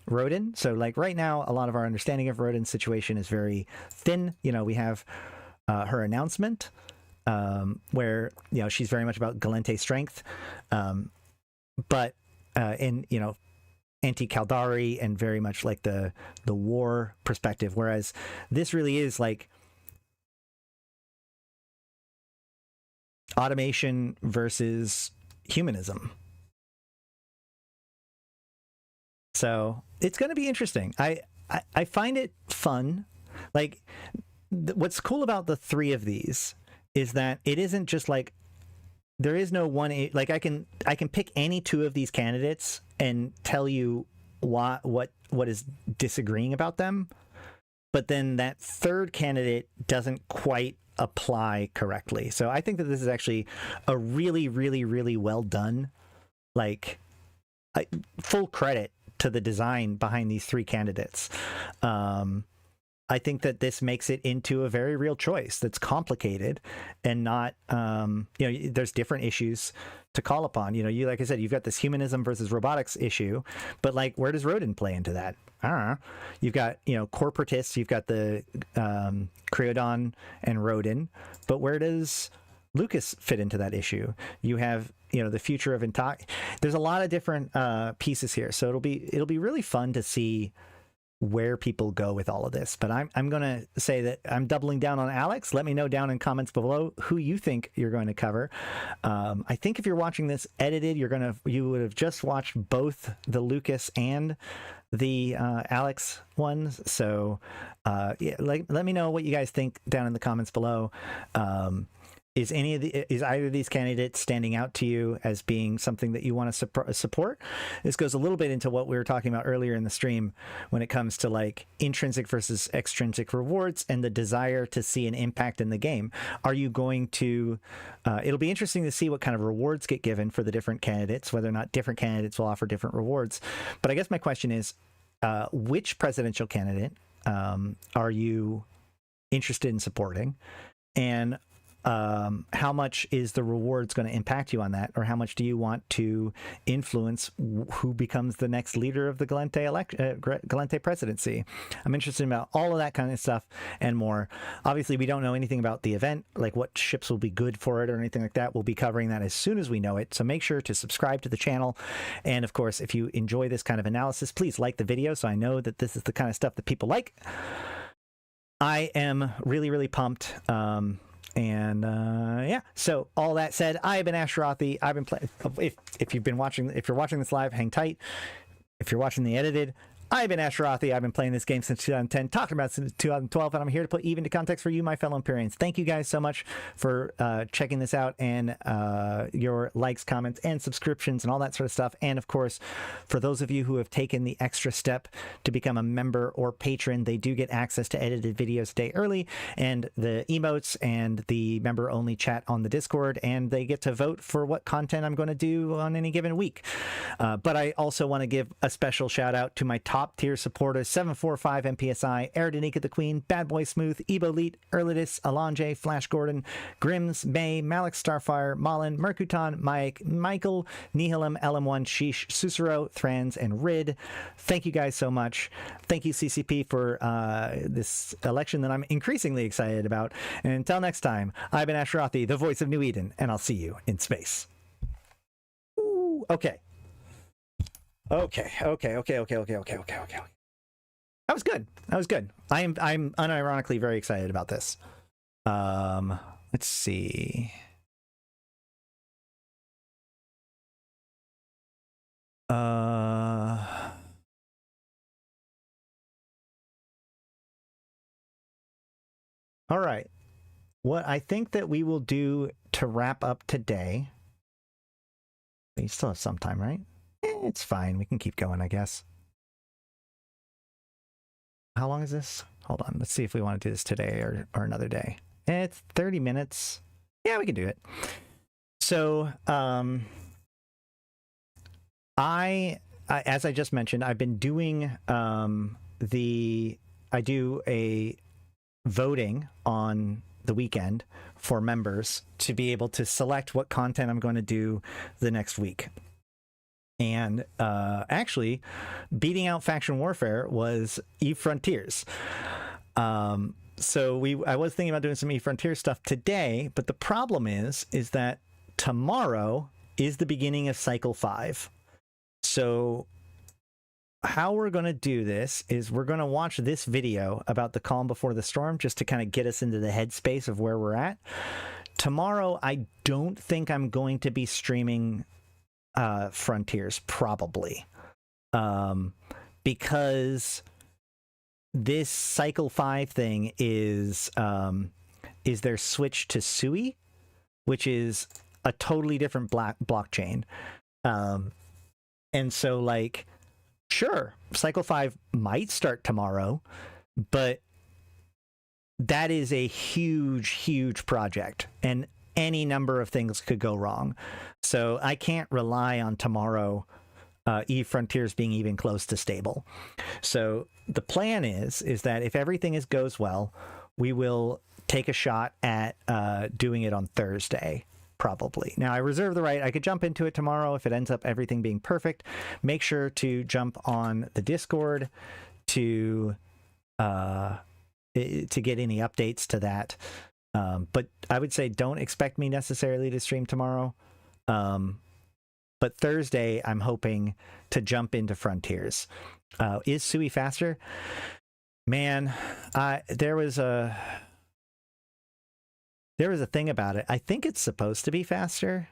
Rodin. So, like, right now, a lot of our understanding of Rodin's situation is very thin. You know, we have her announcement, where, you know, she's very much about Galente strength, but in, you know, anti-Kaldari and very much like the war perspective, whereas this really is like automation versus humanism. So it's going to be interesting. I find it fun. Like, what's cool about the three of these is that it isn't just like, there is no one, like, I can pick any two of these candidates and tell you what is disagreeing about them, but then that third candidate doesn't quite apply correctly. So I think that this is actually a really, really, really well done, like, full credit to the design behind these three candidates. I think that this makes it into a very real choice that's complicated and not, there's different issues to call upon. You know, like I said, you've got this humanism versus robotics issue, but like, where does Rodin play into that? I don't know. You've got, corporatists, you've got the Creodon and Rodin, but where does Lucas fit into that issue? You have, the future of there's a lot of different pieces here. So it'll be really fun to see where people go with all of this. But I'm going to say that I'm doubling down on Alex. Let me know down in comments below who you think you're going to cover. I think if you're watching this edited, you would have just watched both the Lucas and the Alex ones. So let me know what you guys think down in the comments below. Is either of these candidates standing out to you as being something that you want to support? This goes a little bit into what we were talking about earlier in the stream when it comes to like intrinsic versus extrinsic rewards and the desire to see an impact in the game. Are you going to, it'll be interesting to see what kind of rewards get given for the different candidates, whether or not different candidates will offer different rewards. But I guess my question is, which presidential candidate are you interested in supporting? And how much is the rewards going to impact you on that, or how much do you want to influence who becomes the next leader of the Gallente presidency? I'm interested about all of that kind of stuff and more. Obviously, we don't know anything about the event, like what ships will be good for it or anything like that. We'll be covering that as soon as we know it. So make sure to subscribe to the channel. And of course, if you enjoy this kind of analysis, please like the video so I know that this is the kind of stuff that people like. I am really, really pumped. Yeah, so all that said, I have been Ashtarothi. I've been playing. If you're watching this live, hang tight. If you're watching the edited, I've been Ashtarothi. I've been playing this game since 2010, talking about it since 2012, and I'm here to put even to context for you, my fellow Empyreans. Thank you guys so much for checking this out, and your likes, comments, and subscriptions, and all that sort of stuff. And of course, for those of you who have taken the extra step to become a member or patron, they do get access to edited videos a day early, and the emotes, and the member-only chat on the Discord, and they get to vote for what content I'm going to do on any given week. But I also want to give a special shout-out to my top tier supporters: 745 MPSI, Arydanika the Queen, Bad Boy Smooth, Ebo Elite, Erladis, Elange, Flash Gordon, Grims, May, Malak, Starfire, Malin, Mercuton, Mike, Michael, Nihilum, LM1, Sheesh, Susuro, Thrans, and Rid. Thank you guys so much. Thank you, CCP, for this election that I'm increasingly excited about. And until next time, I've been Ashtarothi, the voice of New Eden, and I'll see you in space. Ooh, okay. Okay. That was good. I'm unironically very excited about this. Let's see. All right. What I think that we will do to wrap up today. You still have some time, right? It's fine. We can keep going, I guess. How long is this? Hold on. Let's see if we want to do this today or another day. It's 30 minutes. Yeah, we can do it. So, as I just mentioned, I've been doing I do a voting on the weekend for members to be able to select what content I'm going to do the next week. And actually, beating out faction warfare was Eve Frontiers. So I was thinking about doing some Eve Frontier stuff today, but the problem is that tomorrow is the beginning of Cycle 5. So how we're going to do this is we're going to watch this video about the calm before the storm, just to kind of get us into the headspace of where we're at. Tomorrow, I don't think I'm going to be streaming Frontiers, probably, because this Cycle 5 thing is their switch to Sui, which is a totally different blockchain. And so, like, sure, Cycle 5 might start tomorrow, but that is a huge project, and any number of things could go wrong. So I can't rely on tomorrow Eve Frontiers being even close to stable. So the plan is that if everything goes well, we will take a shot at doing it on Thursday, probably. Now, I reserve the right. I could jump into it tomorrow if it ends up everything being perfect. Make sure to jump on the Discord to get any updates to that. But I would say don't expect me necessarily to stream tomorrow. But Thursday, I'm hoping to jump into Frontiers. Is Sui faster? Man, there was a thing about it. I think it's supposed to be faster.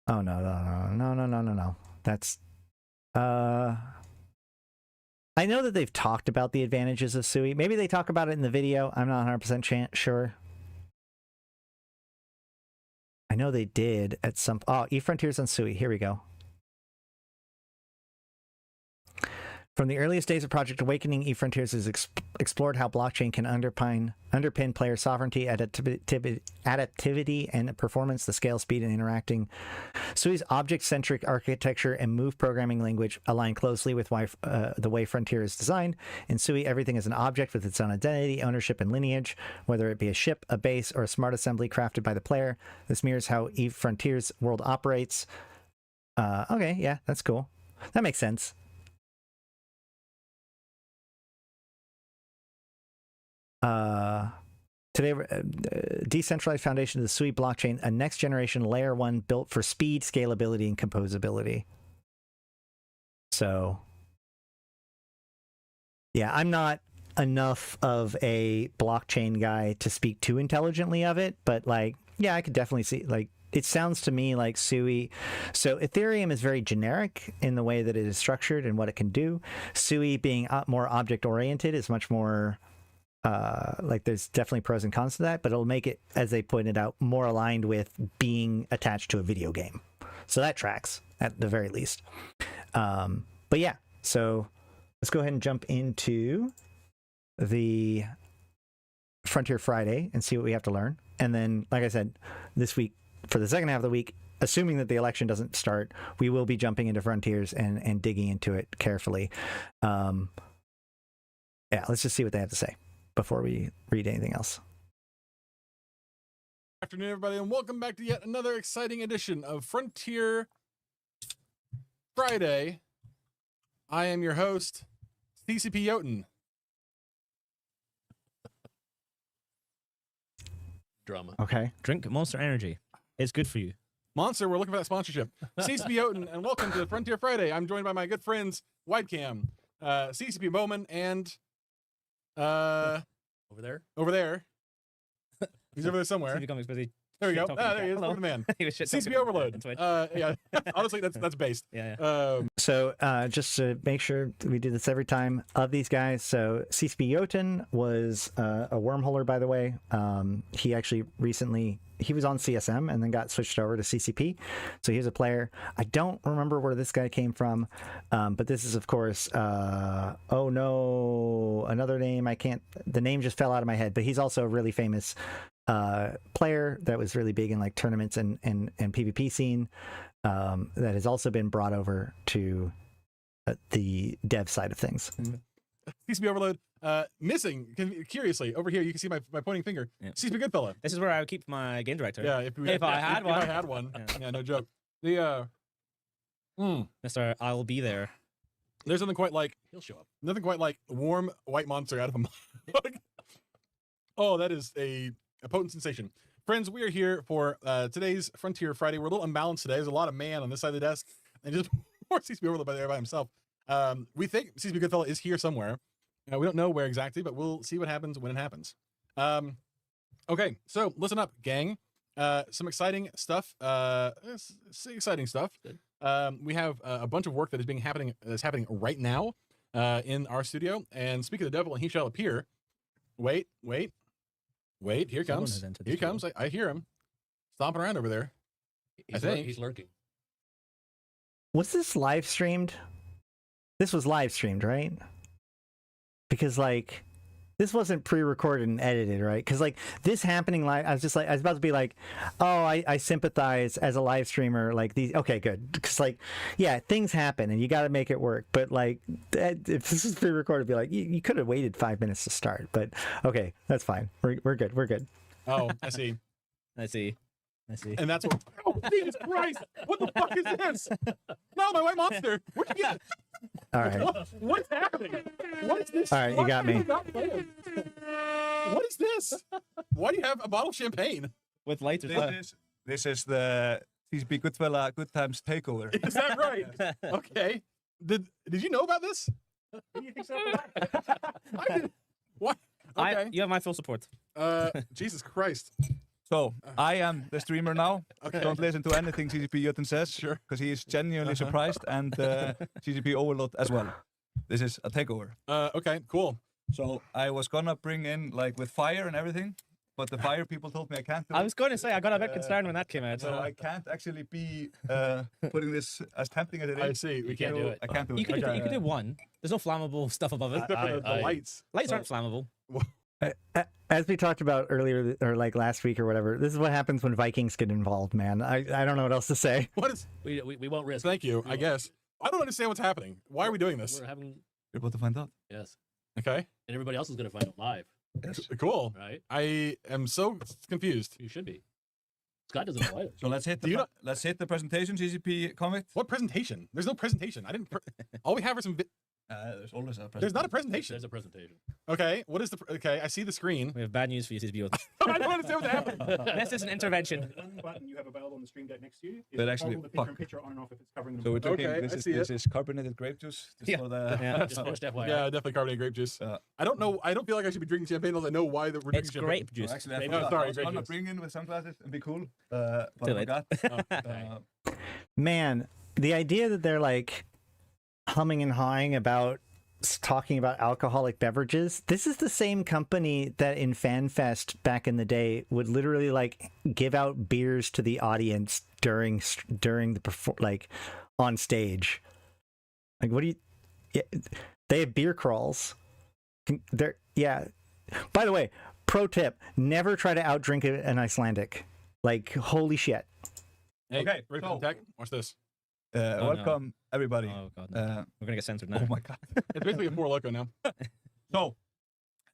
Oh, no. That's, I know that they've talked about the advantages of Sui. Maybe they talk about it in the video. I'm not 100% sure. I know they did at some... Oh, Eve Frontiers on Sui. Here we go. From the earliest days of Project Awakening, eFrontiers has explored how blockchain can underpin player sovereignty, adaptivity, and performance, the scale, speed, and interacting. Sui's object-centric architecture and move programming language align closely with the way Frontier is designed. In Sui, everything is an object with its own identity, ownership, and lineage, whether it be a ship, a base, or a smart assembly crafted by the player. This mirrors how eFrontier's world operates. Okay, yeah, that's cool. That makes sense. Today, decentralized foundation of the Sui blockchain, a next generation layer 1 built for speed, scalability, and composability. So, yeah, I'm not enough of a blockchain guy to speak too intelligently of it, but like, yeah, I could definitely see, like, it sounds to me like Sui. So Ethereum is very generic in the way that it is structured and what it can do. Sui being more object oriented is much more like there's definitely pros and cons to that, but it'll make it, as they pointed out, more aligned with being attached to a video game. So that tracks at the very least. But yeah, so let's go ahead and jump into the Frontier Friday and see what we have to learn. And then, like I said, this week, for the second half of the week, assuming that the election doesn't start, we will be jumping into Frontiers and digging into it carefully. Yeah, let's just see what they have to say before we read anything else. Good afternoon, everybody, and welcome back to yet another exciting edition of Frontier Friday. I am your host, CCP Jotun. Drama. Okay. Drink Monster Energy. It's good for you. Monster, we're looking for that sponsorship. CCP Jotun, and welcome to Frontier Friday. I'm joined by my good friends, Widecam, CCP Bowman, and Over there. He's over there somewhere. CCP Comics busy. There we go. shit-talking Ah, there he is. Hello. Look at the man. He was shit CCP talking Overload. on Twitch. Yeah. Honestly, that's based. Yeah. So just to make sure we do this every time of these guys. So CCP Jotun was a wormholer, by the way. He actually recently, he was on CSM and then got switched over to CCP. So he was a player. I don't remember where this guy came from, but this is, of course, oh no, another name. The name just fell out of my head, but he's also a really famous player that was really big in like tournaments and PvP scene, that has also been brought over to the dev side of things. CCP Overload. Missing, curiously, over here, you can see my pointing finger. Yeah. CCP Goodfella. This is where I would keep my game director. Yeah, If I had one. If I had one. Yeah. Yeah, no joke. The Mr. I'll be there. there's nothing quite like He'll show up. nothing quite like warm white monster out of a mug. Oh, that is a potent sensation. Friends, we are here for today's Frontier Friday. We're a little unbalanced today. There's a lot of man on this side of the desk, and just more CCP Overload by there by himself. We think CCP Goodfella is here somewhere. We don't know where exactly, but we'll see what happens when it happens. Okay, so listen up, gang. Some exciting stuff. Exciting stuff. We have a bunch of work that is happening right now in our studio. And speak of the devil, and he shall appear. Wait. Here Someone comes. has entered Here this comes. I hear him stomping around over there. He's lurking. Was this live streamed? This was live streamed, right? Because like this wasn't pre-recorded and edited, right? Because like this happening live, I was about to be like, oh, I sympathize as a live streamer. Like these, okay, good. Because like, yeah, things happen and you got to make it work. But like, if this is pre-recorded, be like, you could have waited 5 minutes to start. But okay, that's fine. We're good. We're good. Oh, I see. I see. And that's what. Oh, Jesus Christ! What the fuck is this? No, my white monster. Where'd you get it? All right. What's happening? What is this? All right, you got me. What is this? Why do you have a bottle of champagne? With lights as well. This is the CCP Goodfella Good Times takeover. Is that right? Okay. Did you know about this? I did. What? Okay. You have my full support. Jesus Christ. So I am the streamer now. Okay. Don't listen to anything CCP Jotun says. Sure. Because he is genuinely surprised, and CCP Overload as well. This is a takeover. Okay. Cool. So I was gonna bring in like with fire and everything. but the fire people told me I can't do I it. was going to say, I got a bit concerned when that came out. So I can't actually be putting this as tempting as it is. I see. We can't do it. I can't do it. You could do one. There's no flammable stuff above it. Except for the lights. Lights aren't flammable. As we talked about earlier, or like last week or whatever, this is what happens when Vikings get involved, man. I don't know what else to say. What is? We won't risk. Thank you. I guess I don't understand what's happening. Why are we doing this? We're having You're about to find out. yes, Okay. and everybody else is going to find it live, Cool. right? I am so confused. You should be. Scott doesn't know either. So let's hit Do you let's hit the presentation, CCP convict. What presentation? There's no presentation. I didn't. All we have are some. There's always a presentation. There's not a presentation. There's a presentation. Okay. What is the? Okay. I see the screen. We have bad news for you, CCP. I don't understand what's happening. This is an intervention. One button you have available on the stream deck next to you is But to actually, toggle the picture in fuck. picture on and off if it's covering them. So we're talking. Okay, I this see is carbonated grape juice. Just Yeah. for the. Yeah. Just FYI. Yeah, definitely carbonated grape juice. I don't know. I don't feel like I should be drinking champagne unless I know why we're drinking It's champagne. grape So juice. actually, I Grape forgot. juice. Sorry, I was grape gonna juice. bring in with sunglasses and be cool. But Too I late. forgot. Man, the idea that they're like humming and hawing about talking about alcoholic beverages. This is the same company that in FanFest back in the day would literally like give out beers to the audience during the like on stage. Like, what do you? Yeah, they have beer crawls. They're yeah. By the way, pro tip: never try to outdrink an Icelandic. Like, holy shit. Hey, Okay, ready so- for the tech? Watch this. no. Welcome everybody. Oh god, no. We're gonna get censored now. Oh my god. It's basically a Four Loko now. So,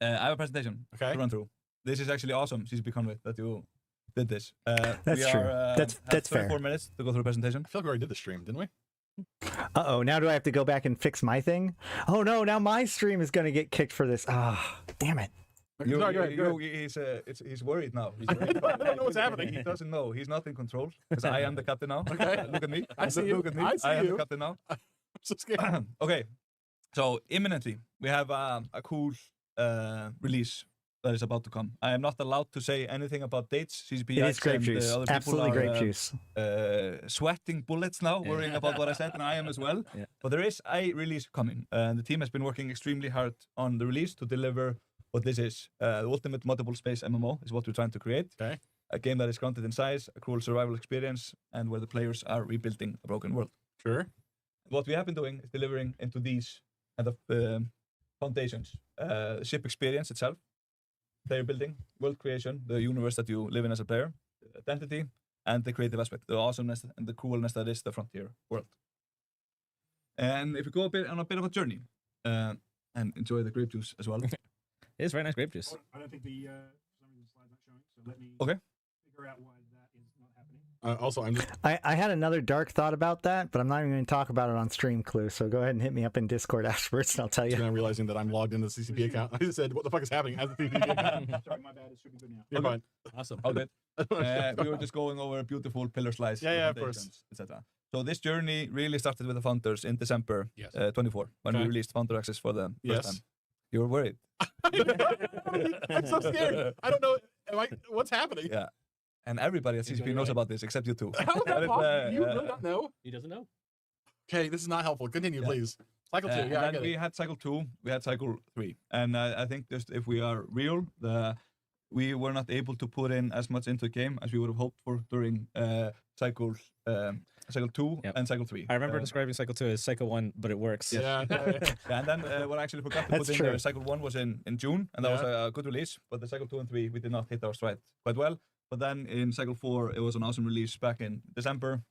I have a presentation Okay. to run through. This is actually awesome, CCP Convict, that you did this. That's we true. Are, That's have fair. 24 minutes to go through the presentation. I feel like we already did the stream, didn't we? Uh-oh, now do I have to go back and fix my thing? Oh no, now my stream is gonna get kicked for this. Ah, damn it. Sorry, go ahead, go ahead. He's worried now. He's I worried. don't know what's happening. He doesn't know. He's not in control because I am the captain now. Okay. Look at me. I see you. Look at me. I see am you. the captain now. I'm so scared. Okay. So imminently we have a cool release that is about to come. I am not allowed to say anything about dates. CCP It is grape juice. Absolutely grape juice. Sweating bullets now, worrying about what I said, and I am as well. Yeah. But there is a release coming, and the team has been working extremely hard on the release to deliver what this is. The ultimate multiple space MMO is what we're trying to create. Okay. A game that is grounded in size, a cruel survival experience, and where the players are rebuilding a broken world. Sure. What we have been doing is delivering into these kind of foundations. Ship experience itself, player building, world creation, the universe that you live in as a player, identity, and the creative aspect, the awesomeness and the coolness that is the frontier world. And if you go on a bit of a journey, and enjoy the grape juice as well. It is very nice grape juice. I don't think the for some reason the slide's not showing, so let me Okay. figure out why that is not happening. Also, I'm just. I had another dark thought about that, but I'm not even going to talk about it on stream, Clue. So go ahead and hit me up in Discord afterwards, and I'll tell you. Now realizing that I'm logged into the CCP account. I just said, "What the fuck is happening?" As the CCP account. Sorry, my bad. It should be good now. You're fine. Awesome. All good. We were just going over beautiful pillar slides, Yeah, of course. etc. So this journey really started with the founders in December Yes. 24, when we Okay. released Founder Access for the first Yes. time. You were worried. I'm so scared. I don't know. What's happening? Yeah. And everybody at He's CCP doing knows right. about this, except you two. How is that But it's, possible? You really don't know? He doesn't know. Okay, this is not helpful. Continue, Yeah. please. Cycle 2. And Yeah, I then get we it. had cycle 2, we had cycle 3. And I think just if we are real, we were not able to put in as much into the game as we would have hoped for during cycle 2 Yep. and cycle 3. I remember describing Cycle 2 as Cycle 1, but it works. Yeah. Yeah, and then what I actually forgot to That's put in true. there, cycle 1 was in June, and that was Yeah. a good release. But the cycle 2 and 3, we did not hit our stride quite well. But then in cycle 4, it was an awesome release back in December,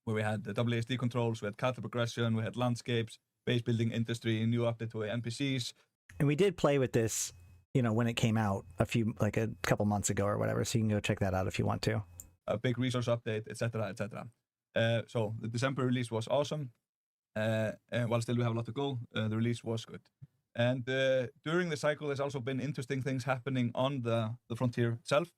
where we had the WASD controls, we had cattle progression, we had landscapes, base building industry, new update to NPCs. And we did play with this, when it came out a couple months ago or whatever. So you can go check that out if you want to. A big resource update, etc., etc. So the December release was awesome. While still we have a lot to go, the release was good. And during the cycle, there's also been interesting things happening on the frontier itself.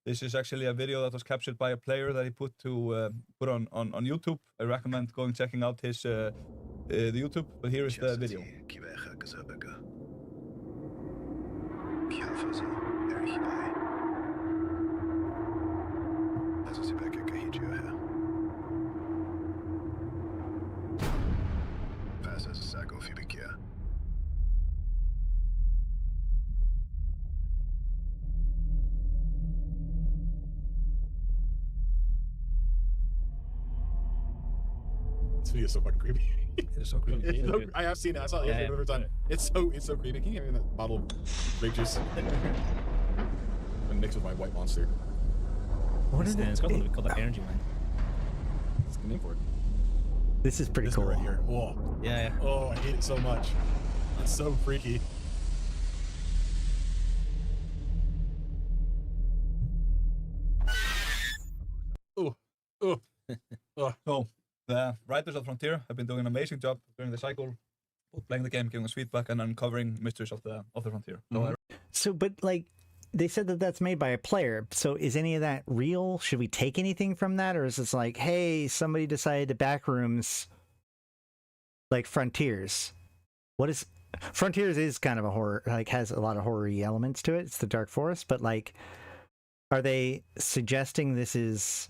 This is actually a video that was captured by a player that he put on YouTube. I recommend going checking out his the YouTube. But here is the video. This video is so fucking creepy. It is so creepy. It's so, I have seen it. I saw it yesterday for the first time. It's so creepy. Can you give me that bottle of grape juice? And mix with my white monster. What is it? It's called the Energy Man. That's the name for it. This is pretty This cool. one right here. Whoa. Yeah. Oh, I hate it so much. It's so freaky. Oh. Oh. So, the writers of Frontier have been doing an amazing job during the cycle, playing the game, giving us feedback, and uncovering mysteries of the Frontier. So, So, but like, they said that that's made by a player. So, is any of that real? Should we take anything from that, or is it like, hey, somebody decided to backrooms like Frontiers? What is Frontiers is kind of a horror, like has a lot of horror-y elements to it. It's the Dark Forest, but like, are they suggesting this is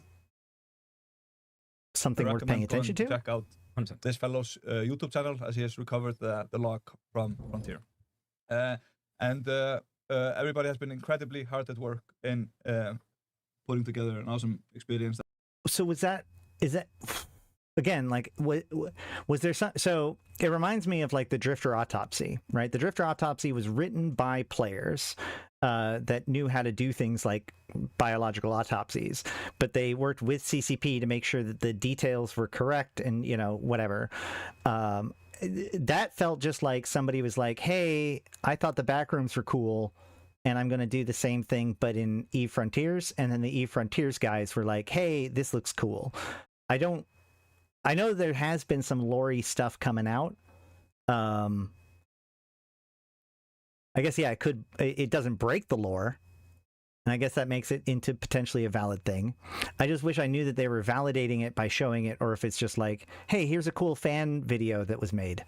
something I worth paying recommend attention going to? Check out 100%. this fellow's YouTube channel, as he has recovered the log from Frontier. Everybody has been incredibly hard at work in putting together an awesome experience. So is that again, like, was there some? So it reminds me of like the Drifter Autopsy, right? The Drifter Autopsy was written by players that knew how to do things like biological autopsies, but they worked with CCP to make sure that the details were correct and, you know, whatever. That felt just like somebody was like, hey, I thought the backrooms were cool, and I'm going to do the same thing, but in Eve Frontiers. And then the Eve Frontiers guys were like, hey, this looks cool. I know there has been some lore stuff coming out. I guess, yeah, it doesn't break the lore. And I guess that makes it into potentially a valid thing. I just wish I knew that they were validating it by showing it, or if it's just like, hey, here's a cool fan video that was made.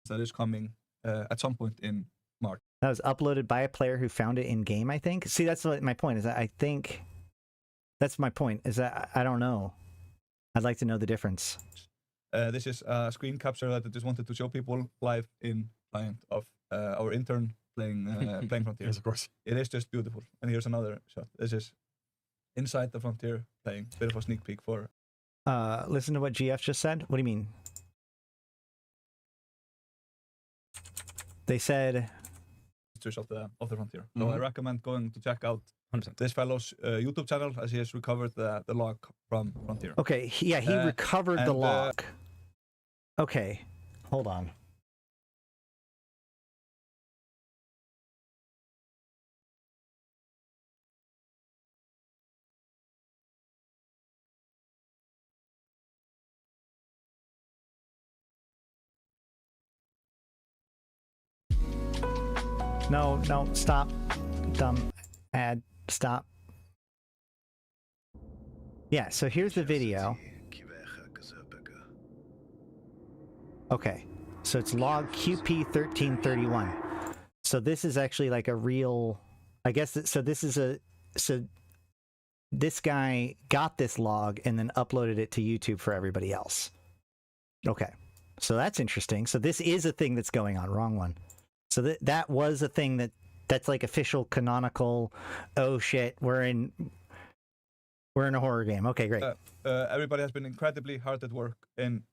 That is coming at some point in March. That was uploaded by a player who found it in game, I think. See, that's what my point is. I think that's my point, is that I don't know. I'd like to know the difference. This is a screen capture that I just wanted to show people live in client of our intern playing Frontier. Yes, of course. It is just beautiful. And here's another shot. This is inside the Frontier playing. Bit of a sneak peek for. Listen to what GF just said. What do you mean? They said Mysteries of the Frontier. So I recommend going to check out 100%. this fellow's YouTube channel, as he has recovered the log from Frontier. okay. Yeah, he recovered the and, log. Okay, hold on. No, stop. Dumb ad, stop. Yeah, so here's the video. Okay, so it's log QP1331. So this is actually like a real, I guess, so this guy got this log and then uploaded it to YouTube for everybody else. Okay, so that's interesting. So this is a thing that's going on. Wrong one. So that was a thing that's like official canonical. Oh shit, we're in a horror game. Okay, great. Everybody has been incredibly hard at work in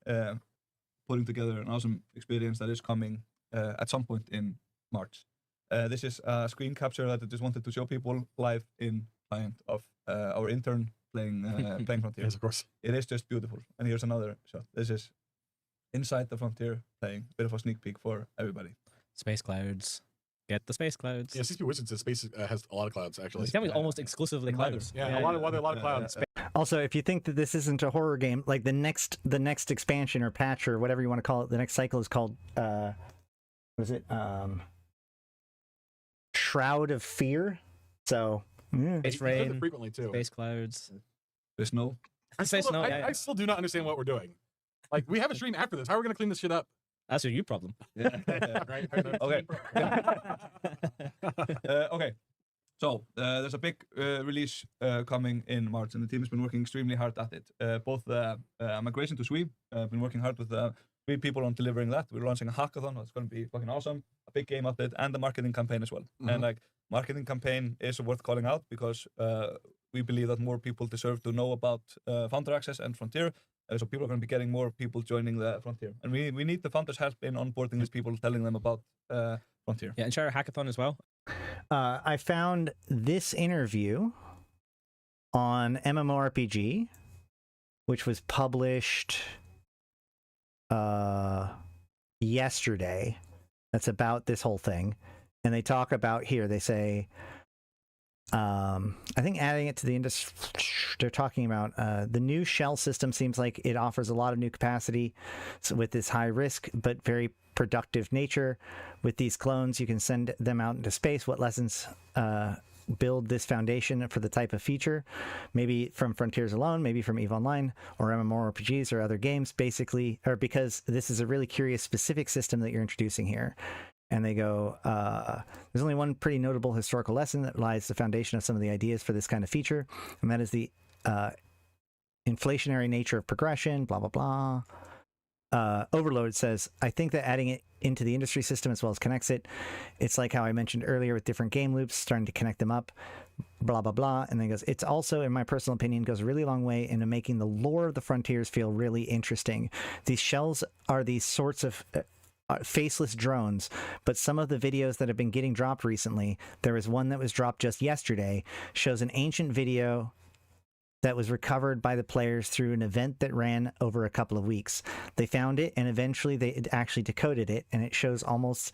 putting together an awesome experience that is coming at some point in March. This is a screen capture that I just wanted to show people live in client of our intern playing Frontier. Yes, of course. It is just beautiful. And here's another shot. This is inside the Frontier playing. Bit of a sneak peek for everybody. Space clouds. Get the space clouds. Yeah, CCP Wizards says space has a lot of clouds, actually. It's almost exclusively clouds. Yeah, a lot of clouds. Also, if you think that this isn't a horror game, like the next expansion or patch or whatever you want to call it, the next cycle is called what is it? Shroud of Fear. So Space He does it rain, frequently too. space clouds. There's no. Space snow. Yeah, I still do not understand what we're doing. Like, we have a stream after this. How are we going to clean this shit up? That's your problem. Right? Okay. Okay. So there's a big release coming in March, and the team has been working extremely hard at it. Both migration to Sui, been working hard with 3 people on delivering that. We're launching a hackathon that's going to be fucking awesome, a big game update, and the marketing campaign as well. And like, marketing campaign is worth calling out because we believe that more people deserve to know about Founder Access and Frontier So people are going to be getting more people joining the Frontier. And we need the founders' help in onboarding these people, telling them about Frontier. Yeah, and share a hackathon as well. I found this interview on MMORPG, which was published yesterday. That's about this whole thing. And they talk about here, they say, I think adding it to the industry, they're talking about the new shell system seems like it offers a lot of new capacity with this high risk but very productive nature. With these clones, you can send them out into space. What lessons build this foundation for the type of feature? Maybe from Frontiers alone, maybe from EVE Online or MMORPGs or other games, basically, or because this is a really curious specific system that you're introducing here. And they go, there's only one pretty notable historical lesson that lies the foundation of some of the ideas for this kind of feature, and that is the inflationary nature of progression, blah, blah, blah. Overload says, I think that adding it into the industry system as well as connects it, it's like how I mentioned earlier with different game loops, starting to connect them up, blah, blah, blah. And then goes, it's also, in my personal opinion, goes a really long way into making the lore of the Frontiers feel really interesting. These shells are these sorts of faceless drones, but some of the videos that have been getting dropped recently, there was one that was dropped just yesterday, shows an ancient video that was recovered by the players through an event that ran over a couple of weeks. They found it, and eventually they actually decoded it, and it shows almost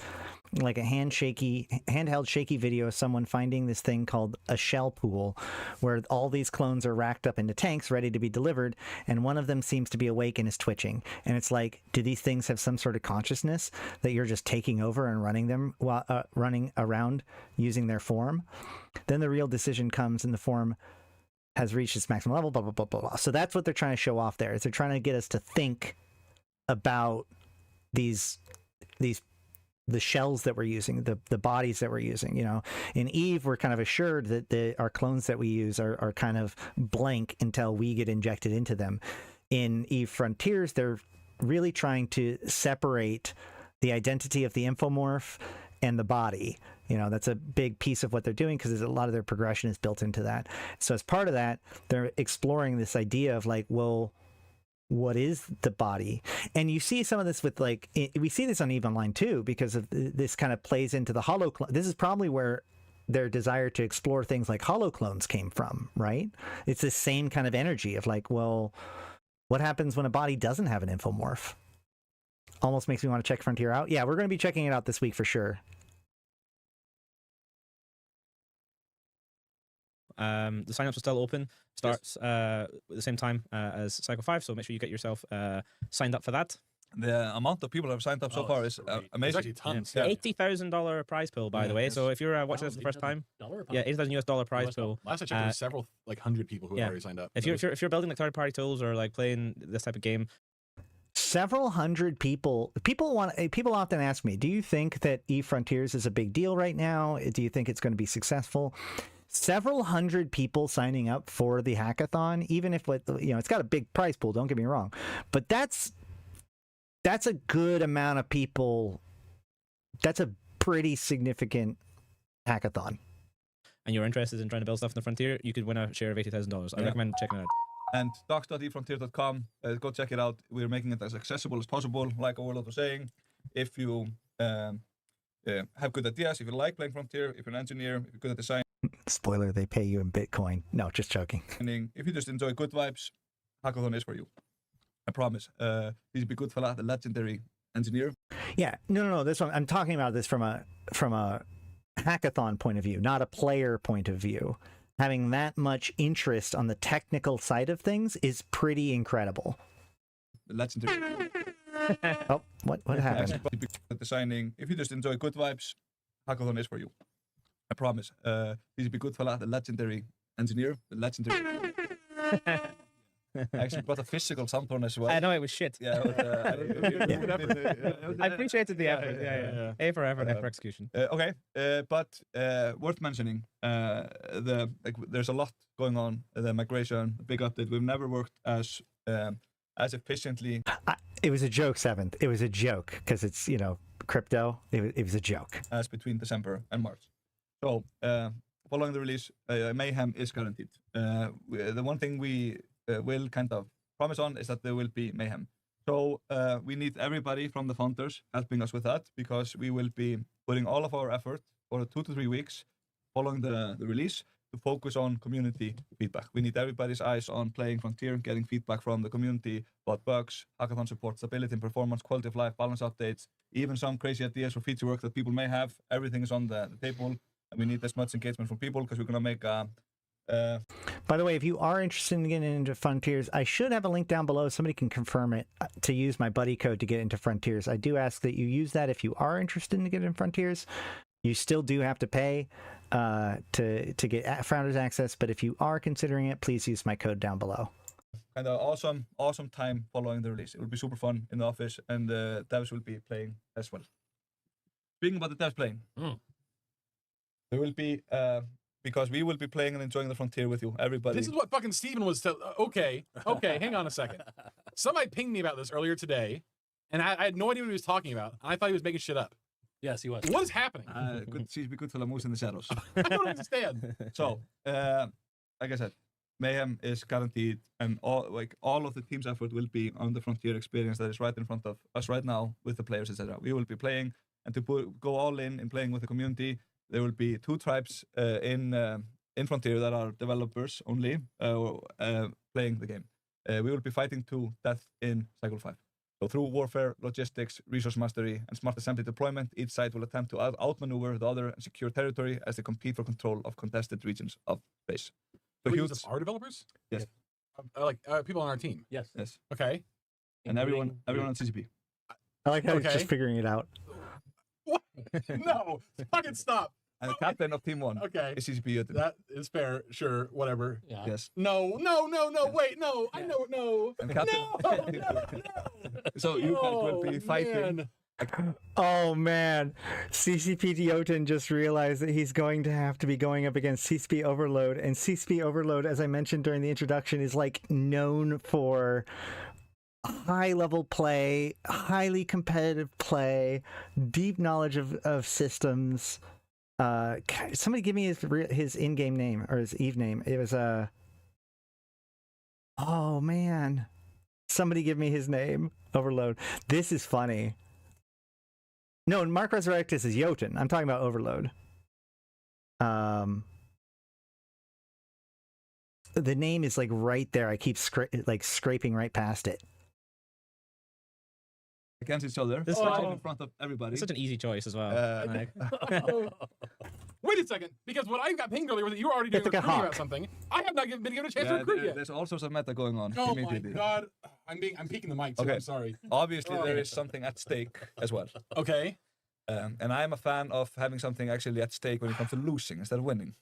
like a handheld shaky video of someone finding this thing called a shell pool, where all these clones are racked up into tanks ready to be delivered, and one of them seems to be awake and is twitching. And it's like, do these things have some sort of consciousness that you're just taking over and running them while running around using their form? Then the real decision comes in the form has reached its maximum level, blah, blah, blah, blah, blah. So that's what they're trying to show off there, is they're trying to get us to think about the shells that we're using, the bodies that we're using. You know, in EVE, we're kind of assured that our clones that we use are kind of blank until we get injected into them. In EVE Frontiers, they're really trying to separate the identity of the infomorph and the body. You know, that's a big piece of what they're doing because a lot of their progression is built into that. So as part of that, they're exploring this idea of like, well, what is the body? And you see some of this with like, we see this on EVE Online too, because of this kind of plays into the hollow clone. This is probably where their desire to explore things like hollow clones came from, right? It's the same kind of energy of like, well, what happens when a body doesn't have an infomorph? Almost makes me want to check Frontier out. Yeah, we're going to be checking it out this week for sure. The signups are still open. Starts at the same time as Cycle 5, so make sure you get yourself signed up for that. The amount of people that have signed up so far is There's amazing. actually tons. Yeah. Yeah. $80,000 prize pool, by the way. So if you're watching this for the first time, yeah, $80,000 prize pool. Last I checked, there was several, like 100 people who had already signed up. If you're building like third-party tools or like playing this type of game, Several hundred people often ask me, do you think that EVE Frontiers is a big deal right now? Do you think it's going to be successful? Several hundred people signing up for the hackathon, even if it's got a big prize pool, don't get me wrong, but that's a good amount of people. That's a pretty significant hackathon. and you're interested in trying to build stuff in the frontier, you could win a share of $80,000. I recommend checking it out. And docs.efrontier.com, go check it out. We're making it as accessible as possible, like Overlord was saying. If you have good ideas, if you like playing Frontier, if you're an engineer, if you're good at design. Spoiler, they pay you in Bitcoin. No, just joking. If you just enjoy good vibes, Hackathon is for you. I promise. This would be good for the legendary engineer. Yeah, no. This one, I'm talking about this from a hackathon point of view, not a player point of view. Having that much interest on the technical side of things is pretty incredible. The legendary. Oh, what happened? Designing. If you just enjoy good vibes, Hackathon is for you. I promise. This would be good for the legendary engineer. The legendary. I actually brought a physical sample as well. I know it was shit. Yeah. I appreciated the effort. Yeah. A for effort, F for execution. Okay, but worth mentioning, there's a lot going on. The migration, big update. We've never worked as efficiently. It was a joke, Seventh. It was a joke because it's crypto. It was a joke. As between December and March. So following the release, mayhem is guaranteed. The one thing we will kind of promise on is that there will be mayhem. So we need everybody from the founders helping us with that, because we will be putting all of our effort for 2 to 3 weeks following the release to focus on community feedback. We need everybody's eyes on playing Frontier, getting feedback from the community about bugs, hackathon support, stability and performance, quality of life, balance updates, even some crazy ideas for feature work that people may have. Everything is on the table, and we need as much engagement from people because we're going to make By the way, if you are interested in getting into Frontiers, I should have a link down below. Somebody can confirm it to use my buddy code to get into Frontiers. I do ask that you use that if you are interested in getting in Frontiers. You still do have to pay to get Founders Access, but if you are considering it, please use my code down below. And awesome time following the release. It will be super fun in the office, and the devs will be playing as well. Speaking about the devs playing, there will be because we will be playing and enjoying the Frontier with you, everybody. This is what fucking Steven was. Okay, hang on a second. Somebody pinged me about this earlier today, and I had no idea what he was talking about. I thought he was making shit up. Yes, he was. What is happening? Good to moose in the shadows. I don't understand. So, like I said, mayhem is guaranteed, and all of the team's effort will be on the Frontier experience that is right in front of us right now with the players, etc. We will be playing, and to go all in playing with the community. There will be 2 tribes in Frontier that are developers only playing the game. We will be fighting to death in Cycle 5. So through warfare, logistics, resource mastery, and smart assembly deployment, each side will attempt to outmaneuver the other and secure territory as they compete for control of contested regions of space. So huge are developers? Yes. Like people on our team? Yes. Yes. Okay. And everyone on CCP. I like how he's just figuring it out. What? No, fucking stop. And the captain of Team 1 is CCP Yantey. That is fair. Sure, whatever. Yeah. Yes. No, wait, no. I know, no. And captain. No. So you guys will be fighting. Man. Oh man, CCP Jotun just realized that he's going to have to be going up against CCP Overload, and CCP Overload, as I mentioned during the introduction, is like known for high-level play, highly competitive play, deep knowledge of systems. Somebody give me his in-game name or his Eve name. It was oh man, somebody give me his name. Overload. This is funny. No, Mark Resurrectus is Jotun. I'm talking about Overload. The name is like right there. I keep scraping right past it. Against each other. This in front of everybody. It's such an easy choice as well. Wait a second, because what I got pinged earlier was that you were already doing It's like a recruiting hawk. about something. I have not been given a chance to recruit yet. There's all sorts of meta going on. Oh my immediately. god, I'm peeking the mic too. Okay. I'm sorry. Obviously, there is something at stake as well. Okay. And I am a fan of having something actually at stake when it comes to losing instead of winning.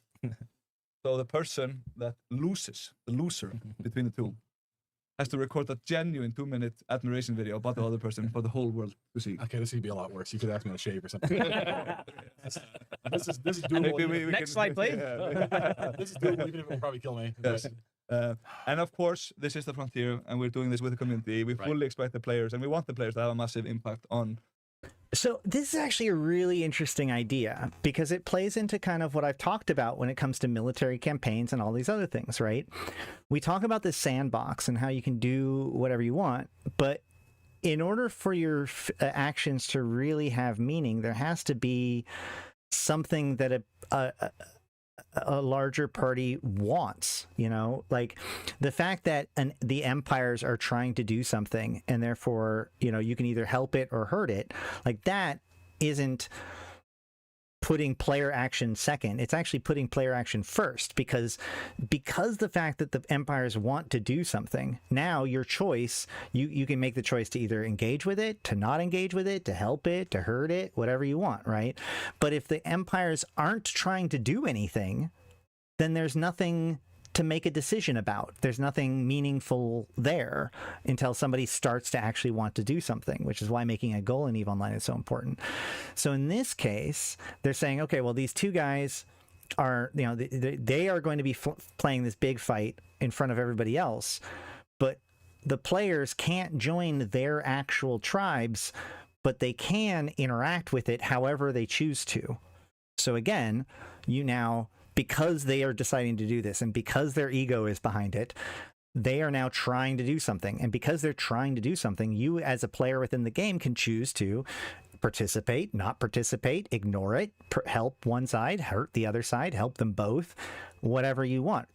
So the person that loses, the loser between the two, has to record a genuine 2-minute admiration video about the other person for the whole world to see. Okay, this would be a lot worse. You could ask me to shave or something. this is doable. Maybe we Next slide, please. This is doable, even if it would probably kill me. Yes. And of course, this is the Frontier, and we're doing this with the community. We fully expect the players, and we want the players to have a massive impact on. So this is actually a really interesting idea because it plays into kind of what I've talked about when it comes to military campaigns and all these other things, right? We talk about this sandbox and how you can do whatever you want, but in order for your actions to really have meaning, there has to be something that a larger party wants, you know, like the fact that the empires are trying to do something and therefore, you know, you can either help it or hurt it, like that isn't putting player action second. It's actually putting player action first because the fact that the empires want to do something, now your choice, you can make the choice to either engage with it, to not engage with it, to help it, to hurt it, whatever you want, right? But if the empires aren't trying to do anything, then there's nothing to make a decision about. There's nothing meaningful there until somebody starts to actually want to do something, which is why making a goal in EVE Online is so important. So in this case, they're saying, okay, well, these two guys are, you know, they are going to be playing this big fight in front of everybody else, but the players can't join their actual tribes, but they can interact with it however they choose to. So again, you now, because they are deciding to do this and because their ego is behind it, they are now trying to do something. And because they're trying to do something, you as a player within the game can choose to participate, not participate, ignore it, help one side, hurt the other side, help them both, whatever you want.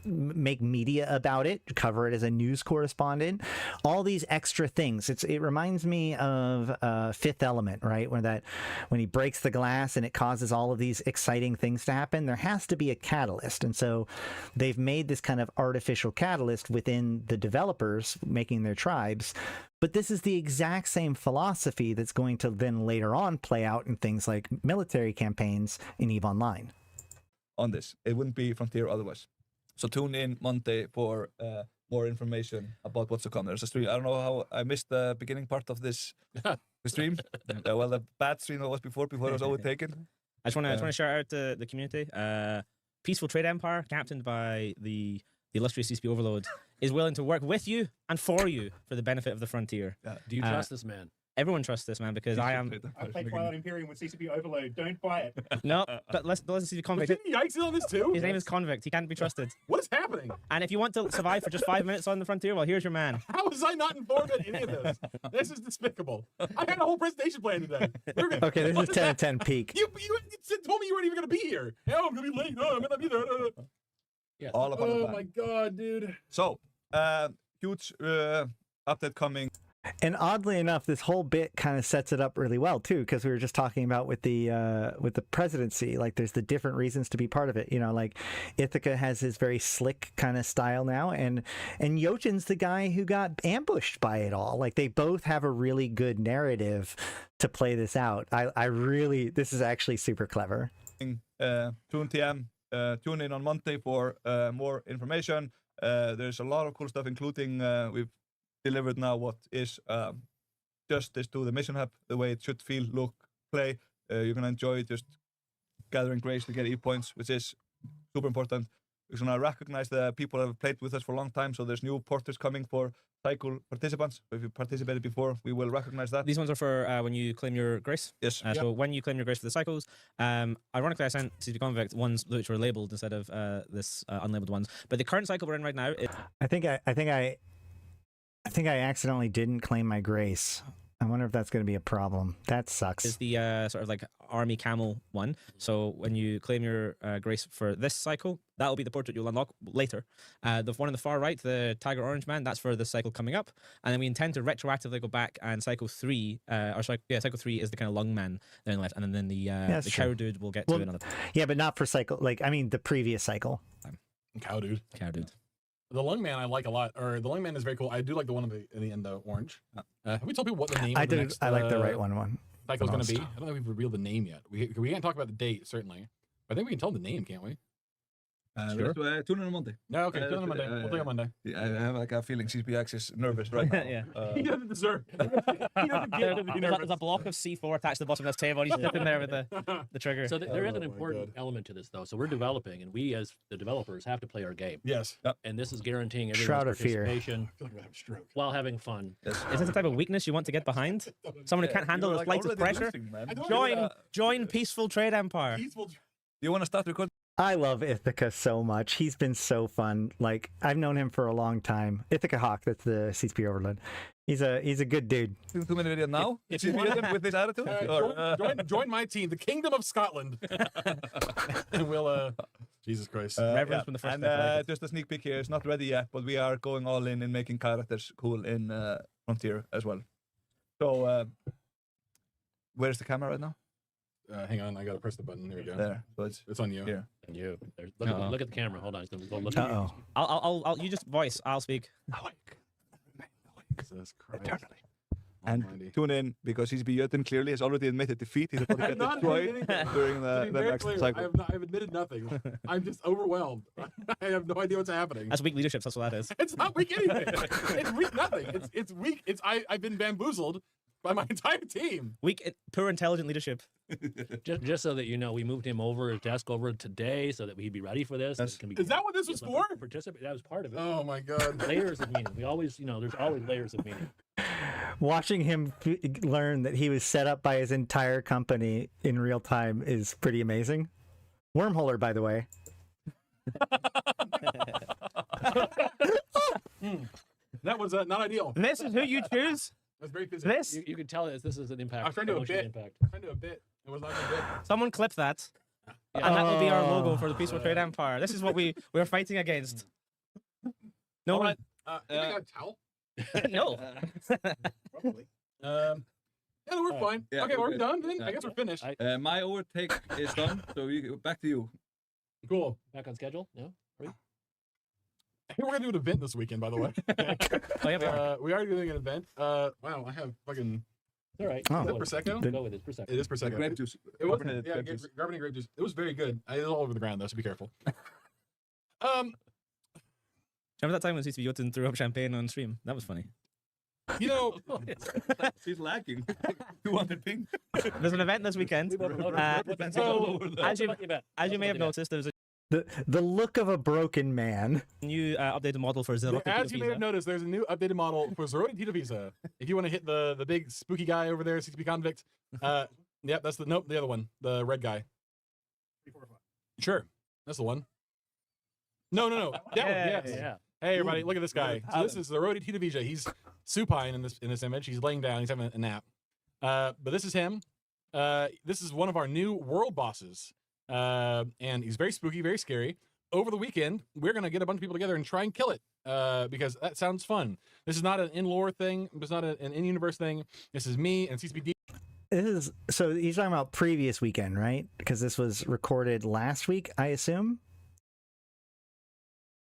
Make media about it, cover it as a news correspondent, all these extra things. It reminds me of Fifth Element, right? When he breaks the glass and it causes all of these exciting things to happen, there has to be a catalyst. And so they've made this kind of artificial catalyst within the developers making their tribes. But this is the exact same philosophy that's going to then later on play out in things like military campaigns in EVE Online. On this, it wouldn't be Frontier otherwise. So tune in Monday for more information about what's to come. There's a stream. I don't know how I missed the beginning part of this the stream. Well, the bad stream that was before it was overtaken. I just want to shout out the community. Peaceful Trade Empire, captained by the illustrious CCP Overload, is willing to work with you and for you for the benefit of the frontier. Do you trust this man? Everyone trusts this man because I am. I play Twilight Imperium with CCP Overload. Don't buy it. No, but listen to the convict. Didn't Yikes on this too? His name is Convict. He can't be trusted. What is happening? And if you want to survive for just 5 minutes on the frontier, well, here's your man. How was I not informed of any of this? This is despicable. I had a whole presentation plan today. Okay, this is 10 of 10 peak. You told me you weren't even going to be here. Yeah, I'm going to be late. No, I'm going to be there. Yes. All about the Oh plan. my god, dude. So, huge update coming. And oddly enough, this whole bit kind of sets it up really well too, because we were just talking about with the presidency, like there's the different reasons to be part of it. You know, like Ithaca has his very slick kind of style now, and Yochin's the guy who got ambushed by it all. Like they both have a really good narrative to play this out. This is actually super clever. 2 p.m. Tune in on Monday for more information. There's a lot of cool stuff, including we've delivered now what is justice to the mission hub, the way it should feel, look, play. You're going to enjoy just gathering grace to get E points, which is super important. We're going to recognize the people that have played with us for a long time, so there's new porters coming for cycle participants. If you participated before, we will recognize that. These ones are for when you claim your grace. Yes. So when you claim your grace for the cycles, ironically, I sent CCP Convict ones which were labeled instead of this unlabeled ones. But the current cycle we're in right now, I think I accidentally didn't claim my grace. I wonder if that's going to be a problem. That sucks. is the sort of like army camel one. So when you claim your grace for this cycle, that will be the portrait you'll unlock later. The one on the far right, the Tiger Orange Man, that's for the cycle coming up. And then we intend to retroactively go back and cycle 3, cycle 3 is the kind of lung man then left, and then the cow dude we'll get to another. Yeah, but not for cycle. The previous cycle. Cow dude. Cow dude. The Lung Man I like a lot, or the Lung Man is very cool. I do like the one in the end, orange. Have we told people what the name I of the did. next I like the right one. cycle is going to be? I don't know if we've revealed the name yet. We can't talk about the date, certainly. But I think we can tell the name, can't we? Sure. Tune in on Monday. No, okay, tune in on Monday. We'll take on Monday. I have like a feeling CCPX is nervous right now. Yeah. He doesn't deserve it. He doesn't get to be There's nervous. a block of C4 attached to the bottom of this table, and he's sitting there with the trigger. So there is Oh an my important God. element to this, though. So we're developing, and we as the developers have to play our game. Yes. And this is guaranteeing Shroud everyone's of fear. participation I feel like I'm having a stroke. while having fun. Is this the type of weakness you want to get behind? Someone who can't handle the flights of pressure? I don't Join Peaceful Trade Empire. Peaceful. You want to start recording? I love Ithaca so much. He's been so fun. Like I've known him for a long time. Ithaca Hawk, that's the CCP Overload. He's a good dude. Too many videos now? If Is you he want- with this attitude? Join my team, the Kingdom of Scotland. And we'll Jesus Christ. Reverence from the first and episode. just a sneak peek here. It's not ready yet, but we are going all in making characters cool in Frontier as well. So, where's the camera right now? Hang on, I gotta press the button. There we go. There. So it's on you. here. And you, look at the camera. Hold on, it's gonna go look. Uh oh. I'll you just voice. I'll speak. Jesus Christ. Eternally. And Almighty. tune in because CCP Jötunn clearly has already admitted defeat. He's about to I'm get not destroyed admitting anything. during To the be very next clear, cycle. I've admitted nothing. I'm just overwhelmed. I have no idea what's happening. That's weak leadership. That's what that is. It's not weak anything. It's weak nothing. It's weak. I've been bamboozled by my entire team. Weak, poor, intelligent leadership. Just so that you know, we moved him over his desk over today so that he'd be ready for this. That's- It can be- Is that what this was for? Participate. That was part of it. Oh my god. Layers of meaning. We always, there's always layers of meaning. Watching him learn that he was set up by his entire company in real time is pretty amazing. Wormholer, by the way. That was not ideal. This is who you choose. That's very physical. This. You can tell this is an impact. I was trying to do a emotional bit. impact. Trying to do a bit. It was not a bit. Someone clip that, Yeah. and that will be our logo for the Peaceful Trade Empire. This is what we're fighting against. No one. You got a towel? No. Probably. Yeah, no, we're fine. Yeah, Okay, we're we're good. done then. Yeah. I guess we're finished. My overtake is done, so back to you. Cool. Back on schedule? No? Are we? Hey, we're gonna do an event this weekend, by the way. Oh, yeah, We are doing an event. Wow, I have fucking. It's all right. Oh. Is Go it with Prosecco? it. Go with it. Prosecco. It is Prosecco. Grape juice. It was Carbonated yeah, grape juice. carbonated grape juice. It was very good. It was all over the ground though, so be careful. Remember that time when CCP Jotun threw up champagne on stream? That was funny. You know, She's lacking. 200 ping. There's an event this weekend. so As you may have noticed, there was The look of a broken man. a new updated model for Zero. as you may have noticed, there's a new updated model for Zorodi Tito Visa. If you want to hit the big spooky guy over there, CCP convict. Yep, that's the other one, the red guy. 3, 4, 5. Sure, that's the one. No. That one, yes. Yeah. Hey everybody, look at this guy. So this is the Rodi Tito Vija. He's supine in this image. He's laying down. He's having a nap. But this is him. This is one of our new world bosses. And he's very spooky, very scary. Over the weekend, we're gonna get a bunch of people together and try and kill it. Because that sounds fun. This is not an in-lore thing. It's not an in-universe thing. This is me and CCPD. This is so he's talking about previous weekend, right? Because this was recorded last week, I assume.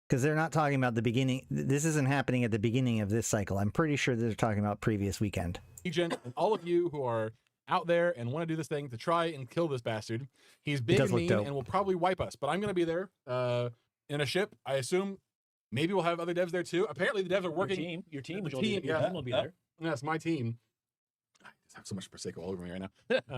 Because they're not talking about the beginning. This isn't happening at the beginning of this cycle. I'm pretty sure they're talking about previous weekend. Agent and all of you who are out there and want to do this thing to try and kill this bastard. He's big does and look mean dope. and will probably wipe us. But I'm going to be there in a ship. I assume maybe we'll have other devs there too. Apparently the devs are working. Your team, The which team, your yeah. team will be there. Yes, my team. I just have so much Prosecco all over me right now.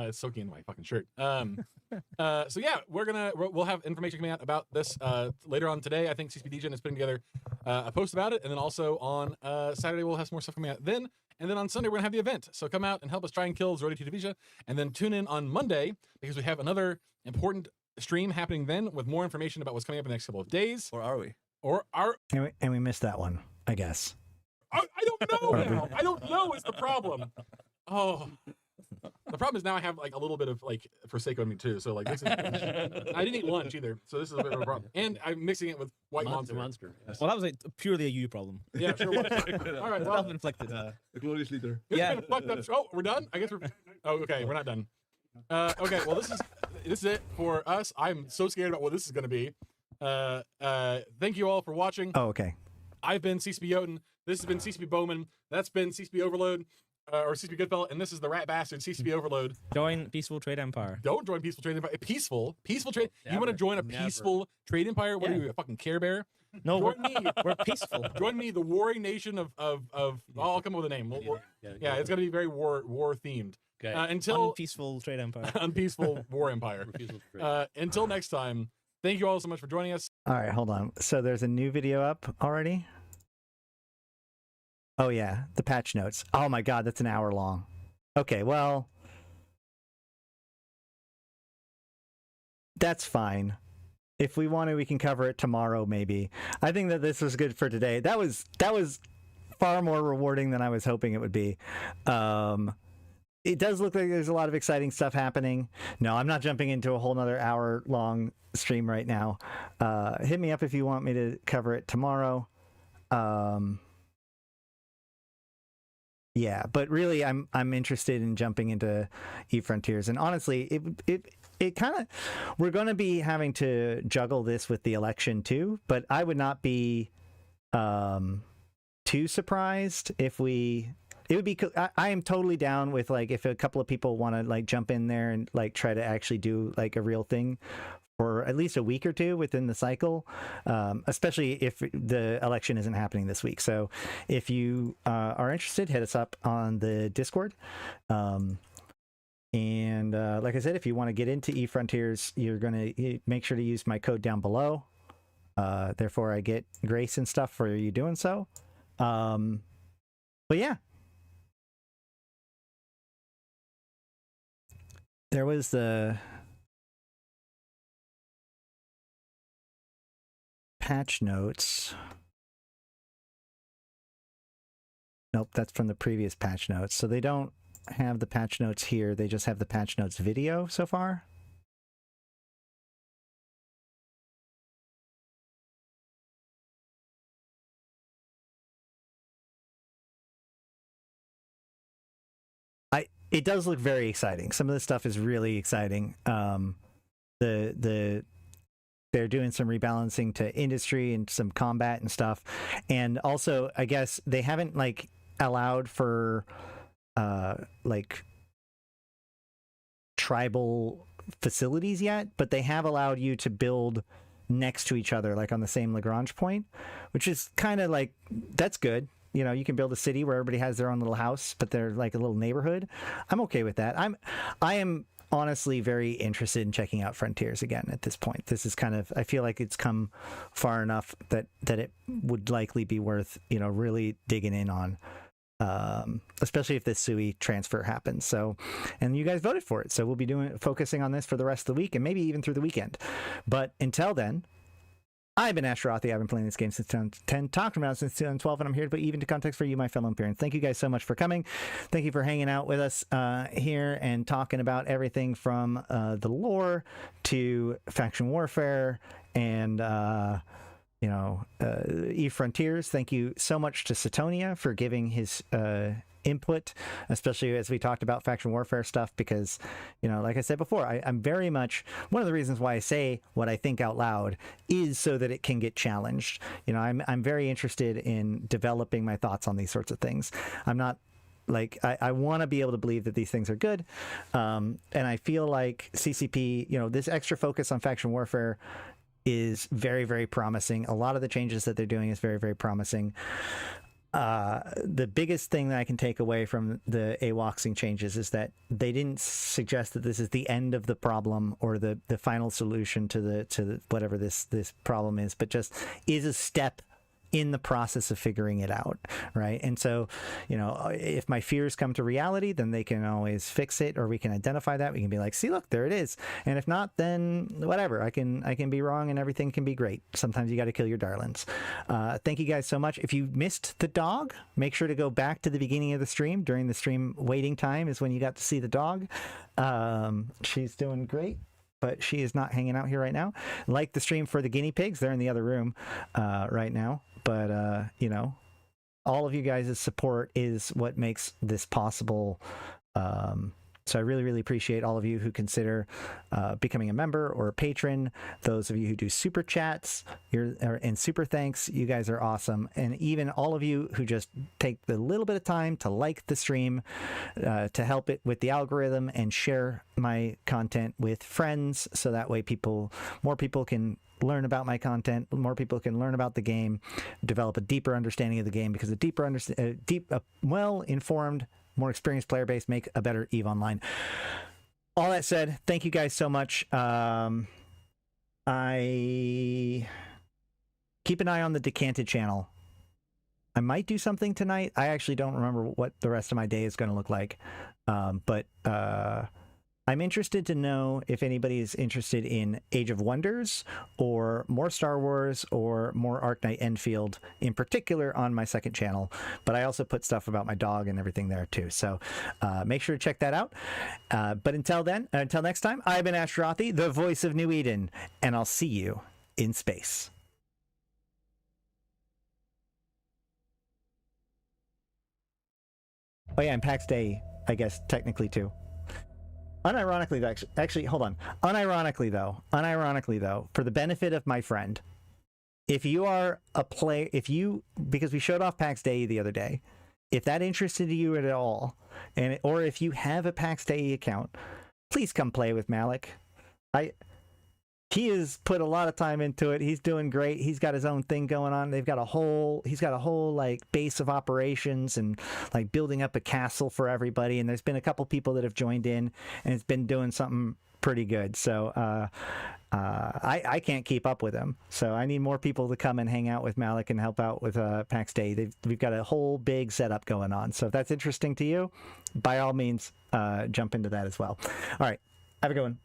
It's soaking into my fucking shirt. So yeah, we'll have information coming out about this later on today. I think CCP Degen is putting together a post about it, and then also on Saturday we'll have some more stuff coming out then. And then on Sunday we're gonna have the event. So come out and help us try and kill Zordi Titavija, and then tune in on Monday because we have another important stream happening then with more information about what's coming up in the next couple of days. Or are we? Or our And we missed that one, I guess. I don't know now. I don't know is the problem. Oh, the problem is now I have like a little bit of like Prosecco in me too. So like, this is, I didn't eat lunch either, so this is a bit of a problem. And I'm mixing it with white monster. Yes. Well, that was like purely a you problem. Yeah, sure. Was. All right, well, Self-inflicted. The glorious leader. this Yeah. is gonna fuck up. Oh, we're done. I guess we're. Oh, okay, we're not done. Okay, well this is it for us. I'm so scared about what this is gonna be. Thank you all for watching. Oh, okay. I've been CCP Jotun. This has been CCP Bowman. That's been CCP Overload, or CCP Goodfellow, and this is the rat bastard CCP Overload. Join Peaceful Trade Empire. Don't join Peaceful Trade Empire. Peaceful trade. You want to Never, join a never. peaceful trade empire? What are Yeah. you, a fucking Care Bear? No, Join me. we're peaceful. Join me, the warring nation of. I'll come up with a name. Yeah, it's gonna be very war themed. Okay. Until Unpeaceful Trade Empire. unpeaceful war empire. Refusal to trade. Until next time. Thank you all so much for joining us. All right, hold on. So there's a new video up already? Oh, yeah, the patch notes. Oh my god, that's an hour long. Okay, well, that's fine. If we want to, we can cover it tomorrow, maybe. I think that this was good for today. That was far more rewarding than I was hoping it would be. It does look like there's a lot of exciting stuff happening. No, I'm not jumping into a whole nother hour-long stream right now. Hit me up if you want me to cover it tomorrow. Yeah, but really, I'm interested in jumping into eFrontiers, and honestly, it kind of, we're going to be having to juggle this with the election too. But I would not be too surprised if we. It would be. I am totally down with like if a couple of people want to like jump in there and like try to actually do like a real thing for at least a week or two within the cycle, especially if the election isn't happening this week. So if you are interested, hit us up on the Discord. And like I said, if you want to get into eFrontiers, you're going to make sure to use my code down below. Therefore, I get grace and stuff for you doing so. But yeah. There was the patch notes. Nope, that's from the previous patch notes. So they don't have the patch notes here. They just have the patch notes video so far. It does look very exciting. Some of the stuff is really exciting. They're doing some rebalancing to industry and some combat and stuff, and also I guess they haven't like allowed for like tribal facilities yet, but they have allowed you to build next to each other, like on the same Lagrange point, which is kind of like, that's good. You know, you can build a city where everybody has their own little house, but they're like a little neighborhood. I'm okay with that. I am honestly very interested in checking out Frontiers again at this point. This is kind of, I feel like it's come far enough that it would likely be worth, you know, really digging in on, especially if this SUI transfer happens. So, and you guys voted for it, so we'll be focusing on this for the rest of the week and maybe even through the weekend. But until then, I've been Ashrothi. I've been playing this game since 2010, talking about it since 2012, and I'm here to put even to context for you, my fellow Imperians. Thank you guys so much for coming. Thank you for hanging out with us here and talking about everything from the lore to faction warfare and E-Frontiers. Thank you so much to Satonia for giving his input, especially as we talked about faction warfare stuff, because, you know, like I said before, I'm very much, one of the reasons why I say what I think out loud is so that it can get challenged. You know, I'm very interested in developing my thoughts on these sorts of things. I'm not like, I want to be able to believe that these things are good. And I feel like CCP, you know, this extra focus on faction warfare is very, very promising. A lot of the changes that they're doing is very, very promising. The biggest thing that I can take away from the Awoxing changes is that they didn't suggest that this is the end of the problem or the final solution to the whatever this problem is, but just is a step in the process of figuring it out, right? And so, you know, if my fears come to reality, then they can always fix it, or we can identify that. We can be like, see, look, there it is. And if not, then whatever. I can be wrong, and everything can be great. Sometimes you got to kill your darlings. Thank you guys so much. If you missed the dog, make sure to go back to the beginning of the stream. During the stream waiting time is when you got to see the dog. She's doing great, but she is not hanging out here right now. Like the stream for the guinea pigs, they're in the other room right now. But, you know, all of you guys' support is what makes this possible. So I really, really appreciate all of you who consider becoming a member or a patron. Those of you who do super chats and super thanks, you guys are awesome. And even all of you who just take the little bit of time to like the stream, to help it with the algorithm and share my content with friends, so that way more people can learn about my content, more people can learn about the game, develop a deeper understanding of the game, because a well-informed, more experienced player base make a better EVE Online. All that said, thank you guys so much. I keep an eye on the Decanted channel. I might do something tonight. I actually don't remember what the rest of my day is going to look like. But I'm interested to know if anybody is interested in Age of Wonders or more Star Wars or more Arknight Enfield in particular on my second channel. But I also put stuff about my dog and everything there too. So make sure to check that out. But until next time, I've been Ashrothi, the voice of New Eden, and I'll see you in space. Oh yeah, and PAX Day, I guess, technically too. Unironically, though, actually, hold on. Unironically, though, for the benefit of my friend, if you are a player, because we showed off PAX Day the other day, if that interested you at all, or if you have a PAX Day account, please come play with Malak. He has put a lot of time into it. He's doing great. He's got his own thing going on. He's got a whole like base of operations and like building up a castle for everybody. And there's been a couple people that have joined in, and it's been doing something pretty good. So I can't keep up with him. So I need more people to come and hang out with Malak and help out with PAX Day. We've got a whole big setup going on. So if that's interesting to you, by all means, jump into that as well. All right. Have a good one.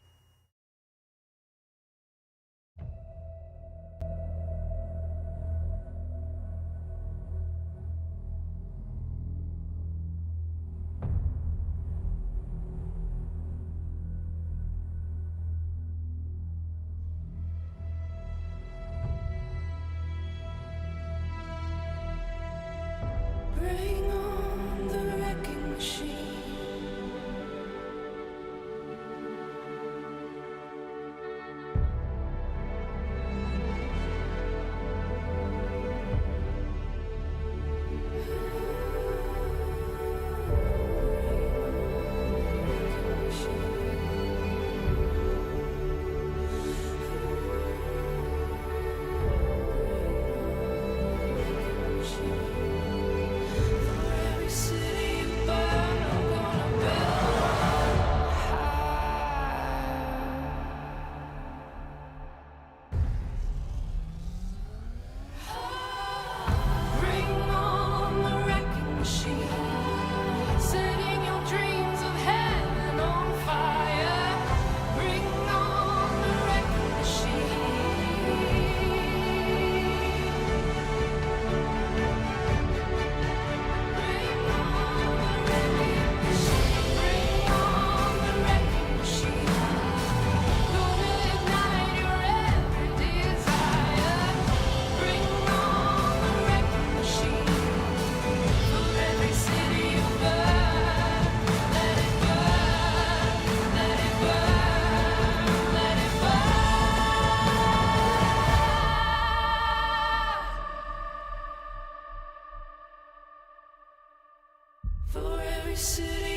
every city